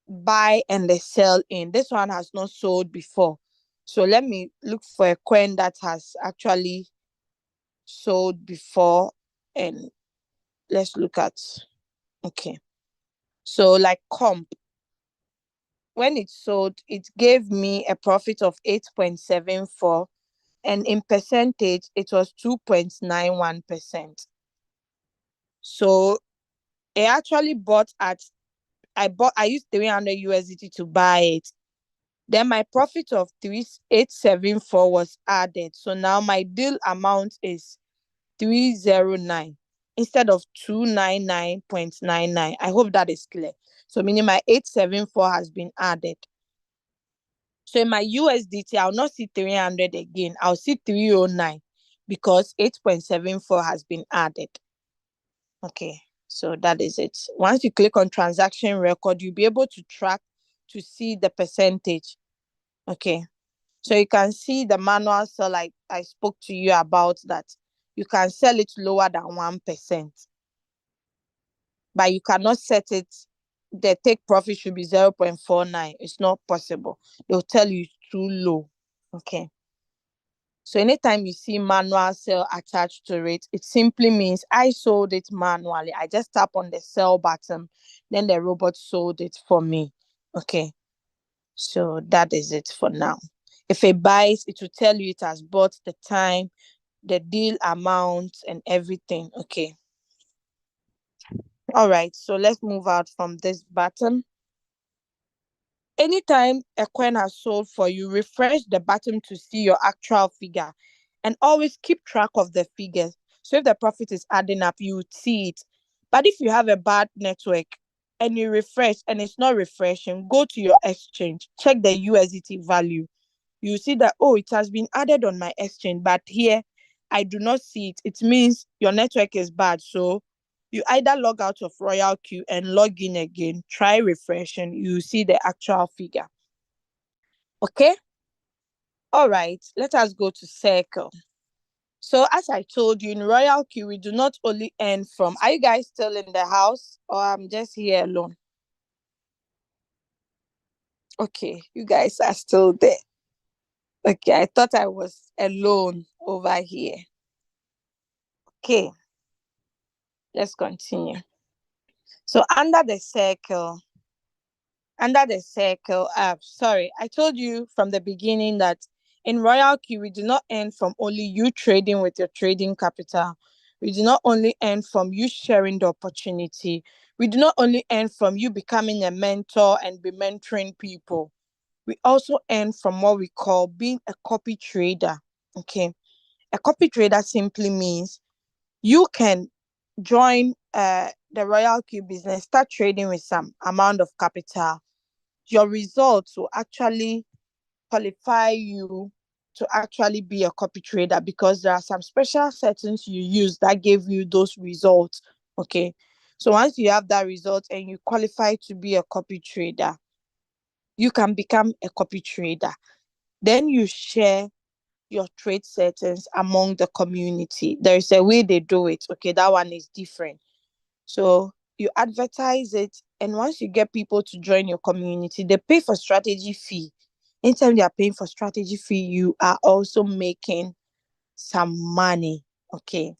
buy and the sell in. This one has not sold before. So let me look for a coin that has actually sold before, and let's look at, okay. So like comp, when it sold, it gave me a profit of 8.74, and in percentage, it was 2.91%. So it actually bought at, I used 300 USDT to buy it. Then my profit of 3874 was added. So now my deal amount is 309 instead of 299.99. I hope that is clear. So meaning my 874 has been added. So in my USDT, I'll not see 300 again. I'll see 309 because 8.74 has been added. Okay, so that is it. Once you click on transaction record, you'll be able to track to see the percentage. Okay, so you can see the manual sell I spoke to you about, that you can sell it lower than 1%, but you cannot set it, the take profit should be 0.49. It's not possible. They'll tell you it's too low. Okay. So anytime you see manual sell attached to it, it simply means I sold it manually. I just tap on the sell button, then the robot sold it for me. Okay. So that is it for now. If it buys, it will tell you it has bought, the time, the deal amount, and everything. Okay. All right. So let's move out from this button. Anytime a coin has sold for you, refresh the button to see your actual figure, and always keep track of the figures. So if the profit is adding up, you would see it. But if you have a bad network and you refresh and it's not refreshing, go to your exchange, check the USDT value. You see that, oh, it has been added on my exchange, but here I do not see it. It means your network is bad. So you either log out of Royalq and log in again, try refreshing, you see the actual figure. Okay? All right, let us go to Circle. So as I told you, in Royalq, we do not only earn from, are you guys still in the house or I'm just here alone? Okay, you guys are still there. Okay, I thought I was alone over here. Okay, let's continue. So under the circle app, sorry, I told you from the beginning that in Royalq, we do not earn from only you trading with your trading capital. We do not only earn from you sharing the opportunity. We do not only earn from you becoming a mentor and be mentoring people. We also earn from what we call being a copy trader. Okay. A copy trader simply means you can join the Royalq business, start trading with some amount of capital. Your results will actually qualify you to actually be a copy trader because there are some special settings you use that give you those results. Okay. So once you have that result and you qualify to be a copy trader, you can become a copy trader. Then you share your trade settings among the community. There is a way they do it. Okay, that one is different. So you advertise it, and once you get people to join your community, they pay for strategy fee. Anytime they are paying for strategy fee, you are also making some money. Okay.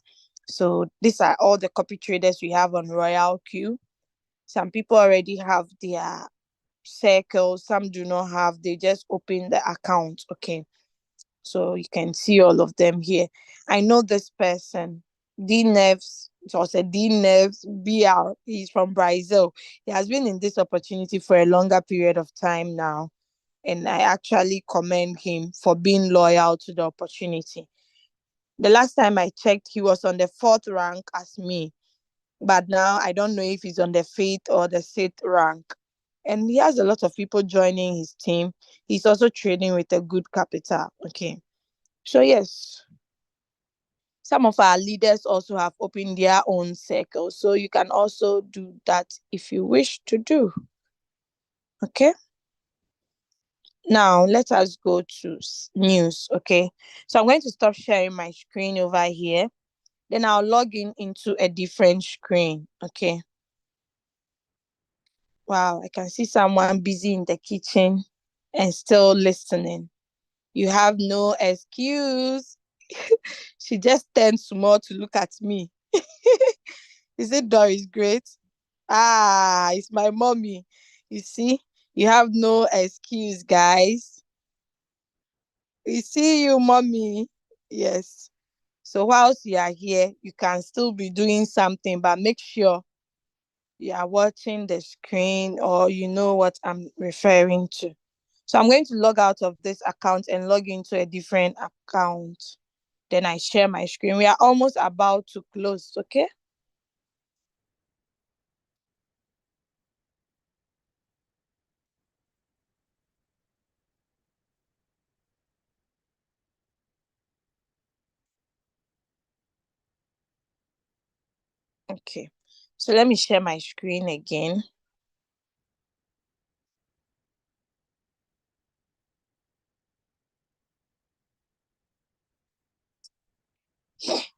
So these are all the copy traders we have on Royalq. Some people already have their circles, some do not have, they just open the account. Okay. So you can see all of them here. I know this person, D Neves. It was a D Neves BR. He's from Brazil. He has been in this opportunity for a longer period of time now. And I actually commend him for being loyal to the opportunity. The last time I checked, he was on the 4th rank as me. But now I don't know if he's on the 5th or the 6th rank. And he has a lot of people joining his team. He's also trading with a good capital. Okay. So yes, some of our leaders also have opened their own circles. So you can also do that if you wish to do. Okay. Now let us go to news. Okay. So I'm going to stop sharing my screen over here. Then I'll log in into a different screen. Okay. Wow, I can see someone busy in the kitchen and still listening. You have no excuse. She just turned small to look at me. Is it Doris Great? Ah, it's my mommy. You see, you have no excuse, guys. We see you, mommy. Yes. So whilst you are here, you can still be doing something, but make sure you are watching the screen or you know what I'm referring to. So I'm going to log out of this account and log into a different account. Then I share my screen. We are almost about to close, okay? Okay. So let me share my screen again.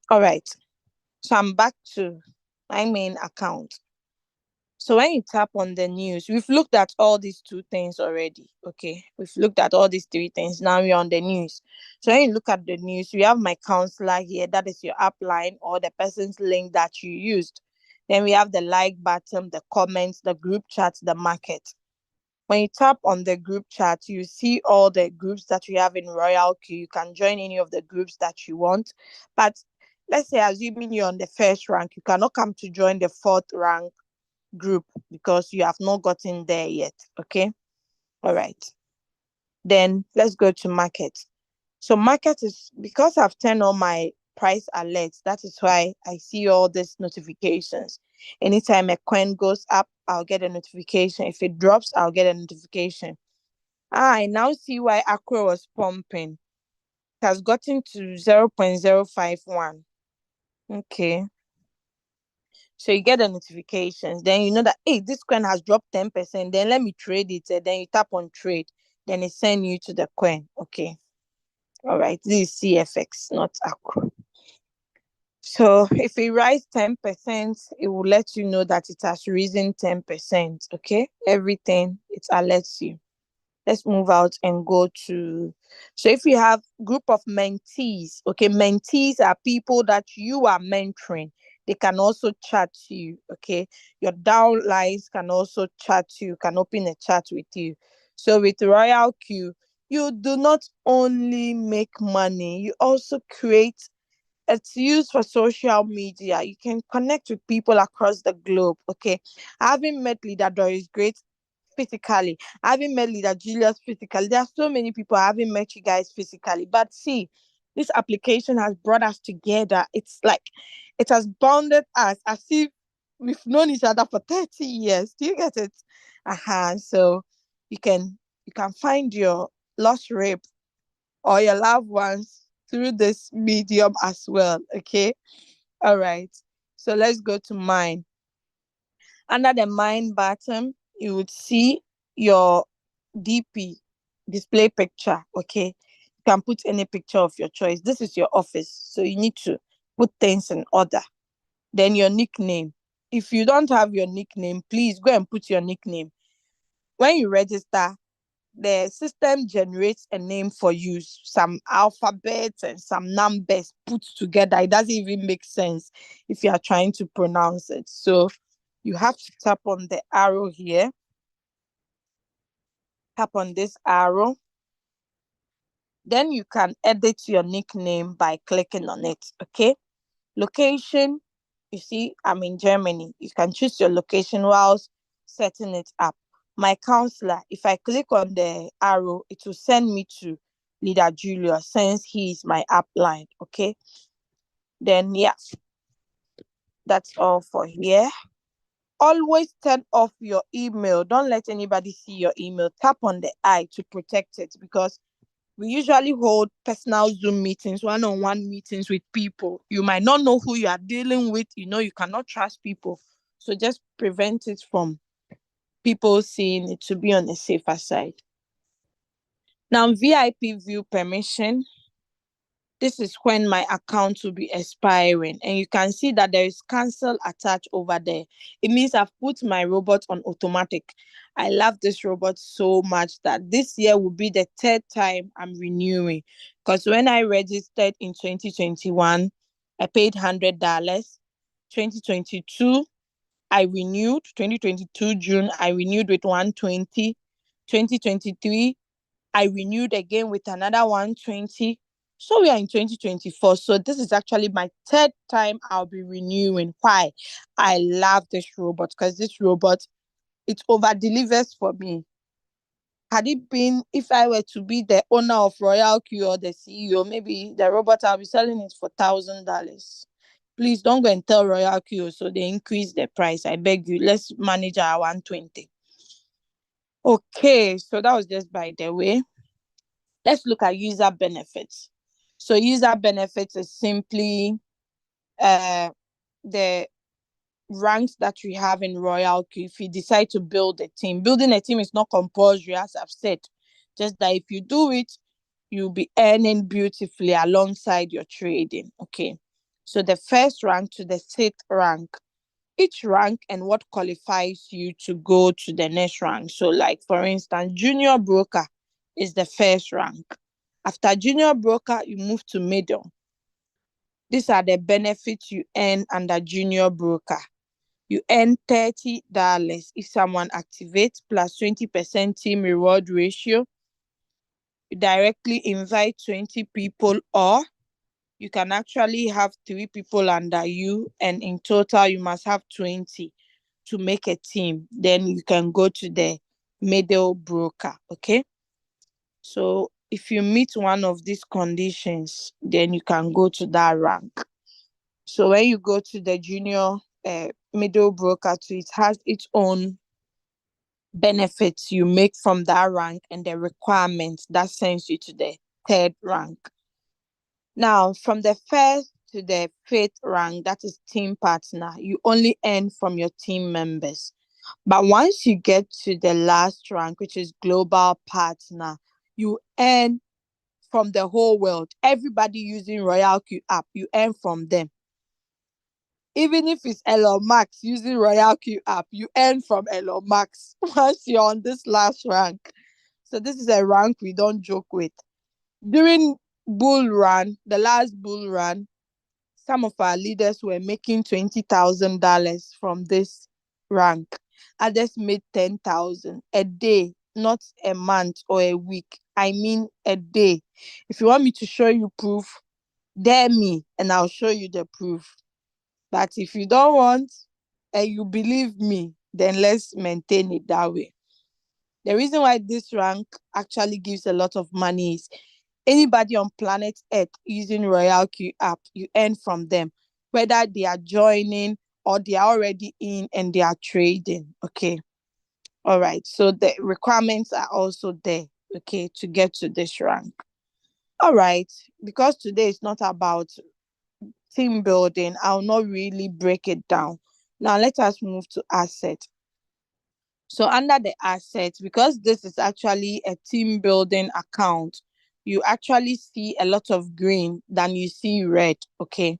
All right. So I'm back to my main account. So when you tap on the news, we've looked at all these 2 things already. Okay. We've looked at all these 3 things. Now we're on the news. So when you look at the news, we have my counselor here. That is your upline or the person's link that you used. Then we have the like button, the comments, the group chat, the market. When you tap on the group chat, you see all the groups that we have in Royalq. You can join any of the groups that you want. But let's say, assuming you're on the 1st rank, you cannot come to join the 4th rank group because you have not gotten there yet. Okay. All right. Then let's go to market. So market is because I've turned on my price alerts. That is why I see all these notifications. Anytime a coin goes up, I'll get a notification. If it drops, I'll get a notification. I now see why Accra was pumping. It has gotten to 0.051. Okay. So you get the notifications. Then you know that, hey, this coin has dropped 10%. Then let me trade it. And then you tap on trade. Then it sends you to the coin. Okay. All right. This is CFX, not Accra. So if it rises 10%, it will let you know that it has risen 10%. Okay. Everything, it alerts you. Let's move out and go to, so if you have group of mentees, okay, mentees are people that you are mentoring. They can also chat to you. Okay. Your downlines can also chat to you, can open a chat with you. So with Royalq, you do not only make money, you also create, it's used for social media. You can connect with people across the globe. Okay. Having met leader Doris Great physically, having met leader Julius physically, there are so many people I haven't met you guys physically. But see, this application has brought us together. It's like it has bonded us as if we've known each other for 30 years. Do you get it? So you can find your lost rib or your loved ones through this medium as well. Okay. All right. So let's go to mine. Under the mine button, you would see your DP, display picture. Okay. You can put any picture of your choice. This is your office. So you need to put things in order. Then your nickname. If you don't have your nickname, please go and put your nickname. When you register, the system generates a name for you, some alphabets and some numbers put together. It doesn't even make sense if you are trying to pronounce it. So You have to tap on the arrow here. Tap on this arrow. Then you can edit your nickname by clicking on it, okay? Location, you see, I'm in Germany. You can choose your location whilst setting it up. My counselor, if I click on the arrow, it will send me to Leader Julius since he is my upline, okay? Then, yeah, that's all for here. Always turn off your email. Don't let anybody see your email. Tap on the eye to protect it, because we usually hold personal Zoom meetings, one-on-one meetings with people. You might not know who you are dealing with. You know, you cannot trust people. So just prevent it from people seeing it, to be on the safer side. Now, VIP view permission. This is when my account will be expiring, and you can see that there is cancel attached over there. It means I've put my robot on automatic. I love this robot so much that this year will be the third time I'm renewing, because when I registered in 2021, I paid $100. 2022, I renewed. 2022 June, I renewed with 120. 2023, I renewed again with another 120. So we are in 2024. So this is actually my third time I'll be renewing. Why? I love this robot, because this robot, it over delivers for me. Had it been, if I were to be the owner of Royalq or the CEO, maybe the robot, I'll be selling it for $1,000. Please don't go and tell Royalq so they increase the price. I beg you, let's manage our 120. Okay, so that was just by the way. Let's look at user benefits. So user benefits is simply the ranks that we have in Royalq. If you decide to build a team, building a team is not compulsory, as I've said. Just that if you do it, you'll be earning beautifully alongside your trading. Okay. So the first rank to the sixth rank, each rank and what qualifies you to go to the next rank. So, like for instance, junior broker is the first rank. After junior broker, you move to middle. These are the benefits you earn under junior broker. You earn $30 if someone activates, plus 20% team reward ratio. You directly invite 20 people, or you can actually have 3 people under you, and in total you must have 20 to make a team. Then you can go to the middle broker. Okay, so if you meet one of these conditions, then you can go to that rank. So when you go to the junior middle broker too, it has its own benefits you make from that rank and the requirements that sends you to the third rank. Now, from the first to the fifth rank, that is team partner, you only earn from your team members. But once you get to the last rank, which is global partner, you earn from the whole world. Everybody using Royalq app, you earn from them. Even if it's Elon Musk using Royalq app, you earn from Elon Musk once you're on this last rank. So this is a rank we don't joke with. During bull run, the last bull run, some of our leaders were making $20,000 from this rank. Others made 10,000 a day, not a month or a week. I mean a day. If you want me to show you proof, dare me and I'll show you the proof. But if you don't want and you believe me, then let's maintain it that way. The reason why this rank actually gives a lot of money is anybody on planet Earth using Royalq app, you earn from them, whether they are joining or they are already in and they are trading. Okay. All right. So the requirements are also there, okay, to get to this rank. All right. Because today is not about team building, I'll not really break it down. Now let us move to asset. So under the assets, because this is actually a team building account, you actually see a lot of green than you see red. Okay.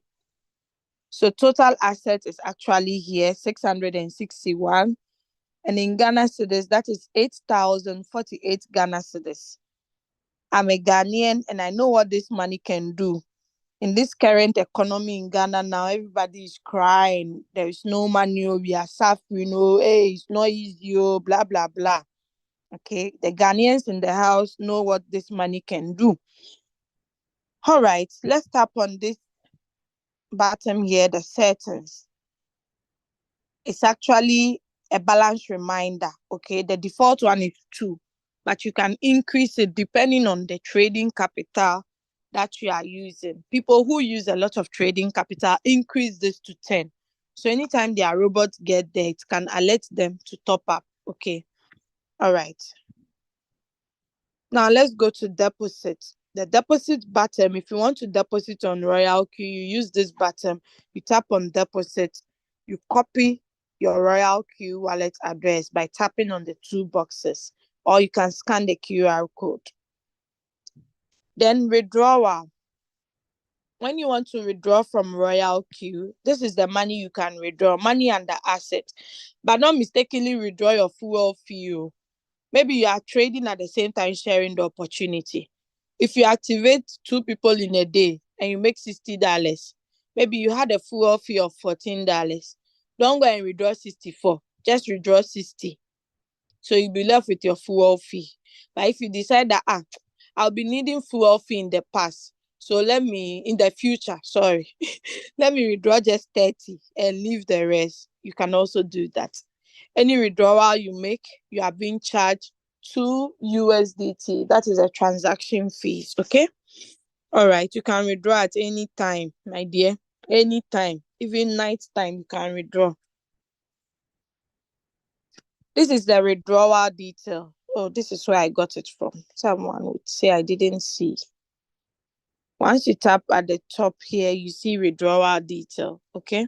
So total assets is actually here 661. And in Ghana cedis, that is 8,048 Ghana cedis. I'm a Ghanaian and I know what this money can do. in this current economy in Ghana now, everybody is crying. There is no money. We are suffering. Hey, it's not easy. Blah, blah, blah. Okay. The Ghanaians in the house know what this money can do. All right. Let's tap on this bottom here, the settings. It's actually a balance reminder. Okay. The default one is 2, but you can increase it depending on the trading capital that you are using. People who use a lot of trading capital increase this to 10. So anytime their robots get there, it can alert them to top up. Okay. All right. Now let's go to deposit. The deposit button, if you want to deposit on Royalq, you use this button. You tap on deposit. You copy your Royalq wallet address by tapping on the 2 boxes, or you can scan the QR code. Then withdrawal. When you want to withdraw from Royalq, this is the money you can withdraw, money under asset, but not mistakenly withdraw your fuel fee. Maybe you are trading at the same time sharing the opportunity. If you activate 2 people in a day and you make $60, maybe you had a fuel fee of $14. Don't go and withdraw 64. Just withdraw 60. So you'll be left with your fuel fee. But if you decide that I'll be needing fuel fee in the past, so in the future, let me withdraw just 30 and leave the rest. You can also do that. Any withdrawal you make, you are being charged 2 USDT. That is a transaction fee. Okay. All right. You can withdraw at any time, my dear. Anytime. Even night time, you can withdraw. This is the withdrawal detail. Oh, this is where I got it from. Someone would say I didn't see. Once you tap at the top here, you see withdrawal detail. Okay.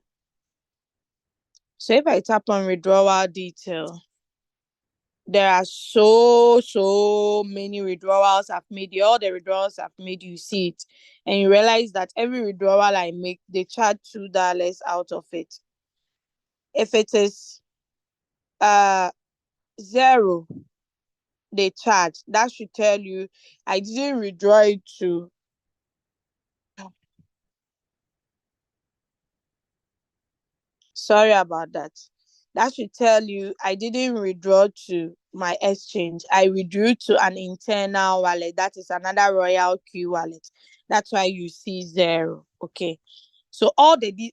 So if I tap on withdrawal detail, there are so many withdrawals I've made. All the withdrawals I've made, you see it. And you realize that every withdrawal I make, they charge $2 out of it. If it is 0, they charge. That should tell you I didn't withdraw it to sorry about that. That should tell you I didn't withdraw to my exchange. I withdrew to an internal wallet. That is another Royalq wallet. That's why you see 0. Okay. So all the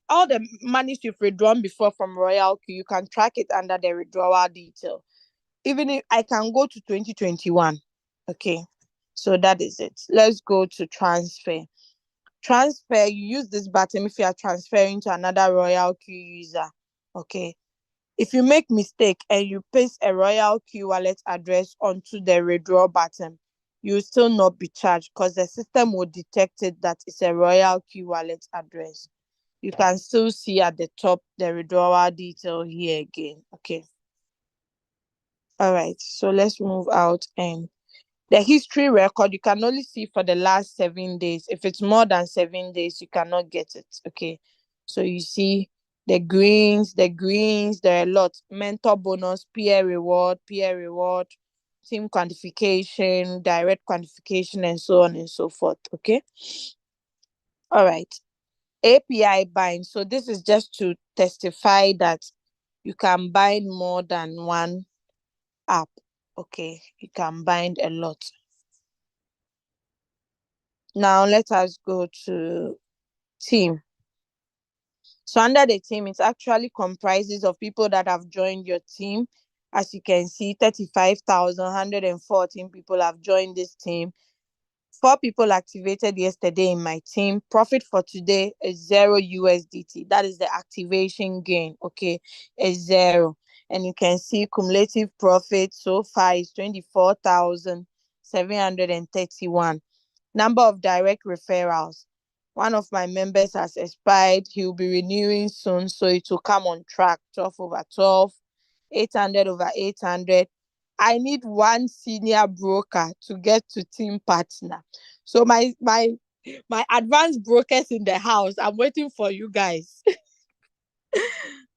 monies you've withdrawn before from Royalq, you can track it under the withdrawal detail. Even if I can go to 2021. Okay. So that is it. Let's go to transfer. Transfer, you use this button if you are transferring to another Royalq user. Okay. If you make mistake and you paste a Royalq wallet address onto the withdraw button, you will still not be charged because the system will detect it that it's a Royalq wallet address. You can still see at the top the withdrawal detail here again. Okay. All right. So let's move out, and the history record, you can only see for the last 7 days. If it's more than 7 days, you cannot get it. Okay. So you see the greens, there are a lot. Mentor bonus, peer reward, team quantification, direct quantification, and so on and so forth. Okay. All right. API bind. So this is just to testify that you can bind more than one app. Okay. You can bind a lot. Now let us go to team. So under the team, it actually comprises of people that have joined your team. As you can see, 35,114 people have joined this team. 4 people activated yesterday in my team. Profit for today is 0 USDT. That is the activation gain. Okay, is 0. And you can see cumulative profit so far is 24,731. Number of direct referrals. One of my members has expired. He'll be renewing soon, so it will come on track. 12 over 12, 800 over 800. I need one senior broker to get to team partner. So my advanced brokers in the house, I'm waiting for you guys.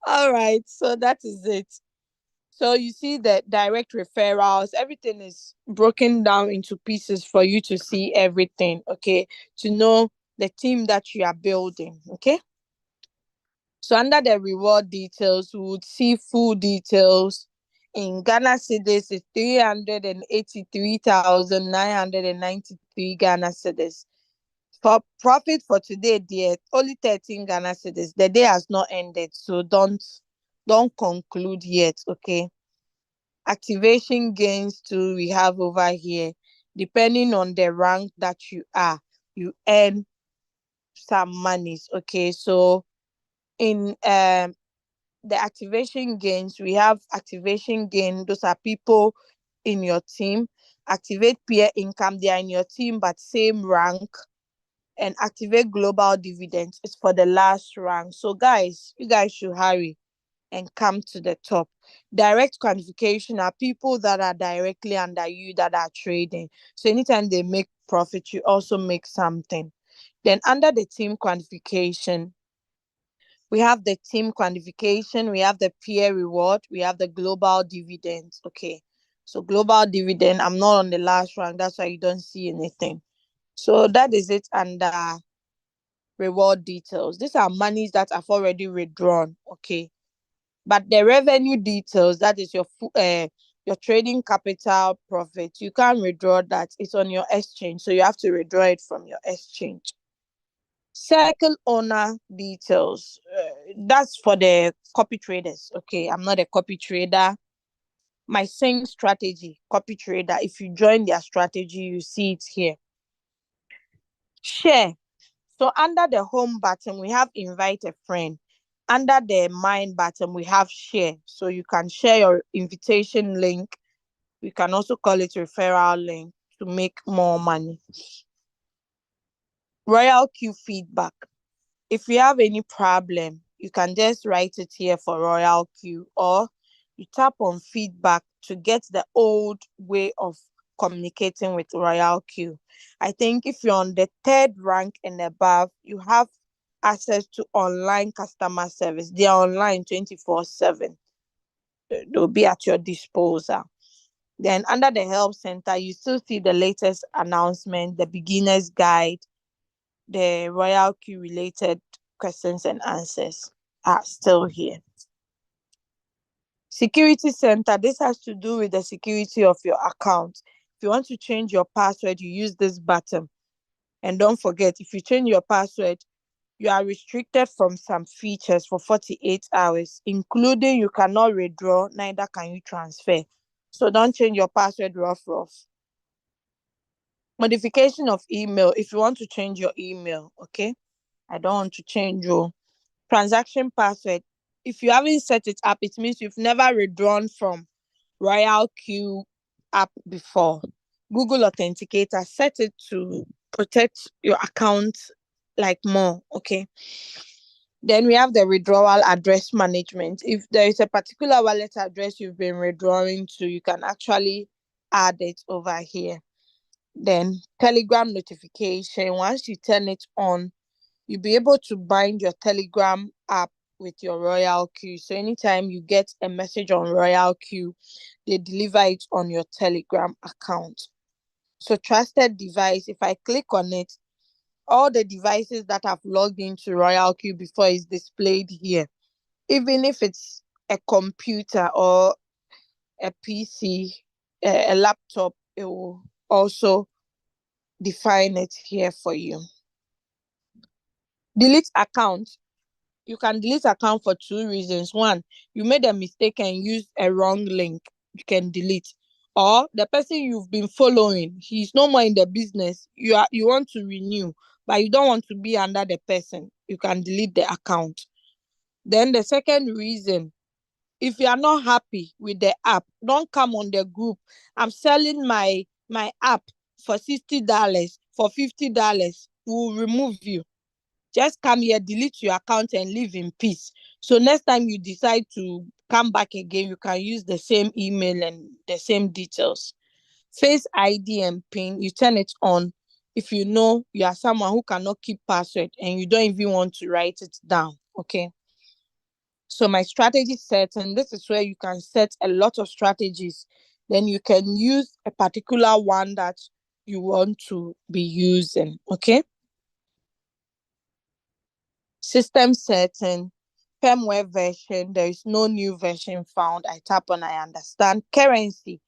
All right, so that is it. So you see the direct referrals, everything is broken down into pieces for you to see everything, okay? To know the team that you are building. Okay. So under the reward details, we would see full details. In Ghana cedis, it's 383,993 Ghana cedis. For profit for today, dear, only 13 Ghana cedis. The day has not ended, so don't conclude yet. Okay. Activation gains too, we have over here. Depending on the rank that you are, you earn some monies. Okay. So in the activation gains, we have activation gain. Those are people in your team. Activate peer income, they are in your team but same rank. And activate global dividends is for the last rank. So guys, you guys should hurry and come to the top. Direct quantification are people that are directly under you that are trading. So anytime they make profit, you also make something. Then under the team quantification, we have the team quantification, we have the peer reward, we have the global dividends. Okay. So global dividend, I'm not on the last rank. That's why you don't see anything. So that is it under reward details. These are monies that have already withdrawn. Okay. But the revenue details, that is your trading capital profit, you can't withdraw that. It's on your exchange. So you have to withdraw it from your exchange. Circle owner details. That's for the copy traders. Okay, I'm not a copy trader. My same strategy, copy trader. If you join their strategy, you see it here. Share. So under the home button, we have invite a friend. Under the mine button, we have share. So you can share your invitation link. We can also call it referral link to make more money. Royalq feedback. If you have any problem, you can just write it here for Royalq, or you tap on feedback to get the old way of communicating with Royalq. I think if you're on the third rank and above, you have access to online customer service. They are online 24/7. They'll be at your disposal. Then under the help center, you still see the latest announcement, the beginner's guide, the Royalq related questions and answers are still here. Security center, this has to do with the security of your account. If you want to change your password, you use this button. And don't forget, if you change your password, you are restricted from some features for 48 hours, including you cannot withdraw, neither can you transfer. So don't change your password rough. Modification of email, if you want to change your email, okay? I don't want to change your transaction password. If you haven't set it up, it means you've never withdrawn from Royalq app before. Google Authenticator, set it to protect your account like more, okay? Then we have the withdrawal address management. If there is a particular wallet address you've been withdrawing to, you can actually add it over here. Then Telegram notification, once you turn it on, you'll be able to bind your Telegram app with your Royalq. So anytime you get a message on Royalq, they deliver it on your Telegram account. So trusted device, if I click on it, all the devices that have logged into Royalq before is displayed here. Even if it's a computer or a PC, a laptop, it will also define it here for you. Delete account. You can delete account for two reasons. One, you made a mistake and used a wrong link. You can delete. Or the person you've been following, he's no more in the business. You want to renew, but you don't want to be under the person. You can delete the account. Then the second reason, if you are not happy with the app, don't come on the group. I'm selling my app for $60, for $50. We'll remove you. Just come here, delete your account and live in peace. So next time you decide to come back again, you can use the same email and the same details. Face ID and PIN, you turn it on if you know you are someone who cannot keep password and you don't even want to write it down, okay? So my strategy set, and this is where you can set a lot of strategies. Then you can use a particular one that you want to be using, okay? System setting, firmware version, there is no new version found. I tap on I understand. Currency,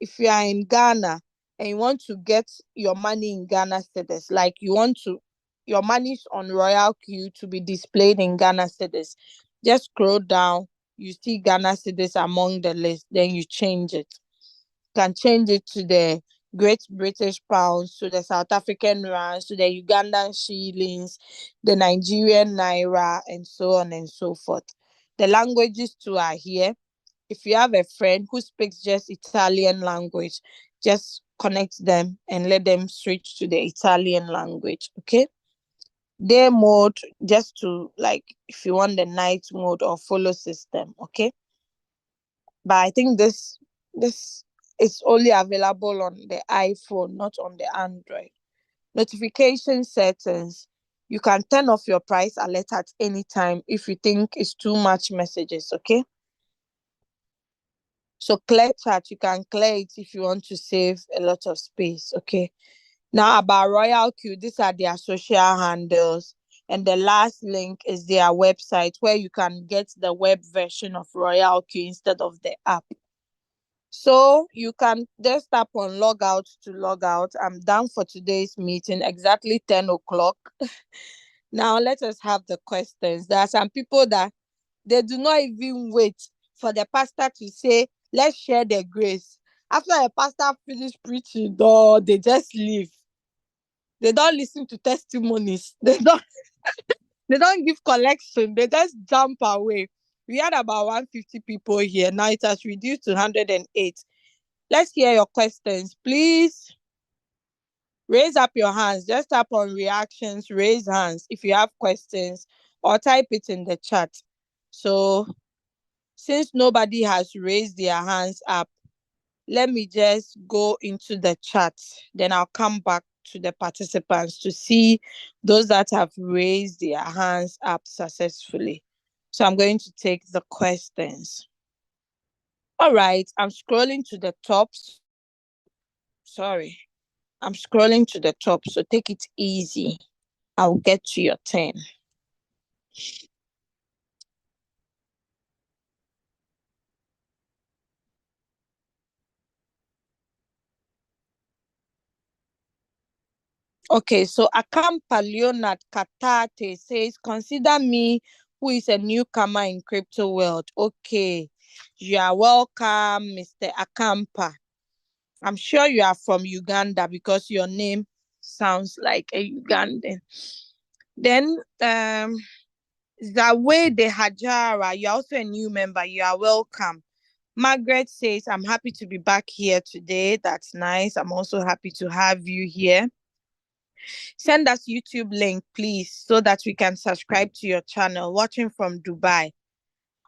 if you are in Ghana and you want to get your money in Ghana status, like you want to, your money's on Royalq to be displayed in Ghana status, just scroll down, you see Ghana status among the list, then you change it. You can change it to the Great British Pounds, to the South African Rands, to the Ugandan Shillings, the Nigerian Naira, and so on and so forth. The languages too are here. If you have a friend who speaks just Italian language, just connect them and let them switch to the Italian language. Okay. Day mode, just to like if you want the night mode or follow system. Okay. But I think this is only available on the iPhone, not on the Android. Notification settings. You can turn off your price alert at any time if you think it's too much messages. Okay. So clear chat, you can clear it if you want to save a lot of space. Okay. Now about Royalq, these are their social handles. And the last link is their website where you can get the web version of Royalq instead of the app. So you can just tap on log out to log out. I'm done for today's meeting, exactly 10 o'clock. Now let us have the questions. There are some people that they do not even wait for the pastor to say, let's share the grace. After the pastor finish preaching, though, they just leave. They don't listen to testimonies. They don't give collection. They just jump away. We had about 150 people here. Now it has reduced to 108. Let's hear your questions. Please raise up your hands. Just tap on reactions, raise hands if you have questions, or type it in the chat. So since nobody has raised their hands up, let me just go into the chat. Then I'll come back to the participants to see those that have raised their hands up successfully. So I'm going to take the questions. All right, I'm scrolling to the top. Sorry, I'm scrolling to the top, so take it easy. I'll get to your turn. Okay, so Akampa Leonard Katate says, consider me who is a newcomer in crypto world. Okay, you are welcome, Mr. Akampa. I'm sure you are from Uganda because your name sounds like a Ugandan. Then, Zawe de Hajara, you're also a new member. You are welcome. Margaret says, I'm happy to be back here today. That's nice. I'm also happy to have you here. Send us YouTube link, please, so that we can subscribe to your channel. Watching from Dubai.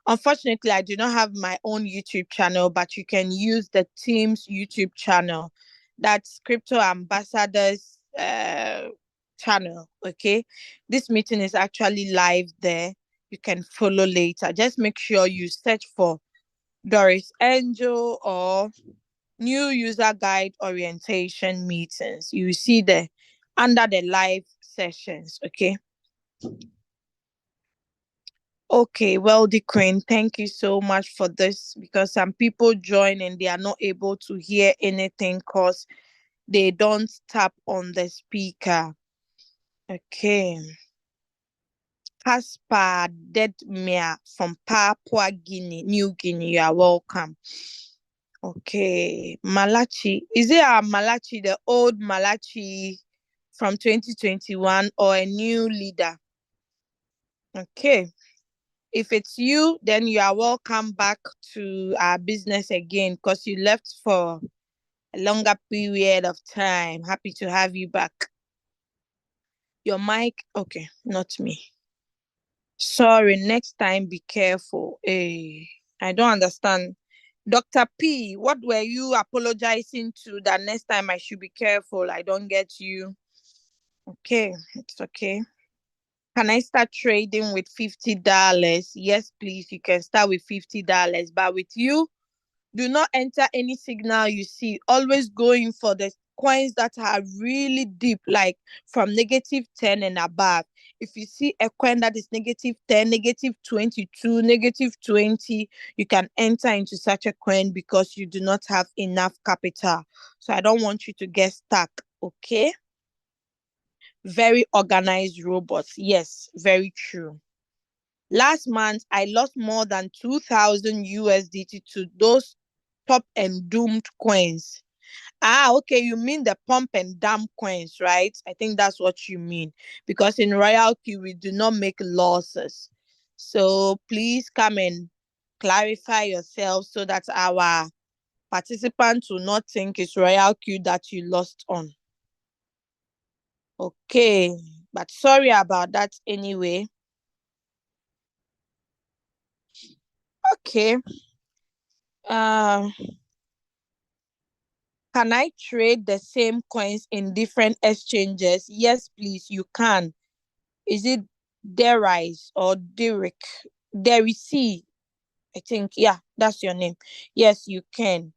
Unfortunately, I do not have my own YouTube channel, but you can use the team's YouTube channel. That's Crypto Ambassadors channel. Okay. This meeting is actually live there. You can follow later. Just make sure you search for Doris Angel or new user guide orientation meetings. You see the under the live sessions. Okay. Okay, well, the Queen, thank you so much for this, because some people join and they are not able to hear anything because they don't tap on the speaker. Okay. Caspar Deadmere from Papua Guinea, New Guinea, you are welcome. Okay, Malachi. Is it a Malachi, the old Malachi from 2021, or a new leader? Okay. If it's you, then you are welcome back to our business again because you left for a longer period of time. Happy to have you back. Your mic, okay, not me. Sorry, next time be careful. Hey, I don't understand. Dr. P, what were you apologizing to that next time I should be careful? I don't get you. Okay, it's okay. Can I start trading with $50? Yes, please. You can start with $50. But with you, do not enter any signal you see. Always going for the coins that are really deep, like from -10 and above. if you see a coin that is -10, -22, -20, you can enter into such a coin because you do not have enough capital. So I don't want you to get stuck, okay? Very organized robots. Yes, very true. Last month, I lost more than 2,000 USDT to those top and doomed coins. Okay, you mean the pump and dump coins, right? I think that's what you mean. Because in Royalq, we do not make losses. So please come and clarify yourself so that our participants will not think it's Royalq that you lost on. Okay, but sorry about that anyway. Okay. Can I trade the same coins in different exchanges? Yes, please, you can. Is it Doris or Derek? Doris, I think. Yeah, that's your name. Yes, you can.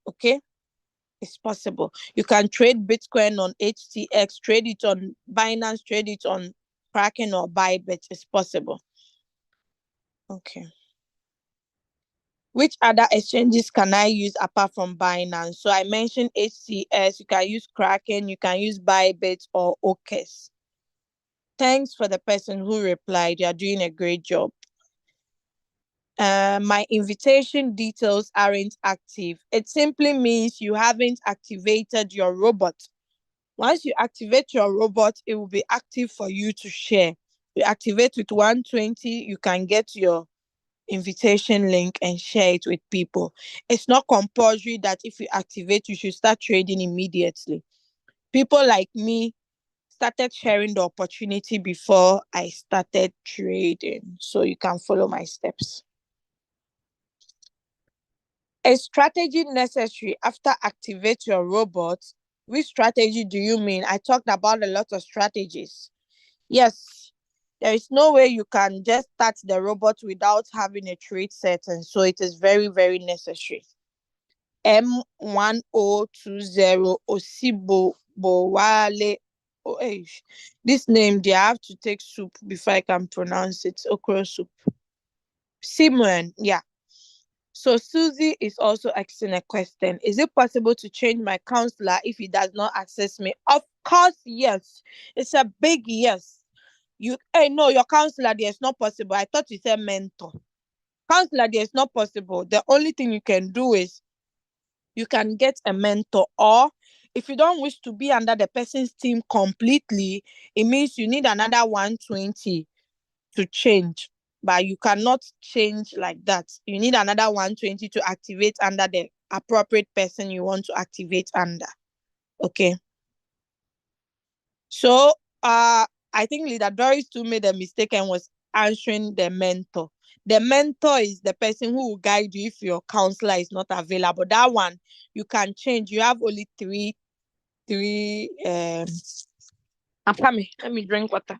Okay, it's possible. You can trade Bitcoin on HTX, trade it on Binance, trade it on Kraken or Bybit. It's possible. Okay. Which other exchanges can I use apart from Binance? So I mentioned HTS. You can use Kraken. You can use Bybit or OKES. Thanks for the person who replied. You're doing a great job. My invitation details aren't active. It simply means you haven't activated your robot. Once you activate your robot, it will be active for you to share. You activate with 120, you can get your invitation link and share it with people. It's not compulsory that if you activate, you should start trading immediately. People like me started sharing the opportunity before I started trading. So you can follow my steps. A strategy necessary after activate your robot. Which strategy do you mean? I talked about a lot of strategies. Yes, there is no way you can just start the robot without having a trade setting. So it is very, very necessary. M1020 Osibo Bowale. Oh, this name, they have to take soup before I can pronounce it. Okra soup. Simon, yeah. So Susie is also asking a question. Is it possible to change my counselor if he does not access me? Of course, yes. It's a big yes. No, your counselor there is not possible. I thought you said mentor. Counselor there is not possible. The only thing you can do is you can get a mentor, or if you don't wish to be under the person's team completely, it means you need another 120 to change. But you cannot change like that. You need another 120 to activate under the appropriate person you want to activate under. Okay. So I think Leader Doris too made a mistake and was answering the mentor. The mentor is the person who will guide you if your counselor is not available. That one you can change. You have only three. I'm coming. Let me drink water.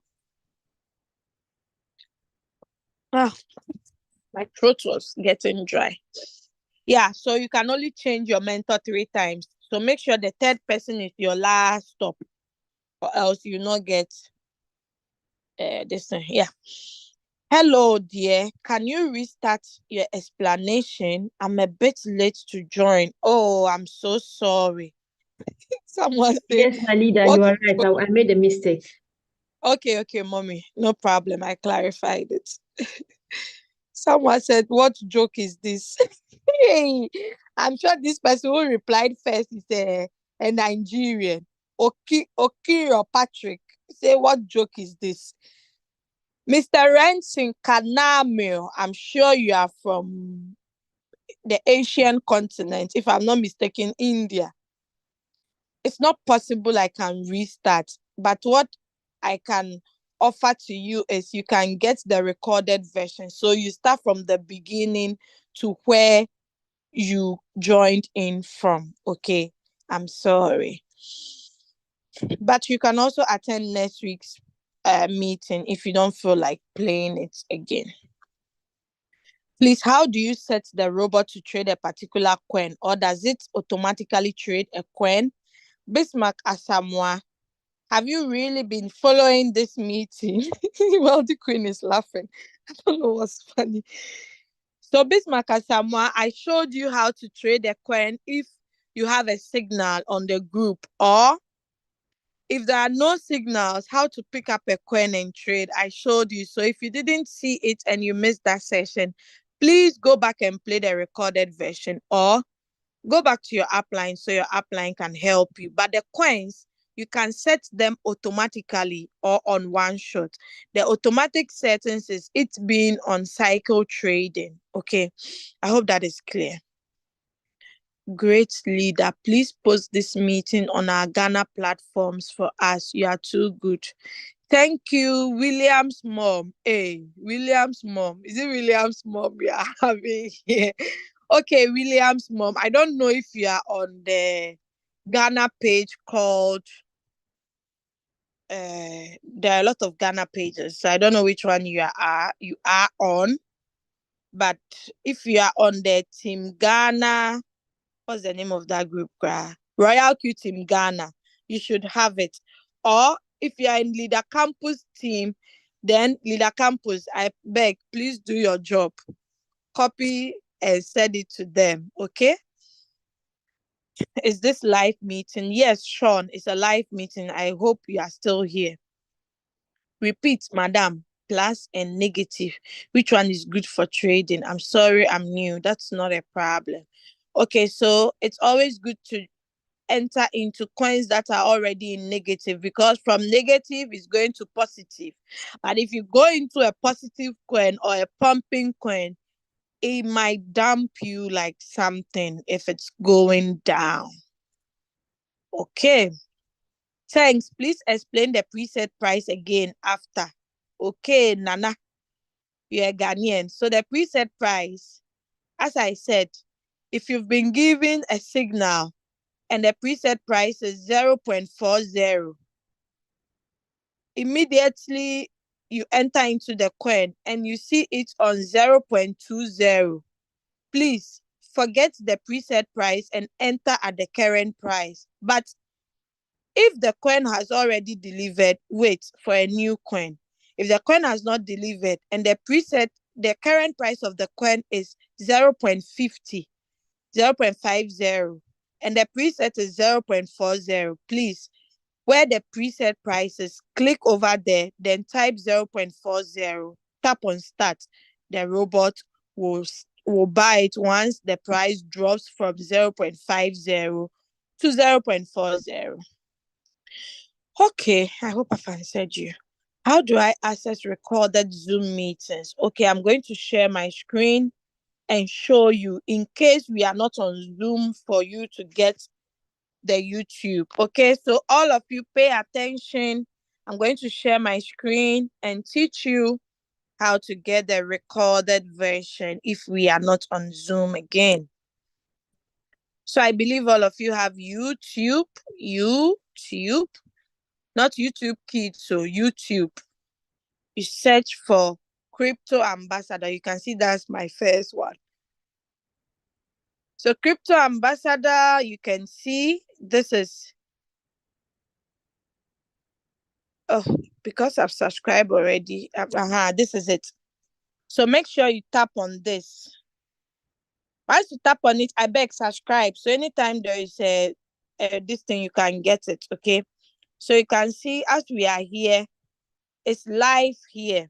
My throat was getting dry. Yeah, so you can only change your mentor 3 times. So make sure the third person is your last stop, or else you not get this thing. Yeah. Hello, dear. Can you restart your explanation? I'm a bit late to join. Oh, I'm so sorry. Someone said, Yes, my leader, what? you are right. I made a mistake. Okay, mommy. No problem. I clarified it. Someone said, what joke is this? Hey, I'm sure this person who replied first is a Nigerian. Okiro Patrick. Say, what joke is this? Mr. Renson Kanamil, I'm sure you are from the Asian continent, if I'm not mistaken, India. It's not possible I can restart, but what I can offer to you is you can get the recorded version. So you start from the beginning to where you joined in from. Okay, I'm sorry. But you can also attend next week's meeting if you don't feel like playing it again. Please, how do you set the robot to trade a particular coin, or does it automatically trade a coin? Bismarck Asamoah, Have you really been following this meeting? Well, the queen is laughing. I don't know what's funny. So, Bismarck Asamoah, I showed you how to trade a coin if you have a signal on the group, or if there are no signals, how to pick up a coin and trade. I showed you. So if you didn't see it and you missed that session, please go back and play the recorded version, or go back to your upline so your upline can help you. But the coins, you can set them automatically or on one shot. The automatic settings is it being on cycle trading. Okay, I hope that is clear. Great leader, please post this meeting on our Ghana platforms for us. You are too good. Thank you, William's mom. Hey, William's mom. Is it William's mom we are having here? Okay, William's mom. I don't know if you are on the Ghana page called. There are a lot of Ghana pages, so I don't know which one you are on. But if you are on the Team Ghana, what's the name of that group? Royalq Team Ghana. You should have it. Or if you are in Leader Campus team, then Leader Campus, I beg, please do your job. Copy and send it to them, okay? Is this live meeting? Yes, Sean, it's a live meeting. I hope you are still here. Repeat, madam, plus and negative. Which one is good for trading? I'm sorry, I'm new. That's not a problem. Okay, so it's always good to enter into coins that are already in negative, because from negative is going to positive. But if you go into a positive coin or a pumping coin, it might dump you like something if it's going down. Okay. Thanks. Please explain the preset price again after. Okay, Nana. You're a Ghanaian. So the preset price, as I said, if you've been given a signal and the preset price is 0.40, immediately you enter into the coin and you see it on 0.20, please forget the preset price and enter at the current price. But if the coin has already delivered, wait for a new coin. If the coin has not delivered and the current price of the coin is 0.50, 0.50, and the preset is 0.40, please, where the preset price is, click over there, then type 0.40, tap on start. The robot will buy it once the price drops from 0.50 to 0.40. Okay, I hope I've answered you. How do I access recorded Zoom meetings? Okay, I'm going to share my screen and show you in case we are not on Zoom for you to get the YouTube. Okay, so all of you pay attention. I'm going to share my screen and teach you how to get the recorded version if we are not on Zoom again. So I believe all of you have YouTube, not YouTube Kids, so YouTube. You search for Crypto Ambassador. You can see that's my first one. So Crypto Ambassador, you can see this is, because I've subscribed already. This is it. So make sure you tap on this. Once you tap on it, I beg subscribe. So anytime there is this thing, you can get it. Okay. So you can see as we are here, it's live here.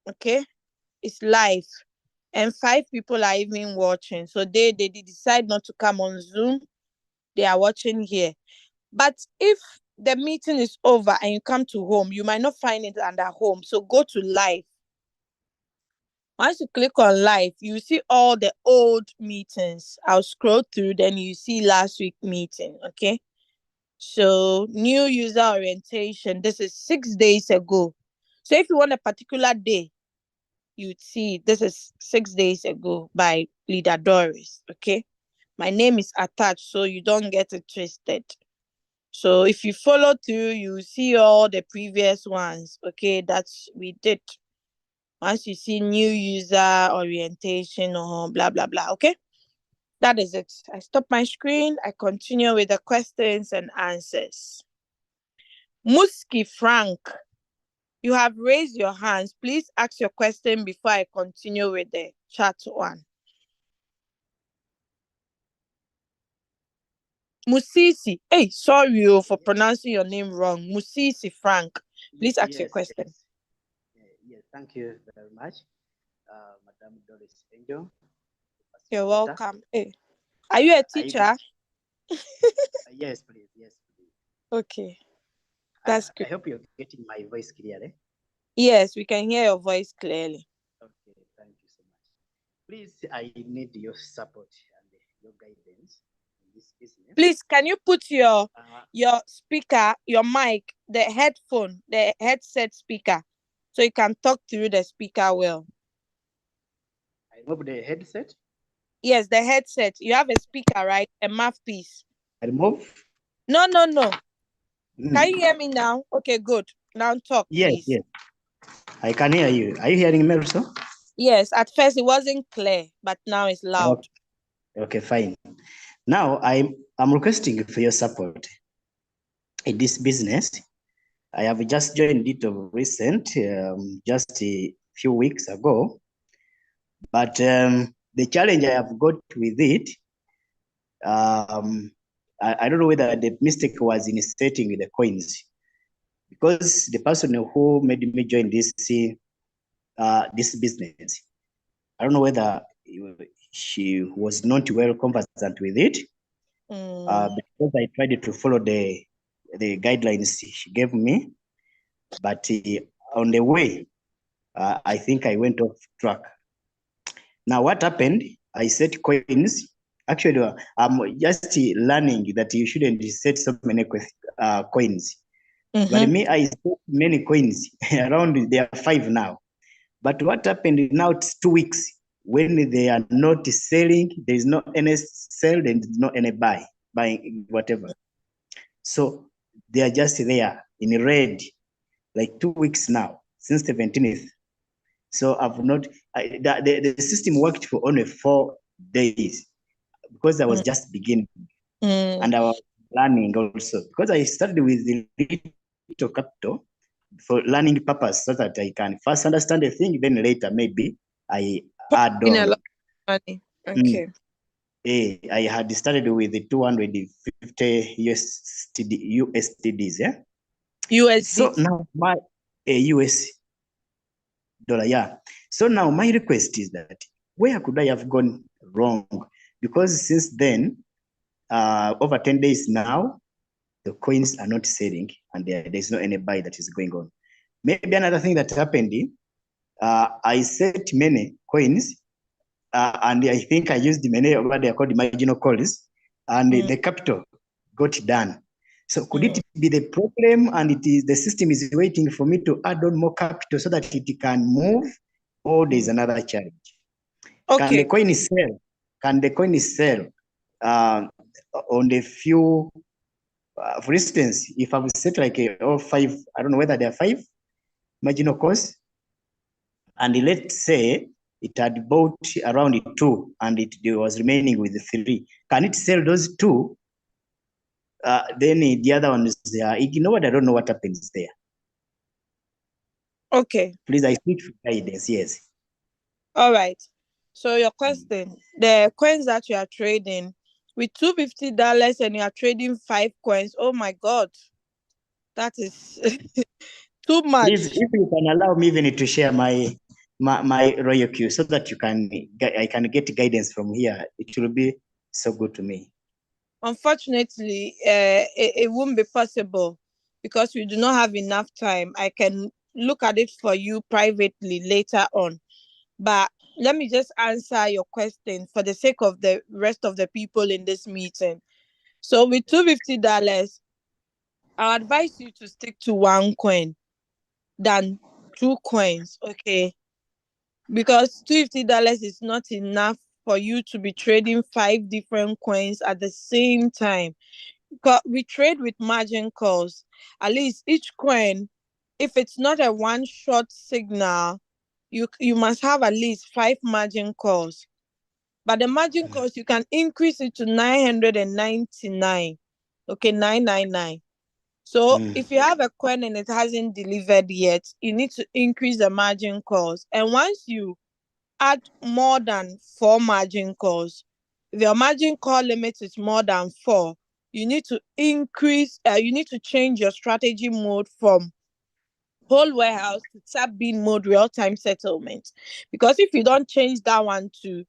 Okay. It's live. And 5 people are even watching. So they decide not to come on Zoom. They are watching here. But if the meeting is over and you come to home, you might not find it under home. So go to live. Once you click on live, you see all the old meetings. I'll scroll through, then you see last week meeting, okay? So new user orientation, this is 6 days ago. So if you want a particular day, you'd see this is 6 days ago by Leader Doris, okay? My name is attached, so you don't get it twisted. So if you follow through, you see all the previous ones, okay, that we did. Once you see new user orientation or blah, blah, blah, okay? That is it. I stop my screen. I continue with the questions and answers. Muski Frank, you have raised your hands. Please ask your question before I continue with the chat one. Musisi, hey, sorry for pronouncing your name wrong. Musisi Frank, please ask your question. Yes, thank you very much, Madam Doris Angel. You're welcome. Hey, are you a teacher? Yes, please. Yes, please. Okay, that's good. I hope you're getting my voice clearly. Yes, we can hear your voice clearly. Okay, thank you so much. Please, I need your support and your guidance in this business. Please, can you put your speaker, your mic, the headphone, the headset speaker, so you can talk through the speaker well? I remove the headset? Yes, the headset. You have a speaker, right? A mouthpiece. I remove? No. Can you hear me now? Okay, good. Now talk, please. Yes. I can hear you. Are you hearing me also? Yes, at first it wasn't clear, but now it's loud. Okay, fine. Now I'm requesting for your support in this business. I have just joined it of recent, just a few weeks ago. But the challenge I have got with it, I don't know whether the mistake was in setting the coins, because the person who made me join this business, I don't know whether she was not well conversant with it, because I tried to follow the guidelines she gave me, but on the way, I think I went off track. Now, what happened? I set coins. Actually, I'm just learning that you shouldn't set so many coins. But me, I set many coins around. There are 5 now. But what happened now? It's 2 weeks when they are not selling. There is no any sell and no any buying whatever. So they are just there in red, like 2 weeks now since the 17th. So I've not. The system worked for only 4 days because I was just beginning, and I was learning also because I started with the little capital for learning purpose, so that I can first understand the thing, then later maybe I add on. A lot of money. Okay. I had started with the 250 USDs, yeah. USD. So now my US dollar, yeah. So now my request is that where could I have gone wrong? Because since then, over 10 days now, the coins are not selling and there's no any buy that is going on. Maybe another thing that happened, I set many coins, and I think I used many what they are called marginal calls, and the capital got done. So could it be the problem, and the system is waiting for me to add on more capital so that it can move, or there's another challenge? Okay. Can the coin sell? Can the coin sell on the few? For instance, if I've set like all 5, I don't know whether there are 5 marginal calls, and let's say it had bought around 2 and it was remaining with 3. Can it sell those 2? Then the other ones they are ignored. I don't know what happens there. Okay. Please, I seek for guidance. Yes. All right. So your question, the coins that you are trading with $250 and you are trading 5 coins. Oh my God. That is too much. Please, if you can allow me even to share my Royalq so that I can get guidance from here, it will be so good to me. Unfortunately, it won't be possible because we do not have enough time. I can look at it for you privately later on. But let me just answer your question for the sake of the rest of the people in this meeting. So with $250, I advise you to stick to 1 coin than 2 coins, okay? Because $250 is not enough for you to be trading 5 different coins at the same time. Because we trade with margin calls. At least each coin, if it's not a one-shot signal, you must have at least 5 margin calls. But the margin calls, you can increase it to 999. Okay, 999. So if you have a coin and it hasn't delivered yet, you need to increase the margin calls. And once you add more than 4 margin calls, if your margin call limit is more than 4, you need to change your strategy mode from whole warehouse to sub-bin mode real-time settlement. Because if you don't change that one too,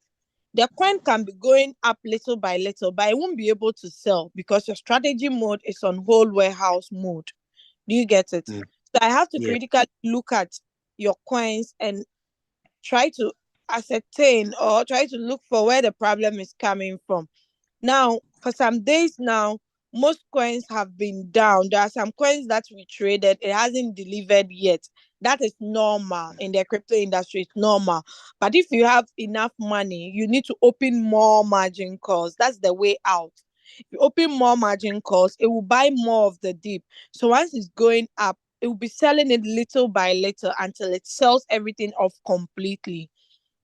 the coin can be going up little by little, but it won't be able to sell because your strategy mode is on whole warehouse mode. Do you get it? So I have to critically look at your coins and try to ascertain or try to look for where the problem is coming from. Now, for some days now, most coins have been down. There are some coins that we traded, it hasn't delivered yet. That is normal in the crypto industry. It's normal. But if you have enough money, you need to open more margin calls. That's the way out. If you open more margin calls, it will buy more of the dip. So once it's going up, it will be selling it little by little until it sells everything off completely.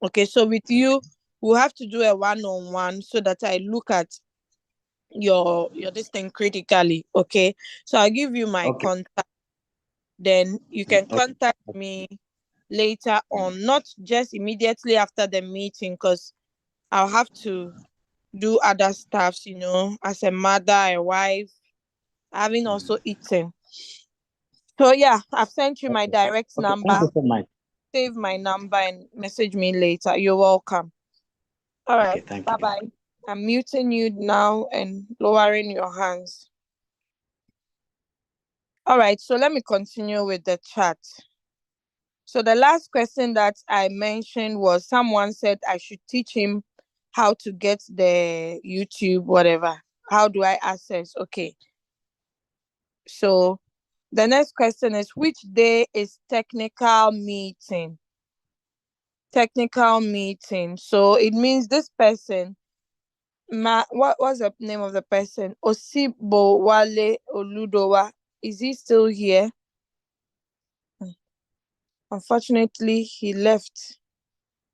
Okay, so with you, we'll have to do a one-on-one so that I look at your this thing critically. Okay, so I'll give you my contact, then you can contact me later on, not just immediately after the meeting, because I'll have to do other stuffs, you know, as a mother, a wife, having also eaten. So yeah, I've sent you my direct number. Thank you so much. Save my number and message me later. You're welcome. All right. Thank Bye bye. I'm muting you now and lowering your hands. All right. So let me continue with the chat. So the last question that I mentioned was someone said I should teach him how to get the YouTube, whatever. How do I access? Okay. So the next question is, which day is technical meeting? Technical meeting. So it means this person, what was the name of the person? Osibo Wale Oludowa. Is he still here? Unfortunately, he left.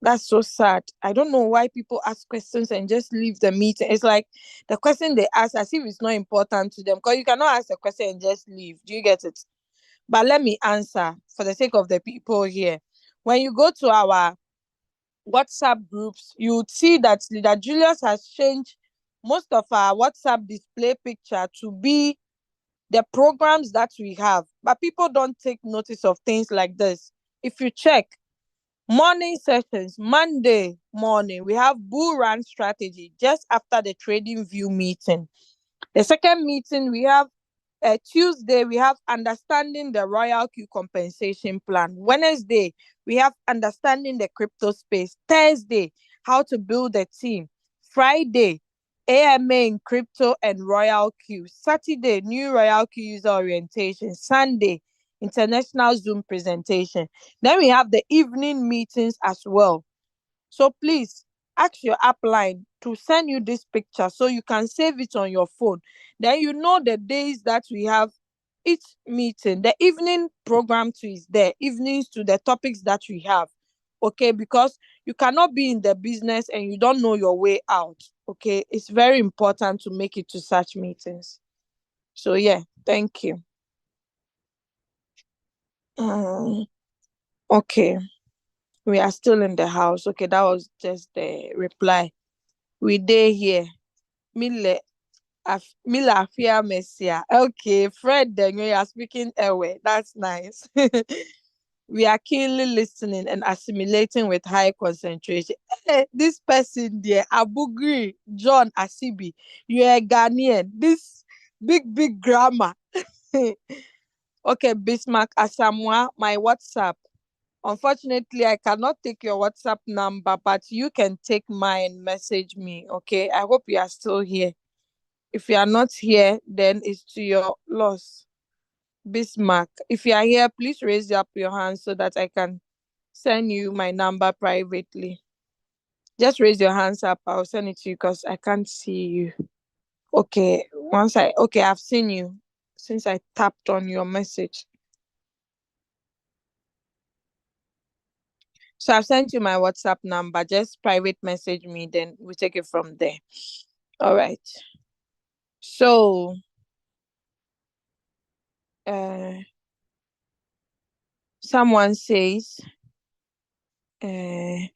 That's so sad. I don't know why people ask questions and just leave the meeting. It's like the question they ask as if it's not important to them, because you cannot ask a question and just leave. Do you get it? But let me answer for the sake of the people here. When you go to our WhatsApp groups, you would see that Leader Julius has changed most of our WhatsApp display picture to be the programs that we have. But people don't take notice of things like this. If you check, morning sessions, Monday morning, we have bull run strategy just after the trading view meeting. The second meeting, we have Tuesday, we have understanding the Royalq compensation plan. Wednesday, we have understanding the crypto space. Thursday, how to build a team. Friday, AMA in crypto and Royalq. Saturday, new Royalq user orientation. Sunday, international Zoom presentation. Then we have the evening meetings as well. So please ask your upline to send you this picture so you can save it on your phone. Then you know the days that we have each meeting. The evening program too is there, evenings to the topics that we have. Okay, because you cannot be in the business and you don't know your way out. Okay, it's very important to make it to such meetings. So yeah, thank you. Okay, we are still in the house. Okay, that was just the reply. We day here. Mila Afia Messia. Okay, Fred, then you are speaking away. That's nice. We are keenly listening and assimilating with high concentration. Hey, this person there, Abugri John Asibi, you are Ghanaian. This big grammar. Okay, Bismarck Asamoah, my WhatsApp. Unfortunately, I cannot take your WhatsApp number, but you can take mine, message me. Okay, I hope you are still here. If you are not here, then it's to your loss. Bismarck, if you are here, please raise up your hand so that I can send you my number privately. Just raise your hands up. I'll send it to you because I can't see you. Okay, I've seen you since I tapped on your message. So I've sent you my WhatsApp number. Just private message me, then we'll take it from there. All right. So Someone says, hey,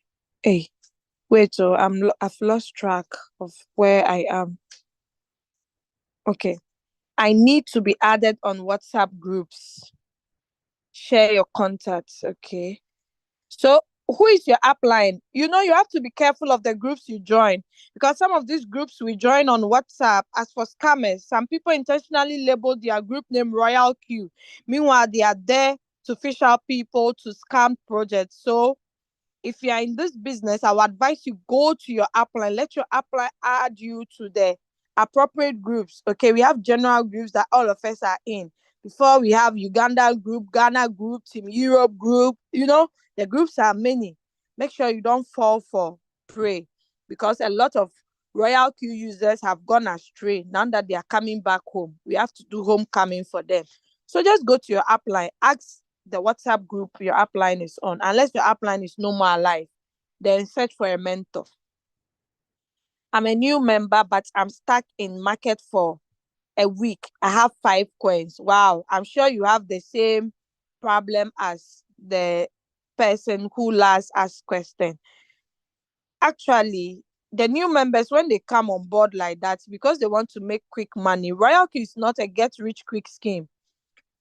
wait, so I've lost track of where I am. Okay. I need to be added on WhatsApp groups. Share your contacts. Okay. So who is your upline? You have to be careful of the groups you join, because some of these groups we join on WhatsApp, as for scammers, some people intentionally label their group name Royalq. Meanwhile, they are there to fish out people to scam projects. So if you are in this business, I would advise you go to your upline. Let your upline add you to the appropriate groups. Okay, we have general groups that all of us are in. Before we have Uganda group, Ghana group, Team Europe group. The groups are many. Make sure you don't fall for prey, because a lot of Royalq users have gone astray. Now that they are coming back home, we have to do homecoming for them. So just go to your upline, ask the WhatsApp group your upline is on. Unless your upline is no more alive, then search for a mentor. I'm a new member, but I'm stuck in market for a week. I have 5 coins. Wow. I'm sure you have the same problem as the person who last asked question. Actually, the new members, when they come on board like that, because they want to make quick money, Royalq is not a get rich quick scheme.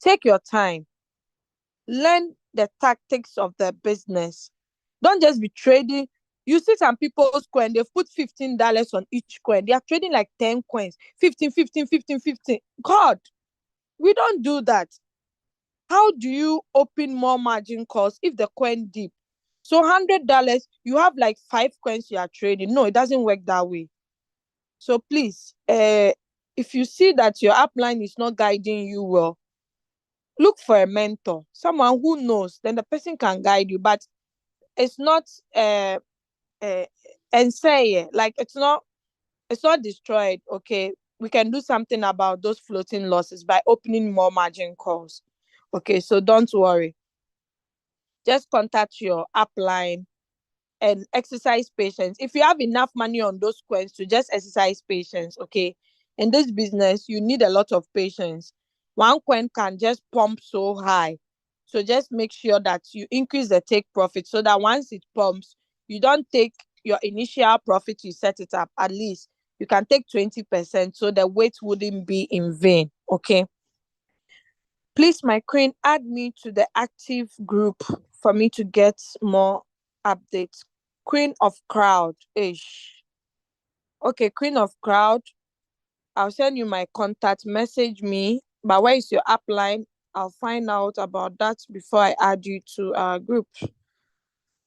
Take your time. Learn the tactics of the business. Don't just be trading. You see some people's coin, they've put $15 on each coin. They are trading like 10 coins. 15, 15, 15, 15. God, we don't do that. How do you open more margin calls if the coin dip? So $100, you have like 5 coins you are trading. No, it doesn't work that way. So please, if you see that your upline is not guiding you well, look for a mentor, someone who knows, then the person can guide you. But it's not and say like it's not destroyed. Okay, we can do something about those floating losses by opening more margin calls. Okay, so don't worry, just contact your upline and exercise patience. If you have enough money on those coins to just exercise patience, okay, in this business you need a lot of patience. One coin can just pump so high, so just make sure that you increase the take profit, so that once it pumps, you don't take your initial profit, you set it up, at least you can take 20%, so the wait wouldn't be in vain. Okay, please, my queen, add me to the active group for me to get more updates. Queen of crowd ish. Okay, queen of crowd, I'll send you my contact. Message me. But where is your upline? I'll find out about that before I add you to our group.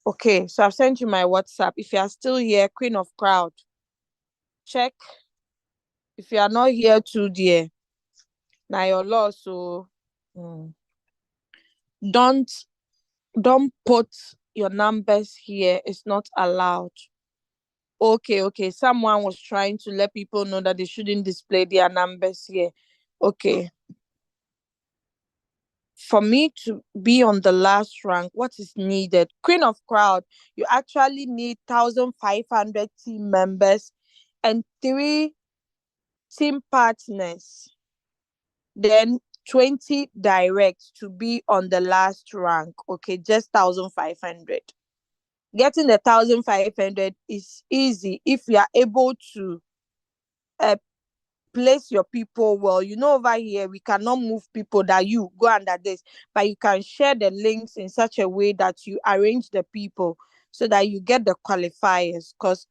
Okay, so I've sent you my WhatsApp. If you are still here, queen of crowd, check. If you are not here too, dear, now your loss. So don't put your numbers here. It's not allowed. Okay. Someone was trying to let people know that they shouldn't display their numbers here. Okay. For me to be on the last rank, what is needed? Queen of crowd, you actually need 1,500 team members and 3 team partners. Then 20 direct to be on the last rank. Okay, just 1,500. Getting the 1,500 is easy if you are able to place your people well. Over here we cannot move people that you go under this, but you can share the links in such a way that you arrange the people so that you get the qualifiers, because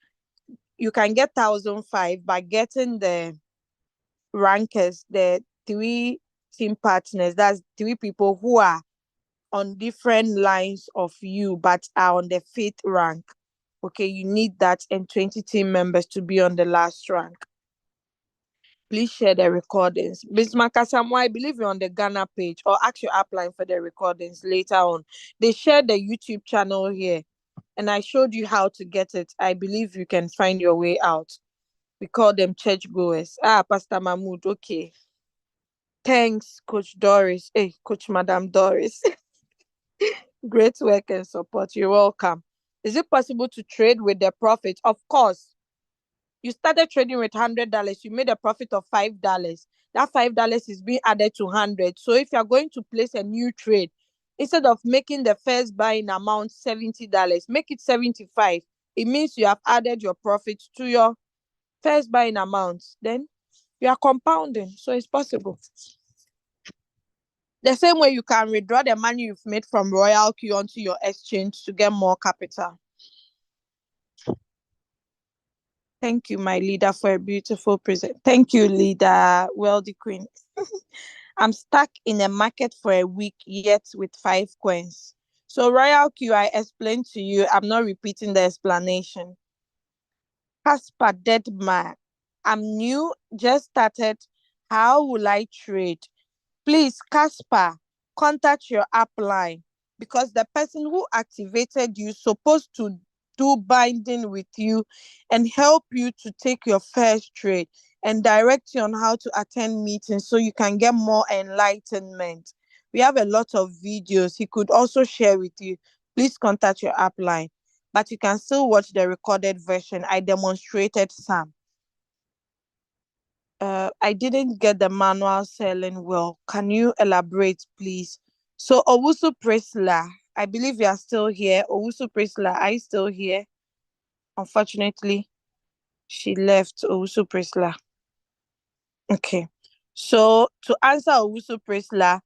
you can get 1,500 by getting the rankers, the 3 team partners. That's 3 people who are on different lines of you but are on the 5th rank. Okay, you need that, and 20 team members to be on the last rank. Please share the recordings. Bismarck Asamoah, I believe you're on the Ghana page, or ask your upline for the recordings later on. They shared the YouTube channel here, and I showed you how to get it. I believe you can find your way out. We call them churchgoers. Pastor Mahmoud, okay. Thanks, Coach Doris. Hey, Coach Madam Doris. Great work and support. You're welcome. Is it possible to trade with the profit? Of course. You started trading with $100. You made a profit of $5. That $5 is being added to 100. So if you're going to place a new trade, instead of making the first buying amount $70, make it 75. It means you have added your profit to your first buying amount. Then you are compounding. So it's possible. The same way you can withdraw the money you've made from Royalq onto your exchange to get more capital. Thank you, my leader, for a beautiful present. Thank you, leader. Wealthy Queen. I'm stuck in the market for a week yet with 5 coins. So Royalq, I explained to you. I'm not repeating the explanation. Casper Deadman. I'm new, just started. How will I trade? Please, Casper, contact your upline, because the person who activated you is supposed to do binding with you and help you to take your first trade and direct you on how to attend meetings so you can get more enlightenment. We have a lot of videos he could also share with you. Please contact your upline, but you can still watch the recorded version. I demonstrated some. I didn't get the manual selling well. Can you elaborate, please? So, Owusu Prisla, I believe you are still here. Owusu Prisla, are you still here? Unfortunately, she left. Owusu Prisla. Okay. So, to answer Owusu Prisla,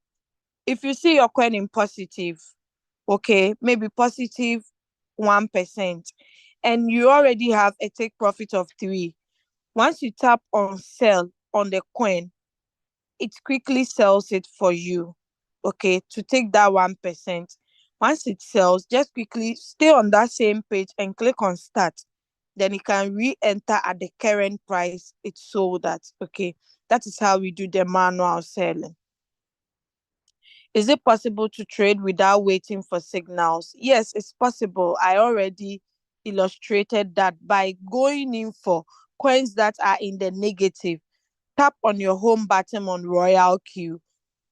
if you see your coin in positive, okay, maybe positive 1%, and you already have a take profit of 3, once you tap on sell on the coin, it quickly sells it for you, okay, to take that 1%. Once it sells, just quickly stay on that same page and click on start. Then you can re-enter at the current price it sold at, okay. That is how we do the manual selling. Is it possible to trade without waiting for signals? Yes, it's possible. I already illustrated that by going in for coins that are in the negative. Tap on your home button on Royalq.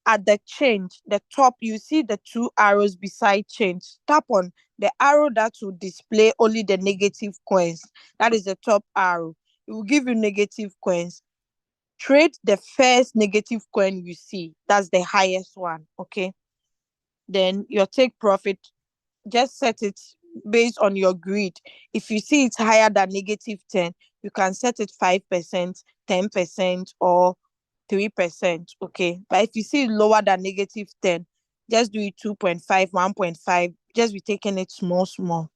At the change, the top, you see the 2 arrows beside change. Tap on the arrow that will display only the negative coins. That is the top arrow. It will give you negative coins. Trade the first negative coin you see. That's the highest one, okay? Then your take profit, just set it based on your greed. If you see it's higher than negative 10, you can set it 5%, 10%, or 3%, okay? But if you see it lower than negative 10, just do it 2.5, 1.5, just be taking it small.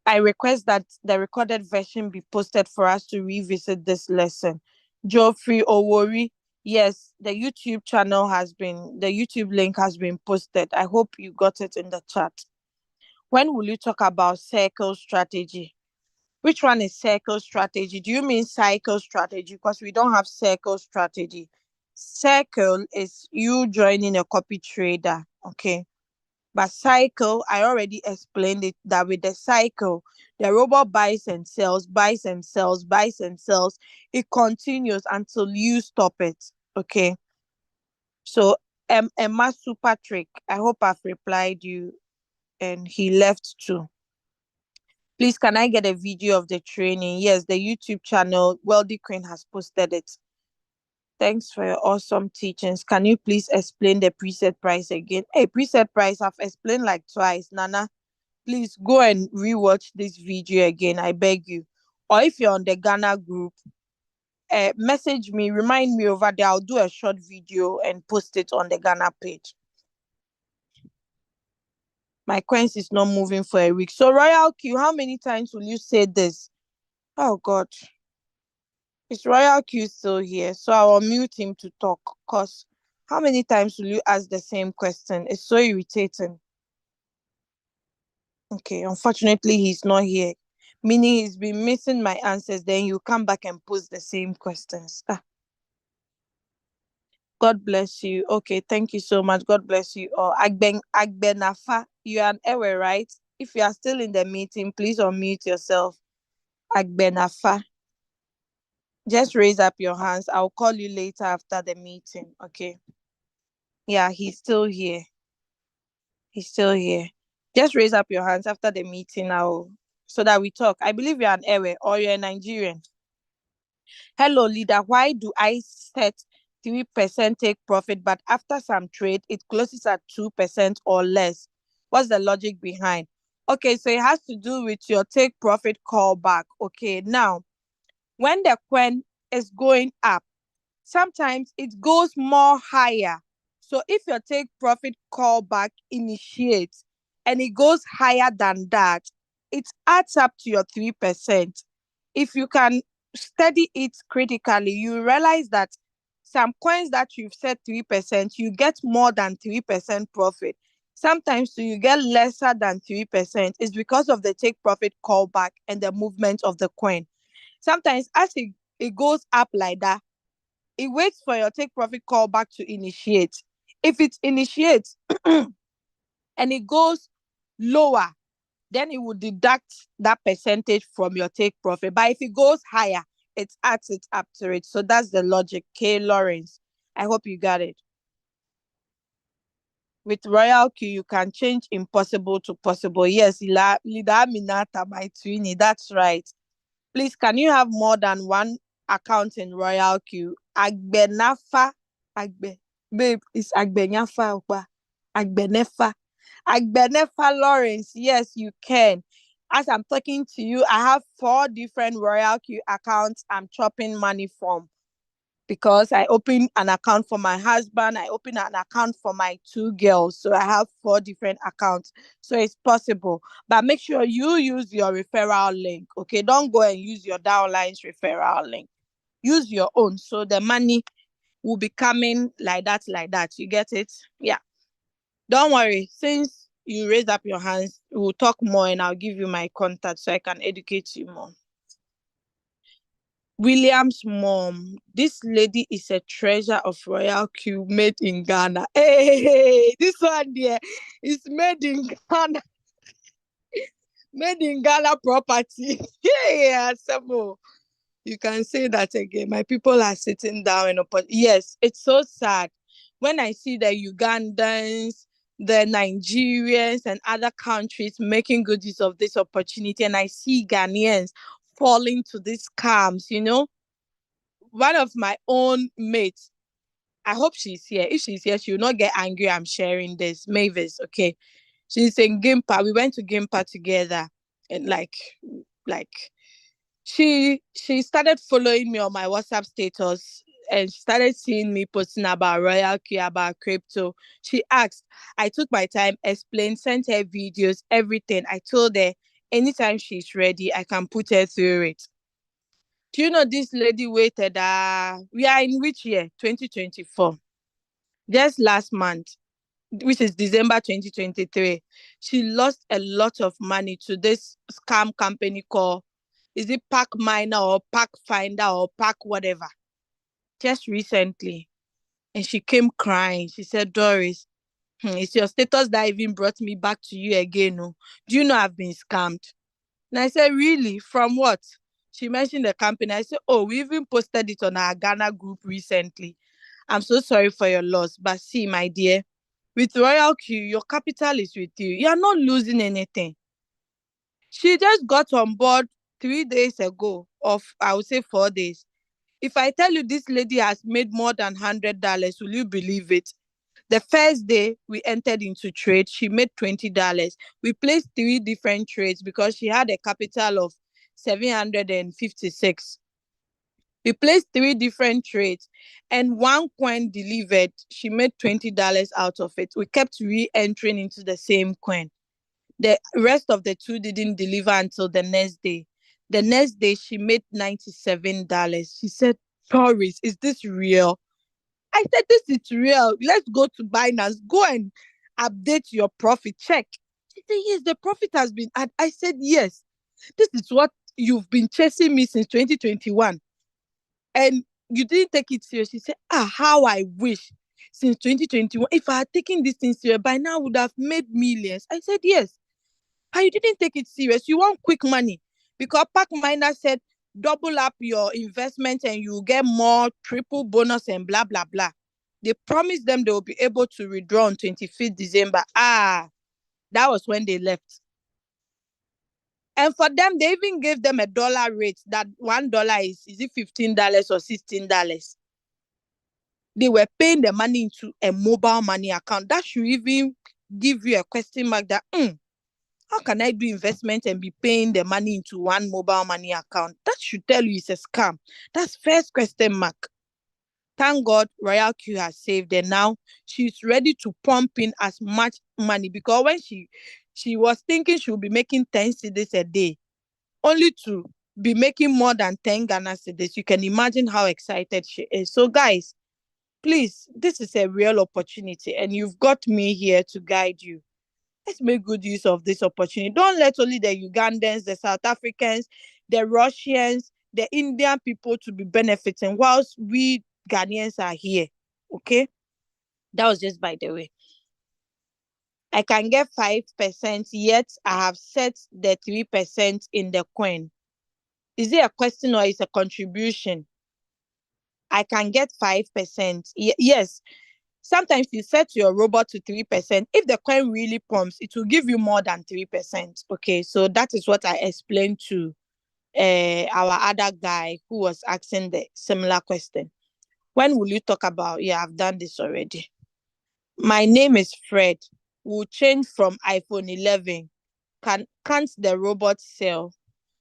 I request that the recorded version be posted for us to revisit this lesson. Geoffrey Owori, yes, the YouTube link has been posted. I hope you got it in the chat. When will you talk about circle strategy? Which one is circle strategy? Do you mean cycle strategy? Because we don't have circle strategy. Circle is you joining a copy trader, okay? But cycle, I already explained it, that with the cycle, the robot buys and sells. It continues until you stop it, okay? So, Emma Super Trick, I hope I've replied you, and he left too. Please, can I get a video of the training? Yes, the YouTube channel, Wealthy Queen, has posted it. Thanks for your awesome teachings. Can you please explain the preset price again? Hey, preset price, I've explained like twice. Nana, please go and rewatch this video again. I beg you. Or if you're on the Ghana group, message me, remind me over there. I'll do a short video and post it on the Ghana page. My coins is not moving for a week. So Royalq, how many times will you say this? Oh God. Is Royalq still here? So I'll mute him to talk. Because how many times will you ask the same question? It's so irritating. Okay, unfortunately, he's not here. Meaning he's been missing my answers. Then you come back and pose the same questions. God bless you. Okay, thank you so much. God bless you all. Agbenafa, you are an error, right? If you are still in the meeting, please unmute yourself. Agbenafa. Just raise up your hands. I'll call you later after the meeting. Okay. Yeah, he's still here. He's still here. Just raise up your hands after the meeting. I'll so that we talk. I believe you're an Ewe or you're a Nigerian. Hello, leader. Why do I set 3% take profit, but after some trade, it closes at 2% or less? What's the logic behind? Okay, so it has to do with your take profit callback. Okay, now, when the coin is going up, sometimes it goes more higher. So if your take profit callback initiates and it goes higher than that, it adds up to your 3%. If you can study it critically, you realize that some coins that you've set 3%, you get more than 3% profit. Sometimes so you get lesser than 3%. It's because of the take profit callback and the movement of the coin. Sometimes as it goes up like that, it waits for your take profit callback to initiate. If it initiates and it goes lower, then it will deduct that percentage from your take profit. But if it goes higher, it adds it up to it. So that's the logic. K. Lawrence. I hope you got it. With Royalq, you can change impossible to possible. Yes, Leader Minata, my twinnie. That's right. Please, can you have more than one account in Royalq? Agbenafa. Babe, it's Agbenafa. Agbenefa. Agbenefa Lawrence. Yes, you can. As I'm talking to you, I have 4 different Royalq accounts I'm chopping money from, because I opened an account for my husband. I opened an account for my 2 girls. So I have 4 different accounts. So it's possible. But make sure you use your referral link. Okay, don't go and use your downline's referral link. Use your own. So the money will be coming like that, like that. You get it? Yeah. Don't worry. Since you raised up your hands, we'll talk more and I'll give you my contact so I can educate you more. William's mom. This lady is a treasure of Royalq made in Ghana. Hey, this one there is made in Ghana. Made in Ghana property. Yeah, Sabo. You can say that again. My people are sitting down in yes, it's so sad when I see the Ugandans, the Nigerians, and other countries making good use of this opportunity, and I see Ghanaians falling to these scams, you know. One of my own mates, I hope she's here. If she's here, she will not get angry I'm sharing this. Mavis, okay. She's in Gimpa. We went to Gimpa together. And like she started following me on my WhatsApp status, and she started seeing me posting about Royalq, about crypto. She asked, I took my time, explained, sent her videos, everything. I told her anytime she's ready, I can put her through it. Do you know this lady waited? We are in which year? 2024. Just last month, which is December 2023, she lost a lot of money to this scam company called, is it Pack Miner or Pack Finder or Pack whatever? Just recently. And she came crying. She said, Doris, it's your status that even brought me back to you again. No? Do you know I've been scammed? And I said, really? From what? She mentioned the company. I said, oh, we even posted it on our Ghana group recently. I'm so sorry for your loss. But see, my dear, with Royalq, your capital is with you. You're not losing anything. She just got on board 3 days ago, of I would say 4 days. If I tell you this lady has made more than $100, will you believe it? The first day we entered into trade, she made $20. We placed 3 different trades because she had a capital of 756. We placed 3 different trades and 1 coin delivered. She made $20 out of it. We kept re-entering into the same coin. The rest of the 2 didn't deliver until the next day. The next day, she made $97. She said, Doris, is this real? I said, this is real. Let's go to Binance. Go and update your profit. Check. She said, yes, the profit has been added. I said, yes. This is what you've been chasing me since 2021. And you didn't take it serious. She said, how I wish since 2021. If I had taken this thing serious, by now I would have made millions. I said, yes. But you didn't take it serious. You want quick money. Because Pack Miner said, double up your investment and you get more, triple bonus and blah, blah, blah. They promised them they will be able to withdraw on 25th December. That was when they left. And for them, they even gave them a dollar rate that $1 is it $15 or $16? They were paying the money into a mobile money account. That should even give you a question mark that, how can I do investment and be paying the money into one mobile money account? That should tell you it's a scam. That's first question mark. Thank God Royalq has saved her. Now she's ready to pump in as much money, because when she was thinking she would be making 10 cedis a day, only to be making more than 10 Ghana cedis. You can imagine how excited she is. So guys, please, this is a real opportunity and you've got me here to guide you. Let's make good use of this opportunity. Don't let only the Ugandans, the South Africans, the Russians, the Indian people to be benefiting whilst we Ghanaians are here. Okay? That was just by the way. I can get 5%, yet I have set the 3% in the coin. Is it a question or is a contribution? I can get 5%. Yes. Sometimes you set your robot to 3%. If the coin really pumps, it will give you more than 3%. Okay, so that is what I explained to our other guy who was asking the similar question. When will you talk about? Yeah, I've done this already. My name is Fred. We'll change from iPhone 11. Can't the robot sell?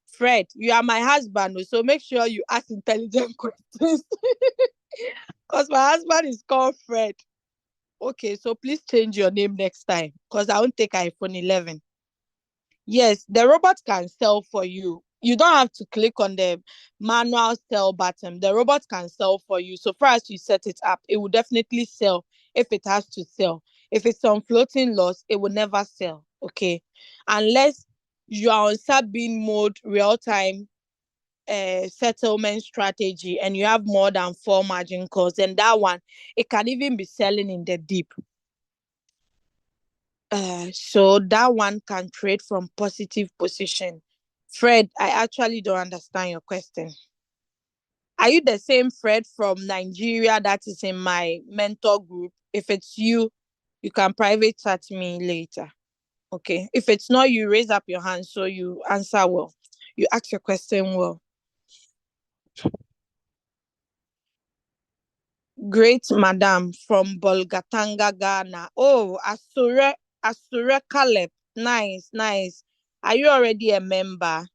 Fred, you are my husband, so make sure you ask intelligent questions. Because my husband is called Fred. Okay, so please change your name next time, because I won't take iPhone 11. Yes, the robot can sell for you. You don't have to click on the manual sell button. The robot can sell for you. So far as you set it up, it will definitely sell if it has to sell. If it's on floating loss, it will never sell. Okay, unless you are on sub-bin mode, real-time settlement strategy, and you have more than 4 margin calls, and that one, it can even be selling in the deep. So that one can trade from positive position. Fred, I actually don't understand your question. Are you the same Fred from Nigeria that is in my mentor group? If it's you, you can private chat me later. Okay. If it's not you, raise up your hand so you answer well. You ask your question well. Great Madam from Bolgatanga, Ghana. Oh, Asure Caleb. Nice, nice. Are you already a member?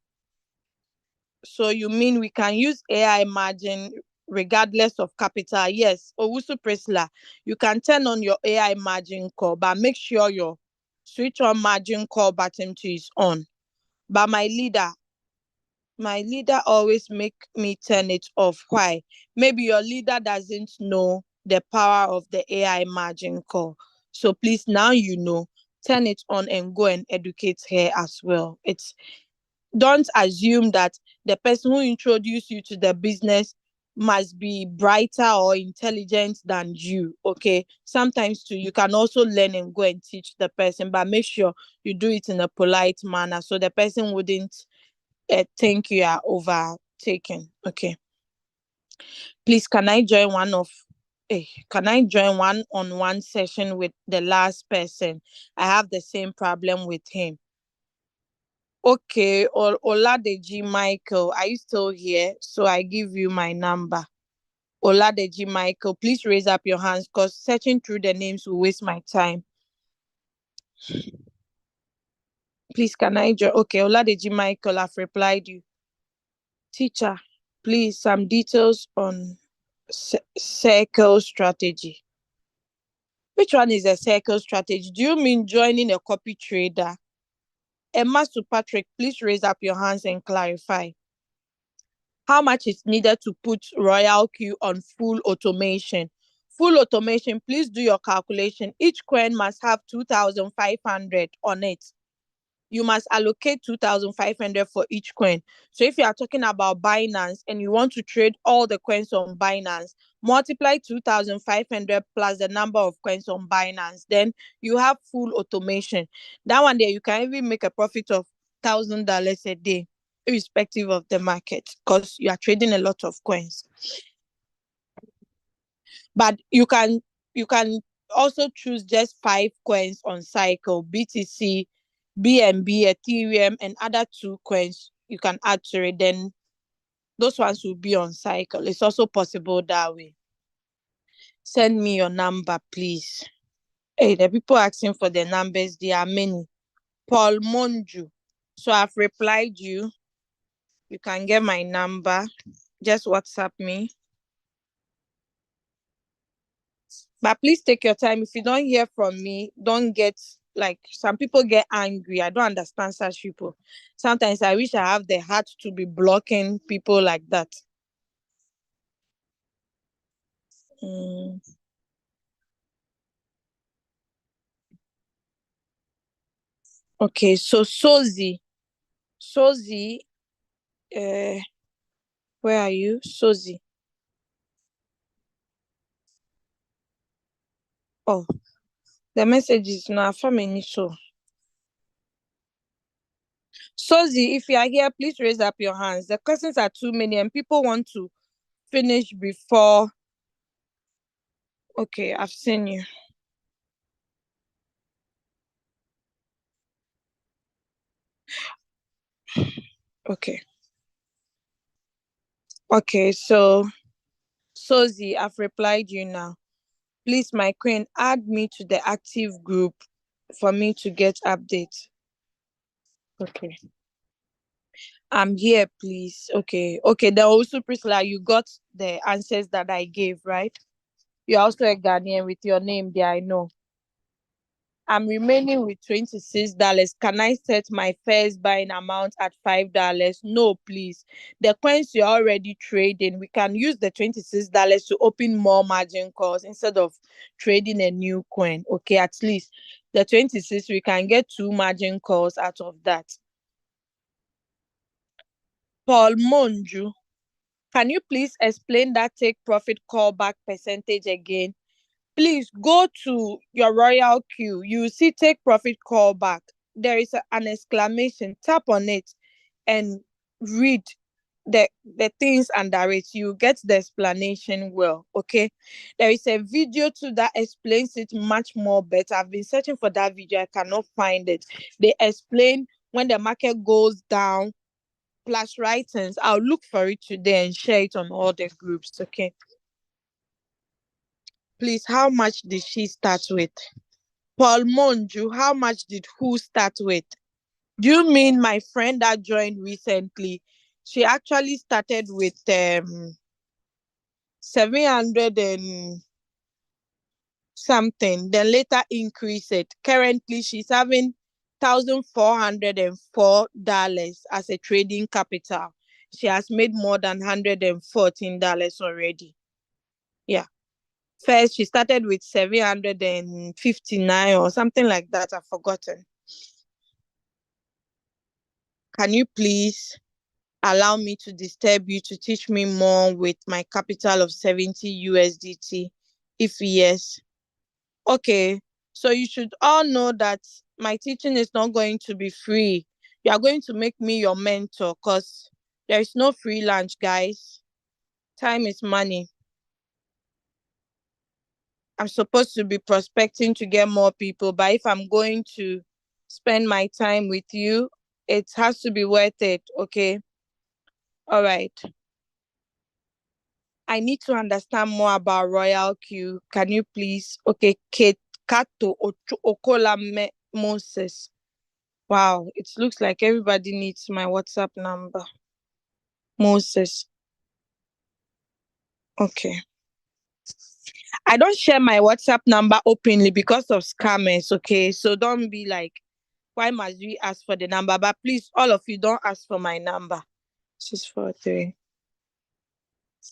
So you mean we can use AI margin regardless of capital? Yes. Owusu Prisla, you can turn on your AI margin call, but make sure your switch on margin call button to is on. But my leader always make me turn it off. Why? Maybe your leader doesn't know the power of the AI margin call. So please, now you know, turn it on and go and educate her as well. Don't assume that the person who introduced you to the business must be brighter or intelligent than you. Okay, sometimes too, you can also learn and go and teach the person, but make sure you do it in a polite manner so the person wouldn't think you are overtaken. Okay, please, can I join one-on-one session with the last person? I have the same problem with him. Okay, Oladeji Michael, are you still here? So I give you my number. Oladeji Michael, please raise up your hands, because searching through the names will waste my time. Please, can I join? Okay, Oladeji Michael, I've replied you. Teacher, please, some details on circle strategy. Which one is a circle strategy? Do you mean joining a copy trader? Emma Patrick, please raise up your hands and clarify. How much is needed to put Royalq on full automation? Full automation, please do your calculation. Each coin must have 2,500 on it. You must allocate 2,500 for each coin. So if you are talking about Binance and you want to trade all the coins on Binance, multiply 2,500 plus the number of coins on Binance, then you have full automation. That one there, you can even make a profit of $1,000 a day, irrespective of the market, because you are trading a lot of coins. But you can also choose just 5 coins on cycle: BTC, BNB, Ethereum, and other 2 coins you can add to it. Then those ones will be on cycle. It's also possible that way. Send me your number, please. Hey, the people asking for the numbers, there are many. Paul Monju. So I've replied you. You can get my number. Just WhatsApp me. But please take your time. If you don't hear from me, don't get, like, some people get angry. I don't understand such people. Sometimes I wish I have the heart to be blocking people like that. Okay, so Sozi, where are you? Sozi. Oh, the message is not from any show. Sozi, if you are here, please raise up your hands. The questions are too many and people want to finish before. Okay, I've seen you. Okay. Okay, so Sozi, I've replied you now. Please, my queen, add me to the active group for me to get updates. Okay. I'm here, please. Okay. Okay, then also, Priscilla, you got the answers that I gave, right? You're also a Ghanaian with your name there, I know. I'm remaining with $26. Can I set my first buying amount at $5? No, please. The coins you're already trading, we can use the $26 to open more margin calls instead of trading a new coin. Okay, at least the 26, we can get 2 margin calls out of that. Paul Monju, can you please explain that take profit callback percentage again? Please go to your Royalq. You see take profit callback. There is an exclamation. Tap on it and read the things under it. You get the explanation well. Okay. There is a video too that explains it much more better. I've been searching for that video. I cannot find it. They explain when the market goes down plus writings. I'll look for it today and share it on all the groups. Okay. Please, how much did she start with? Paul Monju, how much did who start with? Do you mean my friend that joined recently? She actually started with 700 and something, then later increased it. Currently, she's having $1,404 as a trading capital. She has made more than $114 already. Yeah. First, she started with 759 or something like that. I've forgotten. Can you please allow me to disturb you to teach me more with my capital of 70 USDT? If yes, okay. So you should all know that my teaching is not going to be free. You are going to make me your mentor because there is no free lunch, guys. Time is money. I'm supposed to be prospecting to get more people, but if I'm going to spend my time with you, it has to be worth it, okay? All right. I need to understand more about Royalq. Can you please? Okay, Kato Okola Moses. Wow, it looks like everybody needs my WhatsApp number. Moses. Okay. I don't share my WhatsApp number openly because of scammers, okay? So don't be like, why must we ask for the number? But please, all of you, don't ask for my number. 643.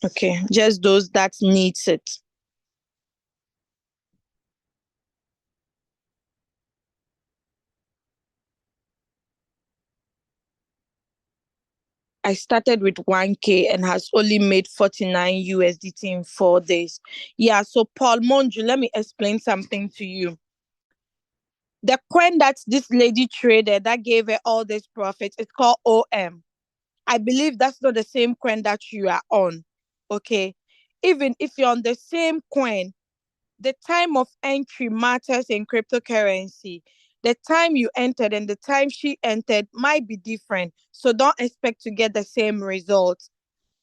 Okay, just those that needs it. I started with 1K and has only made 49 USDT in 4 days. Yeah, so Paul Monju, let me explain something to you. The coin that this lady traded that gave her all this profit, it's called OM. I believe that's not the same coin that you are on. Okay. Even if you're on the same coin, the time of entry matters in cryptocurrency. The time you entered and the time she entered might be different. So don't expect to get the same results.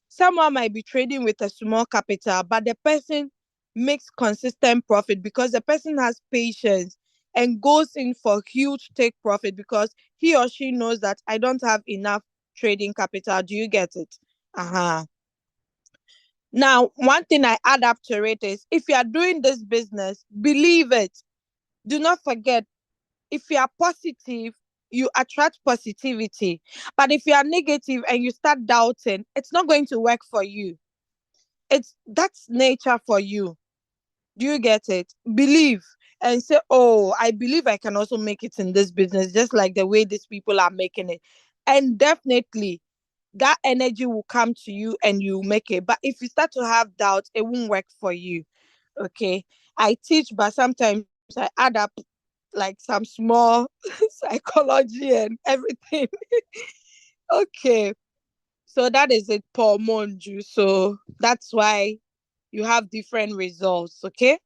Someone might be trading with a small capital, but the person makes consistent profit because the person has patience and goes in for huge take profit because he or she knows that I don't have enough trading capital. Do you get it? Now, one thing I add up to it is if you are doing this business, believe it. Do not forget, if you are positive, you attract positivity. But if you are negative and you start doubting, it's not going to work for you. That's nature for you. Do you get it? Believe and say, oh, I believe I can also make it in this business, just like the way these people are making it. And definitely that energy will come to you and you make it. But if you start to have doubts, it won't work for you. Okay. I teach, but sometimes I add up like some small psychology and everything. Okay. So that is it, Paul Monju. So that's why you have different results. Okay.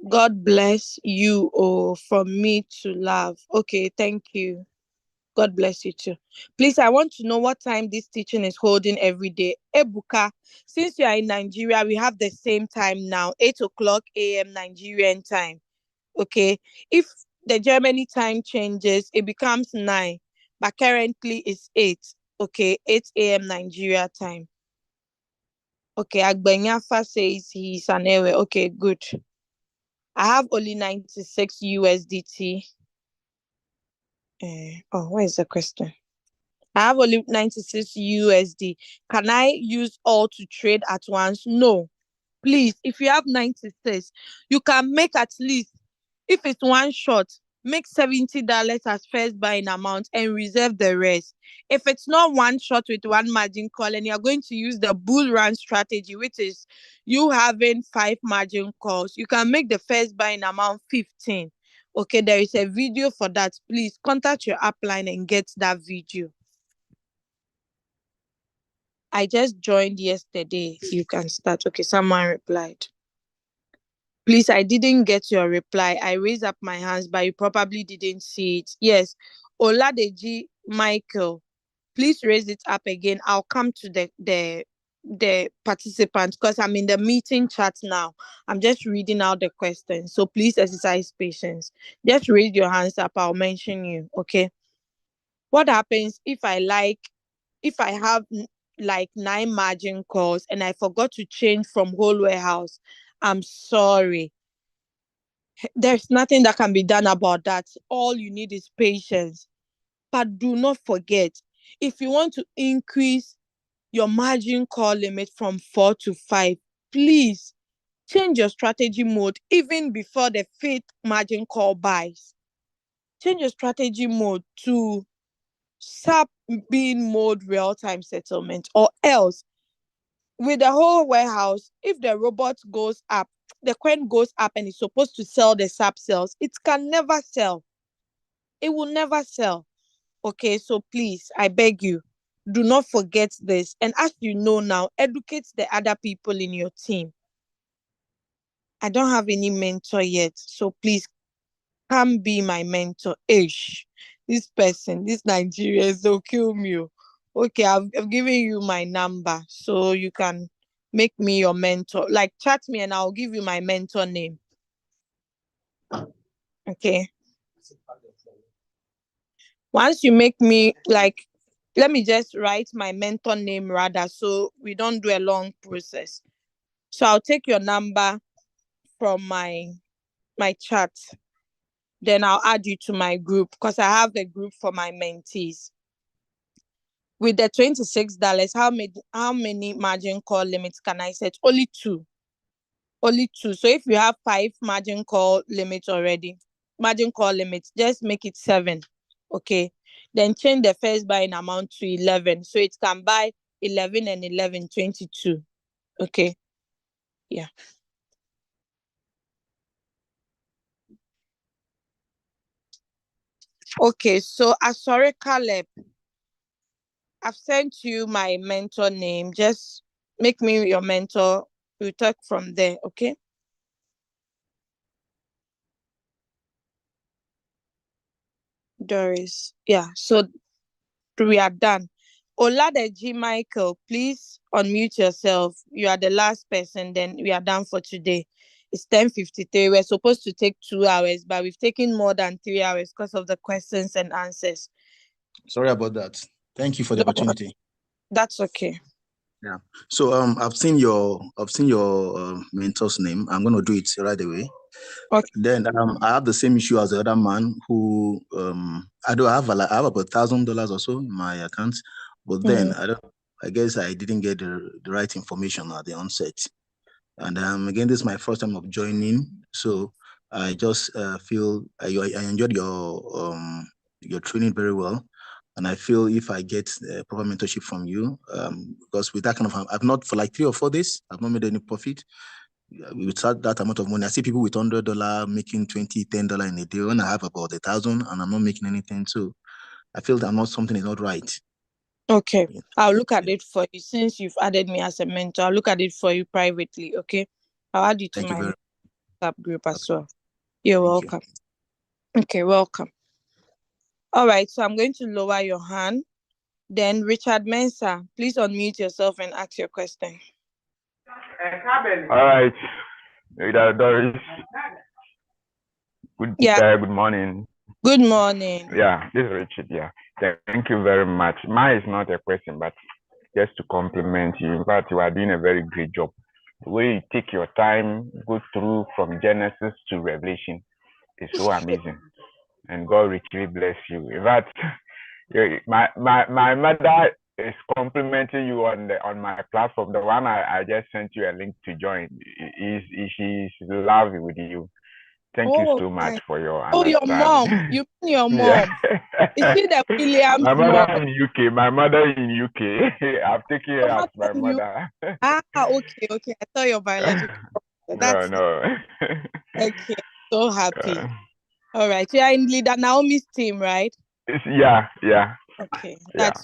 God bless you, oh, from me to love. Okay, thank you. God bless you too. Please, I want to know what time this teaching is holding every day. Ebuka, since you are in Nigeria, we have the same time now, 8 o'clock a.m. Nigerian time. Okay. If the Germany time changes, it becomes 9, but currently it's 8. Okay, 8 a.m. Nigeria time. Okay, Agbenyafa says he's an Ewe. Okay, good. I have only 96 USDT. Where is the question? I have only 96 USD. Can I use all to trade at once? No. Please, if you have 96, you can make at least, if it's one shot, make $70 as first buying amount and reserve the rest. If it's not one shot with one margin call and you're going to use the bull run strategy, which is you having 5 margin calls, you can make the first buying amount 15. Okay, there is a video for that. Please contact your upline and get that video. I just joined yesterday. You can start. Okay, someone replied. Please, I didn't get your reply. I raised up my hands, but you probably didn't see it. Yes. Oladeji Michael, please raise it up again. I'll come to the participants because I'm in the meeting chat now. I'm just reading out the questions. So please exercise patience. Just raise your hands up. I'll mention you. Okay. What happens if I have like 9 margin calls and I forgot to change from whole warehouse? I'm sorry. There's nothing that can be done about that. All you need is patience. But do not forget, if you want to increase your margin call limit from 4 to 5, please change your strategy mode even before the 5th margin call buys. Change your strategy mode to SAP being mode real-time settlement, or else with the whole warehouse, if the robot goes up, the coin goes up and it's supposed to sell the SAP cells, it can never sell. It will never sell. Okay, so please, I beg you, do not forget this. And as you know now, educate the other people in your team. I don't have any mentor yet, so please come be my mentor. Ish, this Nigerian, they'll kill me. Okay, I've given you my number, so you can make me your mentor. Like, chat me and I'll give you my mentor name. Okay. Once you make me, like, let me just write my mentor name rather, so we don't do a long process. So I'll take your number from my chat. Then I'll add you to my group because I have a group for my mentees. With the $26, how many margin call limits can I set? Only 2. Only 2. So if you have 5 margin call limits already, just make it 7. Okay. Then change the first buying amount to 11. So it can buy 11 and 11, 22. Okay. Yeah. Okay. So Asore Caleb, I've sent you my mentor name. Just make me your mentor. We'll talk from there. Okay. Doris. Yeah, so we are done. Oladeji Michael, please unmute yourself. You are the last person, then we are done for today. It's 10:53. We're supposed to take 2 hours, but we've taken more than 3 hours because of the questions and answers. Sorry about that. Thank you for the opportunity. That's okay. Yeah. So I've seen your mentor's name. I'm going to do it right away. Okay. Then I have the same issue as the other man who I have about $1,000 or so in my account, but then I guess I didn't get the right information at the onset. And again, this is my first time of joining, so I just feel I enjoyed your training very well. And I feel if I get proper mentorship from you, because with that kind of, I've not, for like 3 or 4 days, I've not made any profit. With that amount of money, I see people with $100 making $20, $10 in a day, when I have about 1,000 and I'm not making anything. So I feel that something is not right. Okay, I'll look at it for you. Since you've added me as a mentor, I'll look at it for you privately. Okay, I'll add you to my WhatsApp group as well. You're welcome. Okay, welcome. All right, so I'm going to lower your hand. Then Richard Mensah, please unmute yourself and ask your question. All right, Doris. Good morning. Good morning. Yeah, this is Richard. Yeah, thank you very much. Mine is not a question, but just to compliment you. In fact, you are doing a very great job. The way you take your time, go through from Genesis to Revelation is so amazing. And God richly bless you. In fact, my mother is complimenting you on my platform. The one I just sent you a link to join. She's lovely with you. Thank you so much for your understanding. Your mom. You mean your mom? Is she the Williams My mother mom? in UK. My mother in UK. I've taken her as my mother. Okay. I thought your biological. No. Okay, so happy. All right, you are in Leader Naomi's team, right? Yeah. Okay, that's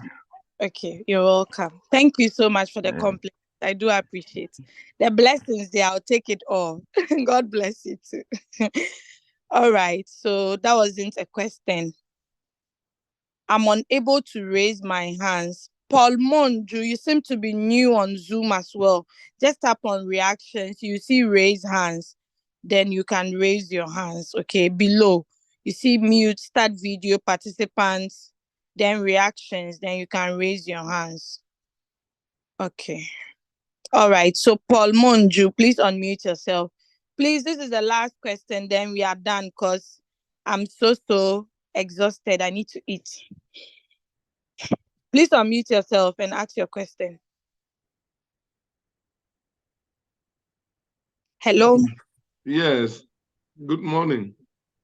okay. You're welcome. Thank you so much for the compliment. I do appreciate the blessings there. I'll take it all. God bless you too. All right, so that wasn't a question. I'm unable to raise my hands. Paul Monju, you seem to be new on Zoom as well. Just tap on reactions. You see raise hands. Then you can raise your hands. Okay, below. You see mute, start video, participants, then reactions. Then you can raise your hands. Okay. All right. So Paul Monju, please unmute yourself. Please, this is the last question. Then we are done because I'm so exhausted. I need to eat. Please unmute yourself and ask your question. Hello. Yes. Good morning.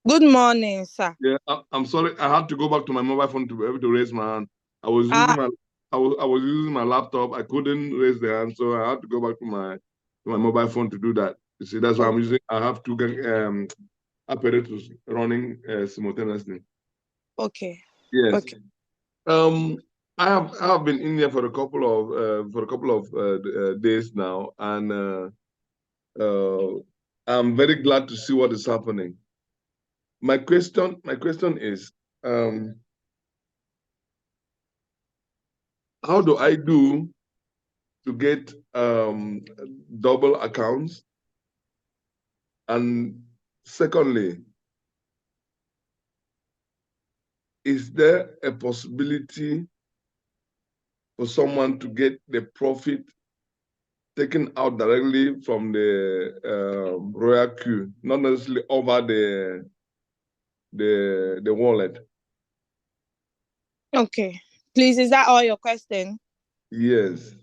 Good morning, sir. Yeah, I'm sorry. I had to go back to my mobile phone to be able to raise my hand. I was using my laptop. I couldn't raise the hand, so I had to go back to my mobile phone to do that. You see, that's why I'm using. I have 2 apparatus running simultaneously. Okay. Yes. Okay. I have been in there for a couple of days now, and I'm very glad to see what is happening. My question is, how do I do to get double accounts? And secondly, is there a possibility for someone to get the profit taken out directly from the Royalq, not necessarily over the wallet? Okay. Please, is that all your question? Yes.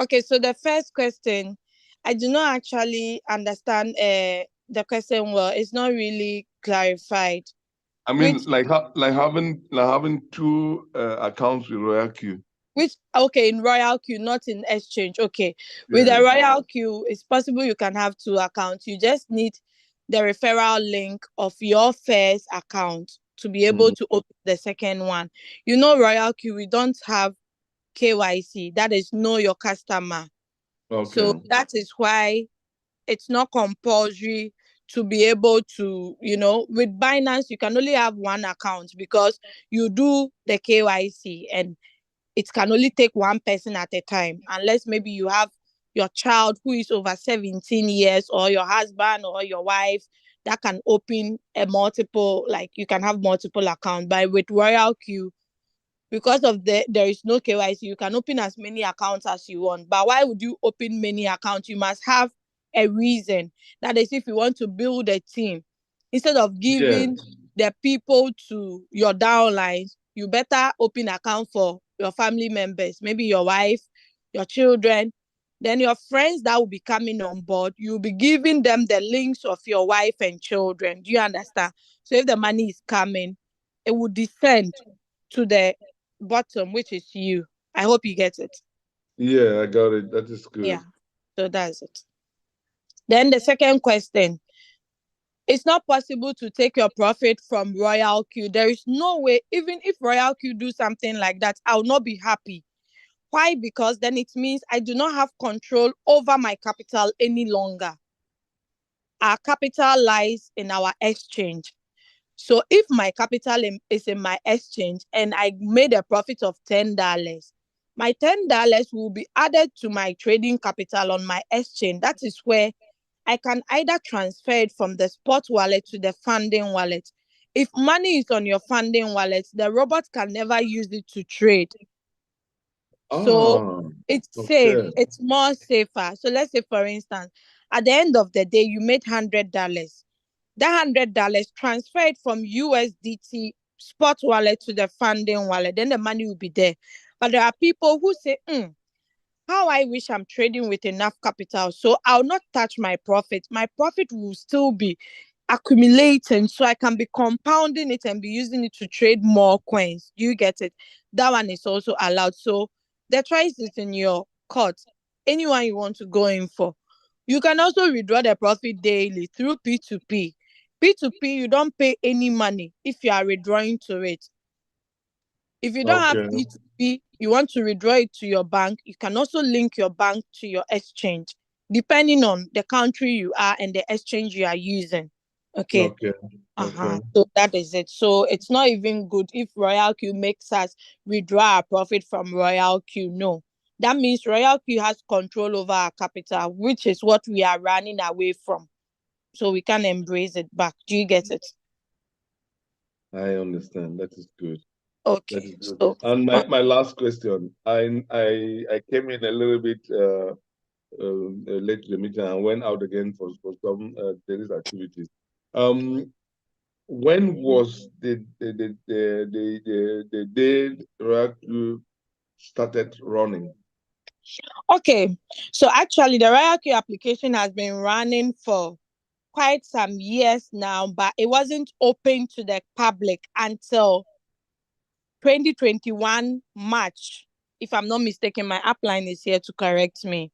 Okay, so the first question, I do not actually understand the question well. It's not really clarified. I mean, like having 2 accounts with Royalq. Okay, in Royalq, not in exchange. Okay. With the Royalq, it's possible you can have 2 accounts. You just need the referral link of your first account to be able to open the second one. You know, Royalq, we don't have KYC. That is know your customer. Okay. So that is why it's not compulsory to be able to, with Binance, you can only have one account because you do the KYC and it can only take one person at a time, unless maybe you have your child who is over 17 years or your husband or your wife that can open you can have multiple accounts. But with Royalq, because of there is no KYC, you can open as many accounts as you want. But why would you open many accounts? You must have a reason. That is, if you want to build a team, instead of giving the people to your downlines, you better open account for your family members, maybe your wife, your children, then your friends that will be coming on board. You'll be giving them the links of your wife and children. Do you understand? So if the money is coming, it will descend to the bottom, which is you. I hope you get it. Yeah, I got it. That is good. Yeah, so that's it. Then the second question: it's not possible to take your profit from Royalq. There is no way. Even if Royalq do something like that, I will not be happy. Why? Because then it means I do not have control over my capital any longer. Our capital lies in our exchange. So if my capital is in my exchange and I made a profit of $10, my $10 will be added to my trading capital on my exchange. That is where I can either transfer it from the spot wallet to the funding wallet. If money is on your funding wallet, the robot can never use it to trade. So it's safe. It's more safer. So let's say, for instance, at the end of the day, you made $100. That $100 transferred from USDT spot wallet to the funding wallet, then the money will be there. But there are people who say, how I wish I'm trading with enough capital, so I'll not touch my profit. My profit will still be accumulating, so I can be compounding it and be using it to trade more coins. Do you get it? That one is also allowed. So the choice is in your court. Anyone you want to go in for. You can also withdraw the profit daily through P2P. P2P, you don't pay any money if you are withdrawing to it. If you don't have P2P, you want to withdraw it to your bank, you can also link your bank to your exchange, depending on the country you are and the exchange you are using. Okay. So that is it. So it's not even good if Royalq makes us withdraw our profit from Royalq. No. That means Royalq has control over our capital, which is what we are running away from. So we can embrace it back. Do you get it? I understand. That is good. Okay. That is good. So, and my last question. I came in a little bit late to the meeting and went out again for some daily activities. When was the day Royalq started running? Okay, so actually the Royalq application has been running for quite some years now, but it wasn't open to the public until 2021 March. If I'm not mistaken, my upline is here to correct me.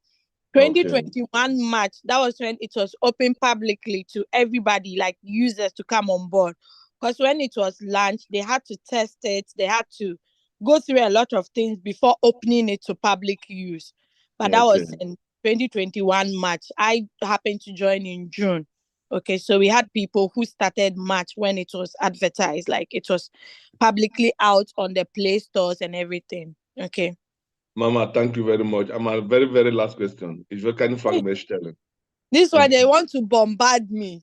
2021 March, that was when it was open publicly to everybody, like users, to come on board. Because when it was launched, they had to test it, they had to go through a lot of things before opening it to public use. But that was in 2021 March. I happened to join in June. Okay, so we had people who started March when it was advertised, like it was publicly out on the Play stores and everything. Okay. Mama, thank you very much. I'm a very, very last question. If you can find me, this one, they want to bombard me.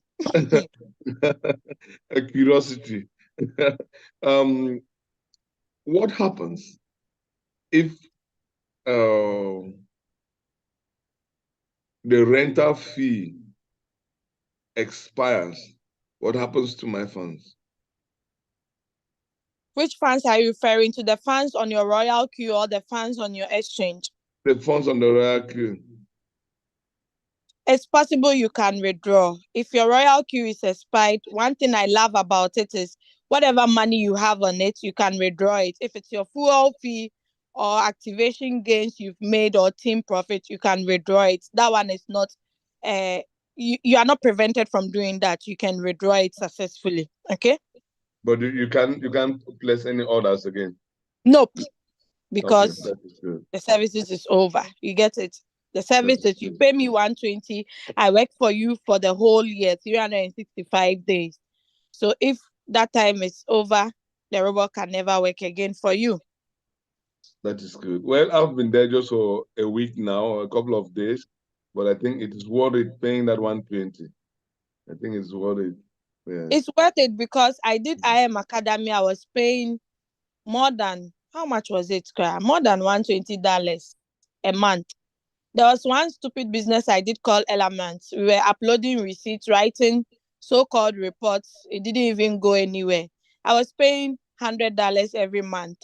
A curiosity. What happens if the rental fee expires? What happens to my funds? Which funds are you referring to? The funds on your Royalq or the funds on your exchange? The funds on the Royalq. It's possible you can withdraw. If your Royalq is expired, one thing I love about it is whatever money you have on it, you can withdraw it. If it's your fuel fee or activation gains you've made or team profit, you can withdraw it. That one is not, you are not prevented from doing that. You can withdraw it successfully. Okay? But you can't place any orders again? Nope. Because the services is over. You get it? The service is you pay me 120. I work for you for the whole year, 365 days. So if that time is over, the robot can never work again for you. That is good. Well, I've been there just for a week now, a couple of days, but I think it is worth it paying that 120. I think it's worth it. Yeah. It's worth it because I did IM Academy. I was paying more than, how much was it? More than $120 a month. There was one stupid business I did called Elements. We were uploading receipts, writing so-called reports. It didn't even go anywhere. I was paying $100 every month.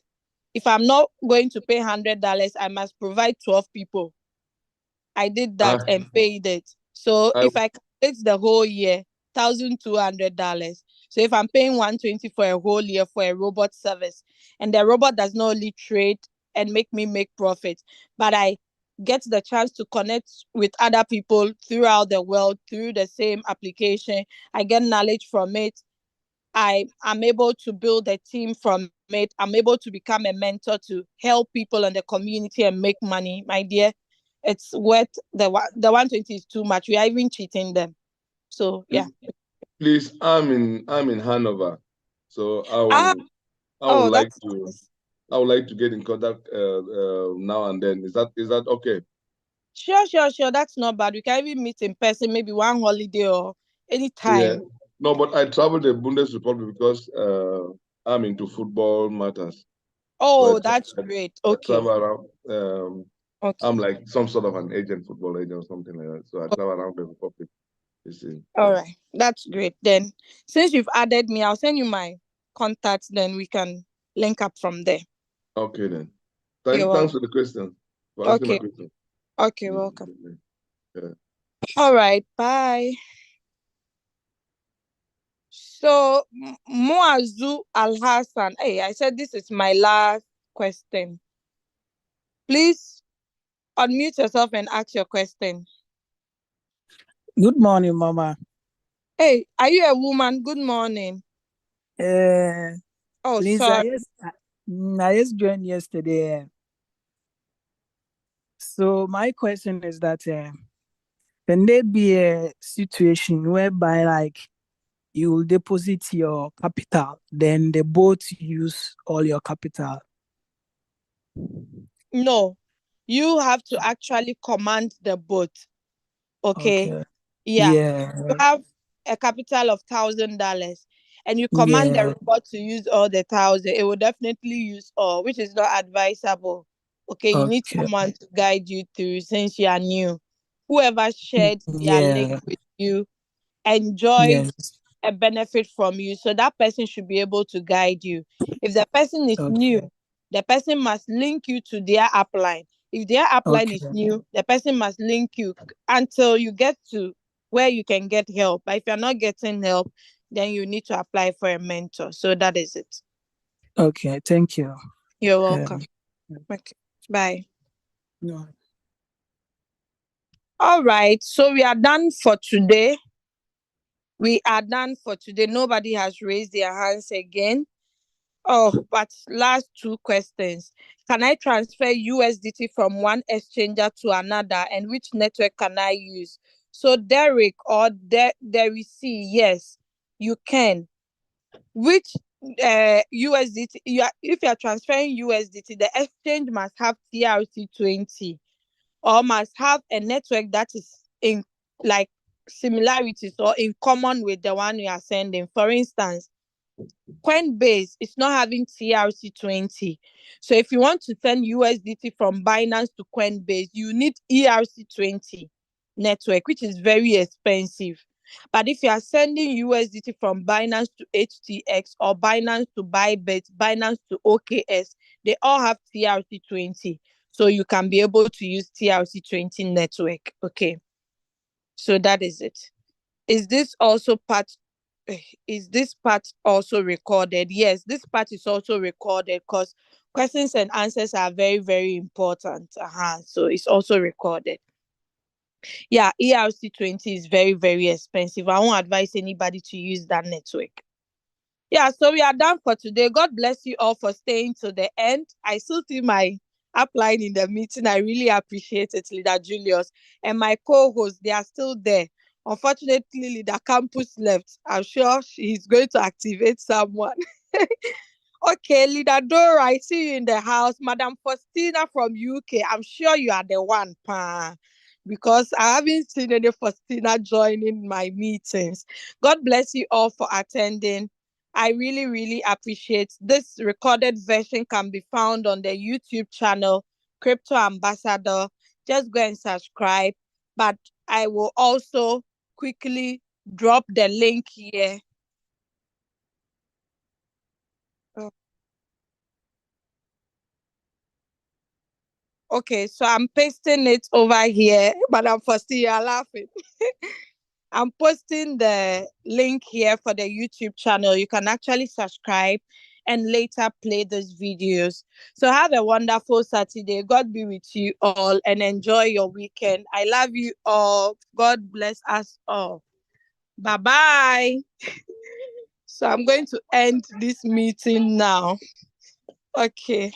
If I'm not going to pay $100, I must provide 12 people. I did that and paid it. So if I calculate the whole year, $1,200. So if I'm paying 120 for a whole year for a robot service, and the robot does not only trade and make me make profit, but I get the chance to connect with other people throughout the world through the same application. I get knowledge from it. I'm able to build a team from it. I'm able to become a mentor to help people in the community and make money. My dear, it's worth the 120 is too much. We are even cheating them. So yeah. Please, I'm in Hanover, so I would like to get in contact now and then. Is that okay? Sure. That's not bad. We can even meet in person, maybe one holiday or anytime. Yeah. No, but I travel the Bundesrepublik because I'm into football matters. Oh, so that's great. Okay. I travel around. Okay. I'm like some sort of an agent, football agent or something like that. So I travel around the Republic. You see. All right. That's great. Then since you've added me, I'll send you my contacts. Then we can link up from there. Okay then. Thanks for the question. For asking my question. Okay, welcome. Yeah. All right, bye. So Muazu Al Hassan. Hey, I said this is my last question. Please unmute yourself and ask your question. Good morning, Mama. Hey, are you a woman? Good morning. Oh, please, sorry. I just joined yesterday. So my question is that can there be a situation whereby like you will deposit your capital, then they both use all your capital? No, you have to actually command the boat. Okay. Yeah. You have a capital of $1,000 and you command the robot to use all the 1,000. It will definitely use all, which is not advisable. Okay, you need someone to guide you through since you are new. Whoever shared their link with you enjoyed a benefit from you, so that person should be able to guide you. If the person is new, the person must link you to their upline. If their upline is new, the person must link you until you get to where you can get help. But if you're not getting help, then you need to apply for a mentor. So that is it. Okay, thank you. You're welcome. Okay, bye. No. All right, so we are done for today. Nobody has raised their hands again. Oh, but last two questions. Can I transfer USDT from one exchanger to another, and which network can I use? So Derek or Doris, yes, you can. Which USDT? If you are transferring USDT, the exchange must have TRC20 or must have a network that is in like similarities or in common with the one you are sending. For instance, Coinbase is not having TRC20. So if you want to send USDT from Binance to Coinbase, you need ERC20 network, which is very expensive. But if you are sending USDT from Binance to HTX or Binance to Bybit, Binance to OKS, they all have TRC20. So you can be able to use TRC20 network. Okay. So that is it. Is this part also recorded? Yes, this part is also recorded because questions and answers are very, very important. So it's also recorded. Yeah, ERC20 is very, very expensive. I won't advise anybody to use that network. Yeah, so we are done for today. God bless you all for staying to the end. I still see my upline in the meeting. I really appreciate it, Leader Julius. And my co-hosts, they are still there. Unfortunately, Leader Campus left. I'm sure he's going to activate someone. Okay, Leader Dora, I see you in the house. Madam Faustina from UK, I'm sure you are the one, pa, because I haven't seen any Faustina joining my meetings. God bless you all for attending. I really, really appreciate this. Recorded version can be found on the YouTube channel, Crypto Ambassador. Just go and subscribe. But I will also quickly drop the link here. Okay, so I'm pasting it over here, but I'm still laughing. I'm posting the link here for the YouTube channel. You can actually subscribe and later play these videos. So have a wonderful Saturday. God be with you all and enjoy your weekend. I love you all. God bless us all. Bye-bye. So I'm going to end this meeting now. Okay.